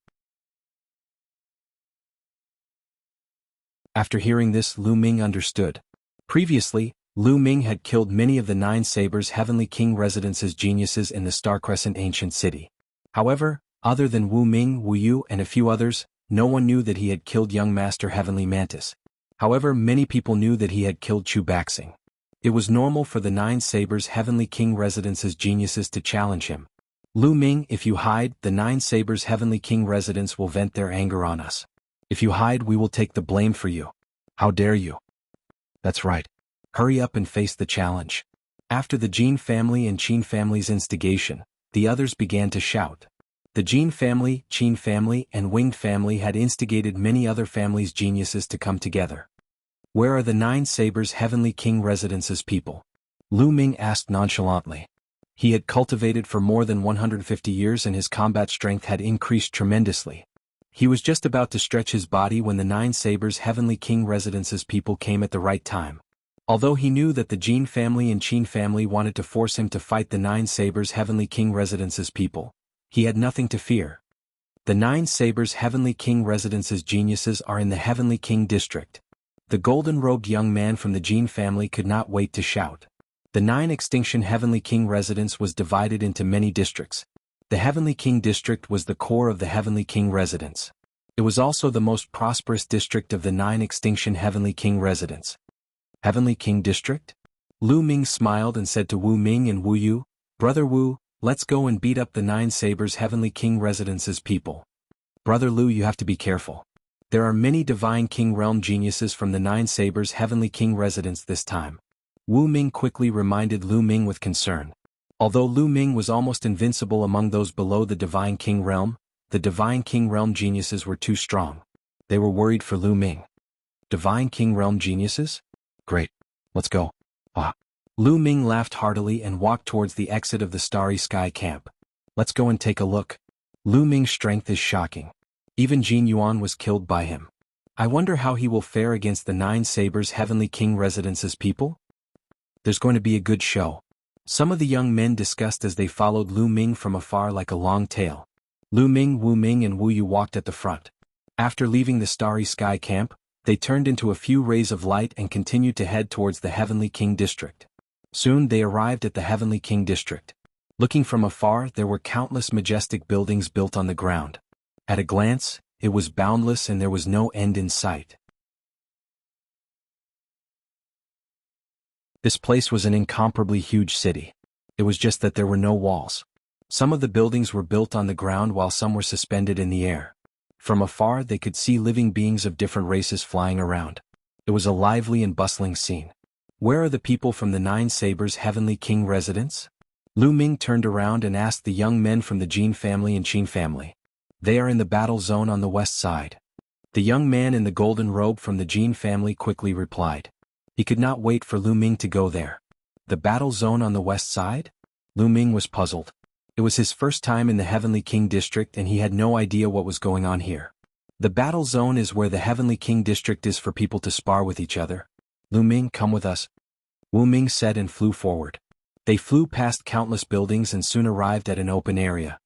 After hearing this, Lu Ming understood. Previously, Lu Ming had killed many of the Nine Sabers Heavenly King residence's geniuses in the Star Crescent ancient city. However, other than Wu Ming, Wu Yu and a few others, no one knew that he had killed young Master Heavenly Mantis. However, many people knew that he had killed Chu Baxing. It was normal for the Nine Sabers Heavenly King residence's geniuses to challenge him. Lu Ming, if you hide, the Nine Sabers Heavenly King residence will vent their anger on us. If you hide, we will take the blame for you. How dare you? That's right. Hurry up and face the challenge. After the Jin family and Qin family's instigation, the others began to shout. The Jin family, Qin family and Winged family had instigated many other families' geniuses to come together. Where are the Nine Sabers Heavenly King residence's people? Lu Ming asked nonchalantly. He had cultivated for more than 150 years and his combat strength had increased tremendously. He was just about to stretch his body when the Nine Sabers Heavenly King residence's people came at the right time. Although he knew that the Jin family and Qin family wanted to force him to fight the Nine Sabers Heavenly King residence's people, he had nothing to fear. The Nine Sabers Heavenly King residence's geniuses are in the Heavenly King district. The golden-robed young man from the Jin family could not wait to shout. The Nine Extinction Heavenly King residence was divided into many districts. The Heavenly King district was the core of the Heavenly King residence. It was also the most prosperous district of the Nine Extinction Heavenly King residence. Heavenly King district? Lu Ming smiled and said to Wu Ming and Wu Yu, Brother Wu, let's go and beat up the Nine Sabers Heavenly King residence's people. Brother Lu, you have to be careful. There are many Divine King Realm geniuses from the Nine Sabers Heavenly King residence this time. Wu Ming quickly reminded Lu Ming with concern. Although Lu Ming was almost invincible among those below the Divine King Realm, the Divine King Realm geniuses were too strong. They were worried for Lu Ming. Divine King Realm geniuses? Great. Let's go. Ah. Lu Ming laughed heartily and walked towards the exit of the Starry Sky camp. Let's go and take a look. Lu Ming's strength is shocking. Even Jin Yuan was killed by him. I wonder how he will fare against the Nine Sabers Heavenly King Residence's people? There's going to be a good show. Some of the young men discussed as they followed Lu Ming from afar like a long tail. Lu Ming, Wu Ming and Wu Yu walked at the front. After leaving the Starry Sky camp, they turned into a few rays of light and continued to head towards the Heavenly King District. Soon they arrived at the Heavenly King District. Looking from afar, there were countless majestic buildings built on the ground. At a glance, it was boundless and there was no end in sight. This place was an incomparably huge city. It was just that there were no walls. Some of the buildings were built on the ground while some were suspended in the air. From afar they could see living beings of different races flying around. It was a lively and bustling scene. Where are the people from the Nine Sabers Heavenly King residence? Lu Ming turned around and asked the young men from the Jin family and Qin family. They are in the battle zone on the west side. The young man in the golden robe from the Jin family quickly replied. He could not wait for Lu Ming to go there. The battle zone on the west side? Lu Ming was puzzled. It was his first time in the Heavenly King District and he had no idea what was going on here. The battle zone is where the Heavenly King District is for people to spar with each other. Lu Ming, come with us. Wu Ming said and flew forward. They flew past countless buildings and soon arrived at an open area.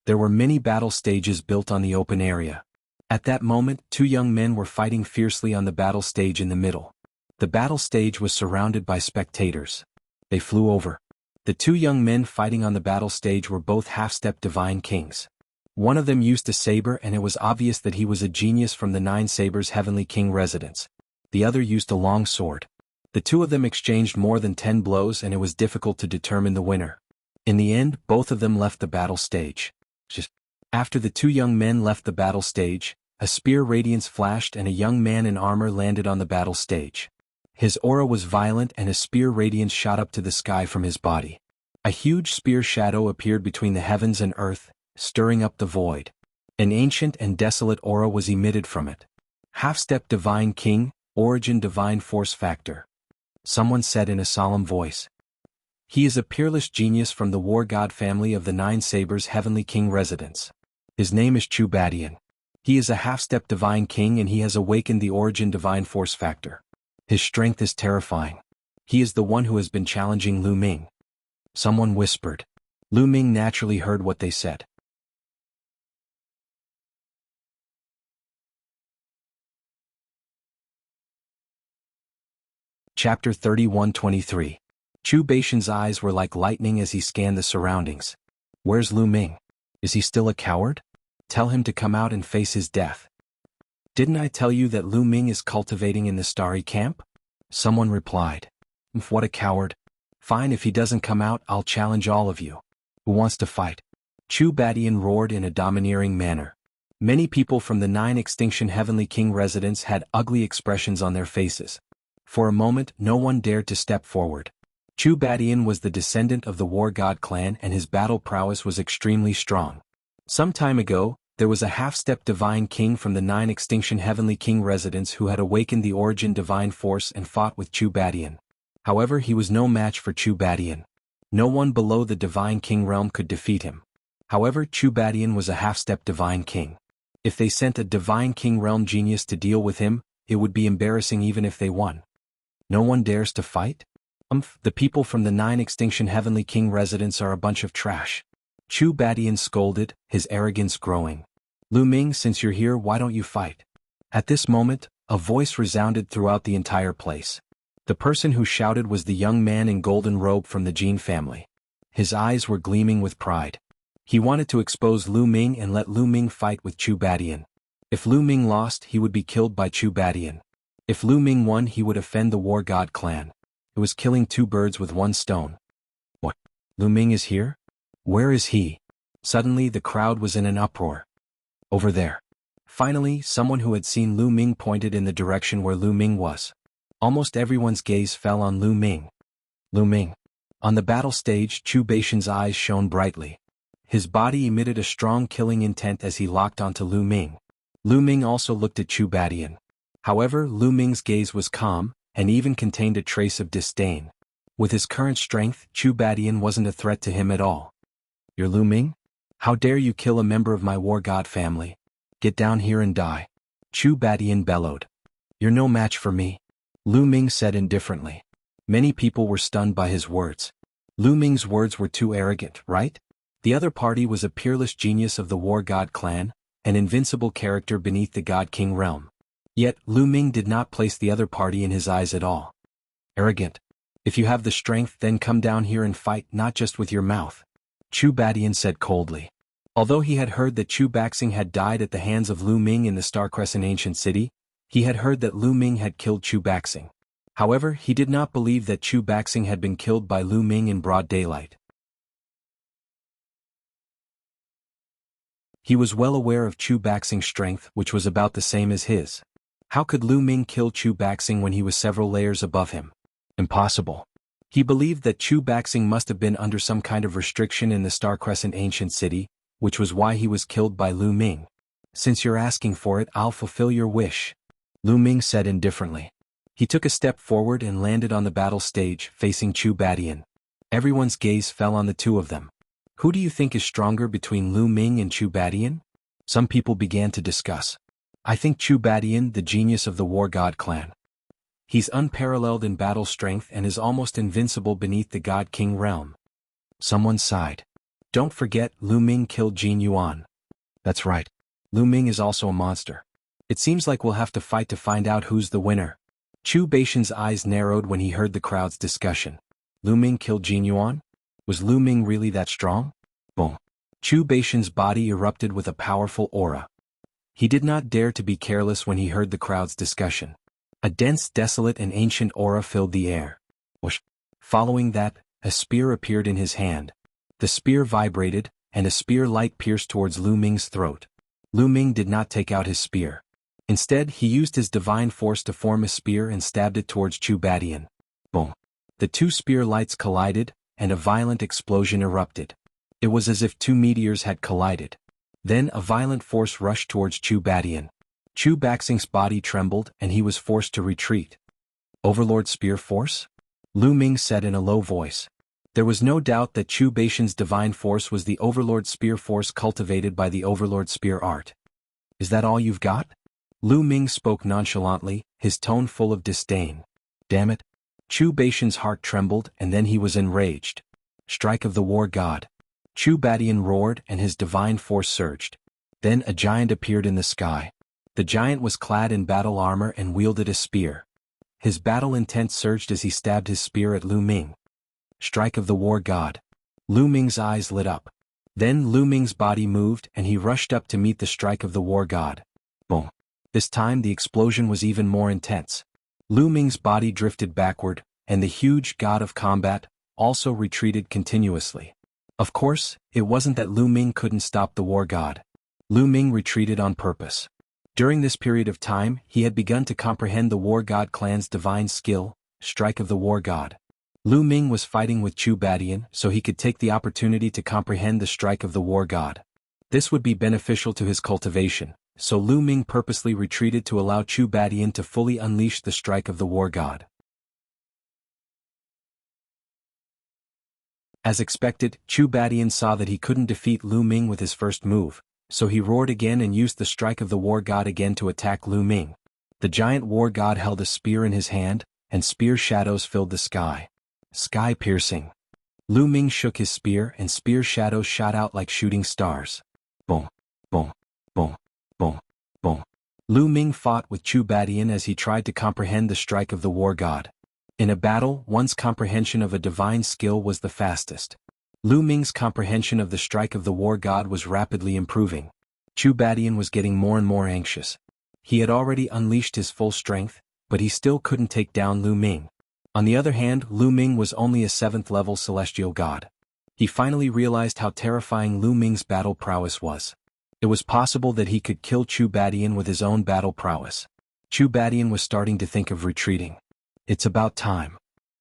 There were many battle stages built on the open area. At that moment, two young men were fighting fiercely on the battle stage in the middle. The battle stage was surrounded by spectators. They flew over. The two young men fighting on the battle stage were both half-step divine kings. One of them used a saber and it was obvious that he was a genius from the Nine Sabers Heavenly King residence. The other used a long sword. The two of them exchanged more than 10 blows and it was difficult to determine the winner. In the end, both of them left the battle stage. After the two young men left the battle stage, a spear radiance flashed and a young man in armor landed on the battle stage. His aura was violent and a spear radiance shot up to the sky from his body. A huge spear shadow appeared between the heavens and earth, stirring up the void. An ancient and desolate aura was emitted from it. Half-step Divine King, origin Divine Force Factor. Someone said in a solemn voice. He is a peerless genius from the war god family of the Nine Sabers Heavenly King residence. His name is Chu Badian. He is a half-step Divine King and he has awakened the origin Divine Force Factor. His strength is terrifying. He is the one who has been challenging Lu Ming. Someone whispered. Lu Ming naturally heard what they said. Chapter 31-23. Chu Badian's eyes were like lightning as he scanned the surroundings. Where's Lu Ming? Is he still a coward? Tell him to come out and face his death. Didn't I tell you that Lu Ming is cultivating in the Starry Camp? Someone replied. What a coward. Fine, if he doesn't come out, I'll challenge all of you. Who wants to fight? Chu Badian roared in a domineering manner. Many people from the Nine Extinction Heavenly King residence had ugly expressions on their faces. For a moment, no one dared to step forward. Chu Badian was the descendant of the War God clan and his battle prowess was extremely strong. Some time ago, there was a half-step Divine King from the Nine Extinction Heavenly King residence who had awakened the origin Divine Force and fought with Chu Badian. However, he was no match for Chu Badian. No one below the Divine King realm could defeat him. However, Chu Badian was a half-step Divine King. If they sent a Divine King realm genius to deal with him, it would be embarrassing even if they won. No one dares to fight? The people from the Nine Extinction Heavenly King residence are a bunch of trash. Chu Badian scolded, his arrogance growing. Lu Ming, since you're here, why don't you fight? At this moment, a voice resounded throughout the entire place. The person who shouted was the young man in golden robe from the Jin family. His eyes were gleaming with pride. He wanted to expose Lu Ming and let Lu Ming fight with Chu Badian. If Lu Ming lost, he would be killed by Chu Badian. If Lu Ming won, he would offend the War God clan. It was killing two birds with one stone. What? Lu Ming is here? Where is he? Suddenly the crowd was in an uproar. Over there. Finally, someone who had seen Lu Ming pointed in the direction where Lu Ming was. Almost everyone's gaze fell on Lu Ming. Lu Ming. On the battle stage, Chu Baishan's eyes shone brightly. His body emitted a strong killing intent as he locked onto Lu Ming. Lu Ming also looked at Chu Badian. However, Lu Ming's gaze was calm, and even contained a trace of disdain. With his current strength, Chu Badian wasn't a threat to him at all. "You're Lu Ming? How dare you kill a member of my war god family? Get down here and die." Chu Badian bellowed. "You're no match for me," Lu Ming said indifferently. Many people were stunned by his words. Lu Ming's words were too arrogant, right? The other party was a peerless genius of the war god clan, an invincible character beneath the god king realm. Yet, Lu Ming did not place the other party in his eyes at all. "Arrogant. If you have the strength, then come down here and fight, not just with your mouth," Chu Badian said coldly. Although he had heard that Chu Baxing had died at the hands of Lu Ming in the Star Crescent ancient city, he had heard that Lu Ming had killed Chu Baxing. However, he did not believe that Chu Baxing had been killed by Lu Ming in broad daylight. He was well aware of Chu Baxing's strength, which was about the same as his. How could Lu Ming kill Chu Baxing when he was several layers above him? Impossible. He believed that Chu Baxing must have been under some kind of restriction in the Star Crescent ancient city, which was why he was killed by Lu Ming. "Since you're asking for it, I'll fulfill your wish," Lu Ming said indifferently. He took a step forward and landed on the battle stage, facing Chu Badian. Everyone's gaze fell on the two of them. Who do you think is stronger between Lu Ming and Chu Badian? Some people began to discuss. "I think Chu Badian, the genius of the war god clan. He's unparalleled in battle strength and is almost invincible beneath the god king realm." Someone sighed. "Don't forget, Lu Ming killed Jin Yuan." "That's right. Lu Ming is also a monster. It seems like we'll have to fight to find out who's the winner." Chu Baishan's eyes narrowed when he heard the crowd's discussion. Lu Ming killed Jin Yuan? Was Lu Ming really that strong? Boom. Chu Baishan's body erupted with a powerful aura. He did not dare to be careless when he heard the crowd's discussion. A dense, desolate and ancient aura filled the air. Whoosh. Following that, a spear appeared in his hand. The spear vibrated, and a spear light pierced towards Lu Ming's throat. Lu Ming did not take out his spear. Instead, he used his divine force to form a spear and stabbed it towards Chu Badian. Boom. The two spear lights collided, and a violent explosion erupted. It was as if two meteors had collided. Then a violent force rushed towards Chu Badian. Chu Baxing's body trembled and he was forced to retreat. "Overlord Spear Force?" Lu Ming said in a low voice. There was no doubt that Chu Baishan's divine force was the Overlord Spear Force cultivated by the Overlord Spear art. "Is that all you've got?" Lu Ming spoke nonchalantly, his tone full of disdain. "Damn it." Chu Baishan's heart trembled and then he was enraged. "Strike of the war god." Chu Badian roared and his divine force surged. Then a giant appeared in the sky. The giant was clad in battle armor and wielded a spear. His battle intent surged as he stabbed his spear at Lu Ming. "Strike of the war god." Lu Ming's eyes lit up. Then Lu Ming's body moved and he rushed up to meet the strike of the war god. Boom. This time the explosion was even more intense. Lu Ming's body drifted backward, and the huge god of combat also retreated continuously. Of course, it wasn't that Lu Ming couldn't stop the war god. Lu Ming retreated on purpose. During this period of time, he had begun to comprehend the war god clan's divine skill, strike of the war god. Lu Ming was fighting with Chu Badian so he could take the opportunity to comprehend the strike of the war god. This would be beneficial to his cultivation, so Lu Ming purposely retreated to allow Chu Badian to fully unleash the strike of the war god. As expected, Chu Badian saw that he couldn't defeat Lu Ming with his first move, so he roared again and used the strike of the war god again to attack Lu Ming. The giant war god held a spear in his hand, and spear shadows filled the sky. Sky-piercing. Lu Ming shook his spear and spear shadows shot out like shooting stars. Boom, boom, boom, boom, boom. Lu Ming fought with Chu Badian as he tried to comprehend the strike of the war god. In a battle, one's comprehension of a divine skill was the fastest. Lu Ming's comprehension of the strike of the war god was rapidly improving. Chu Badian was getting more and more anxious. He had already unleashed his full strength, but he still couldn't take down Lu Ming. On the other hand, Lu Ming was only a 7th-level celestial god. He finally realized how terrifying Lu Ming's battle prowess was. It was possible that he could kill Chu Badian with his own battle prowess. Chu Badian was starting to think of retreating. It's about time,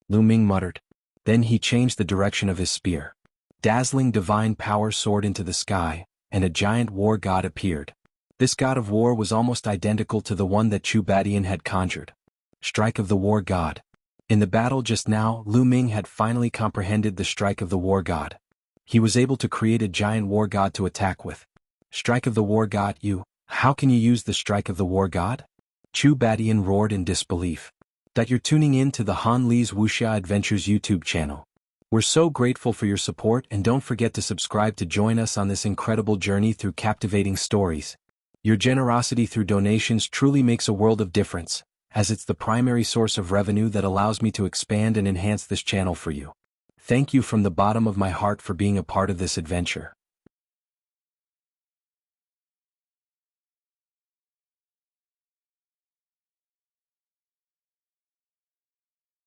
Lu Ming muttered. Then he changed the direction of his spear. Dazzling divine power soared into the sky, and a giant war god appeared. This god of war was almost identical to the one that Chu Badian had conjured. Strike of the war god. In the battle just now, Lu Ming had finally comprehended the strike of the war god. He was able to create a giant war god to attack with. Strike of the war god, how can you use the strike of the war god? Chu Badian roared in disbelief. That you're tuning in to the Han Li's Wuxia Adventures YouTube channel. We're so grateful for your support, and don't forget to subscribe to join us on this incredible journey through captivating stories. Your generosity through donations truly makes a world of difference, as it's the primary source of revenue that allows me to expand and enhance this channel for you. Thank you from the bottom of my heart for being a part of this adventure.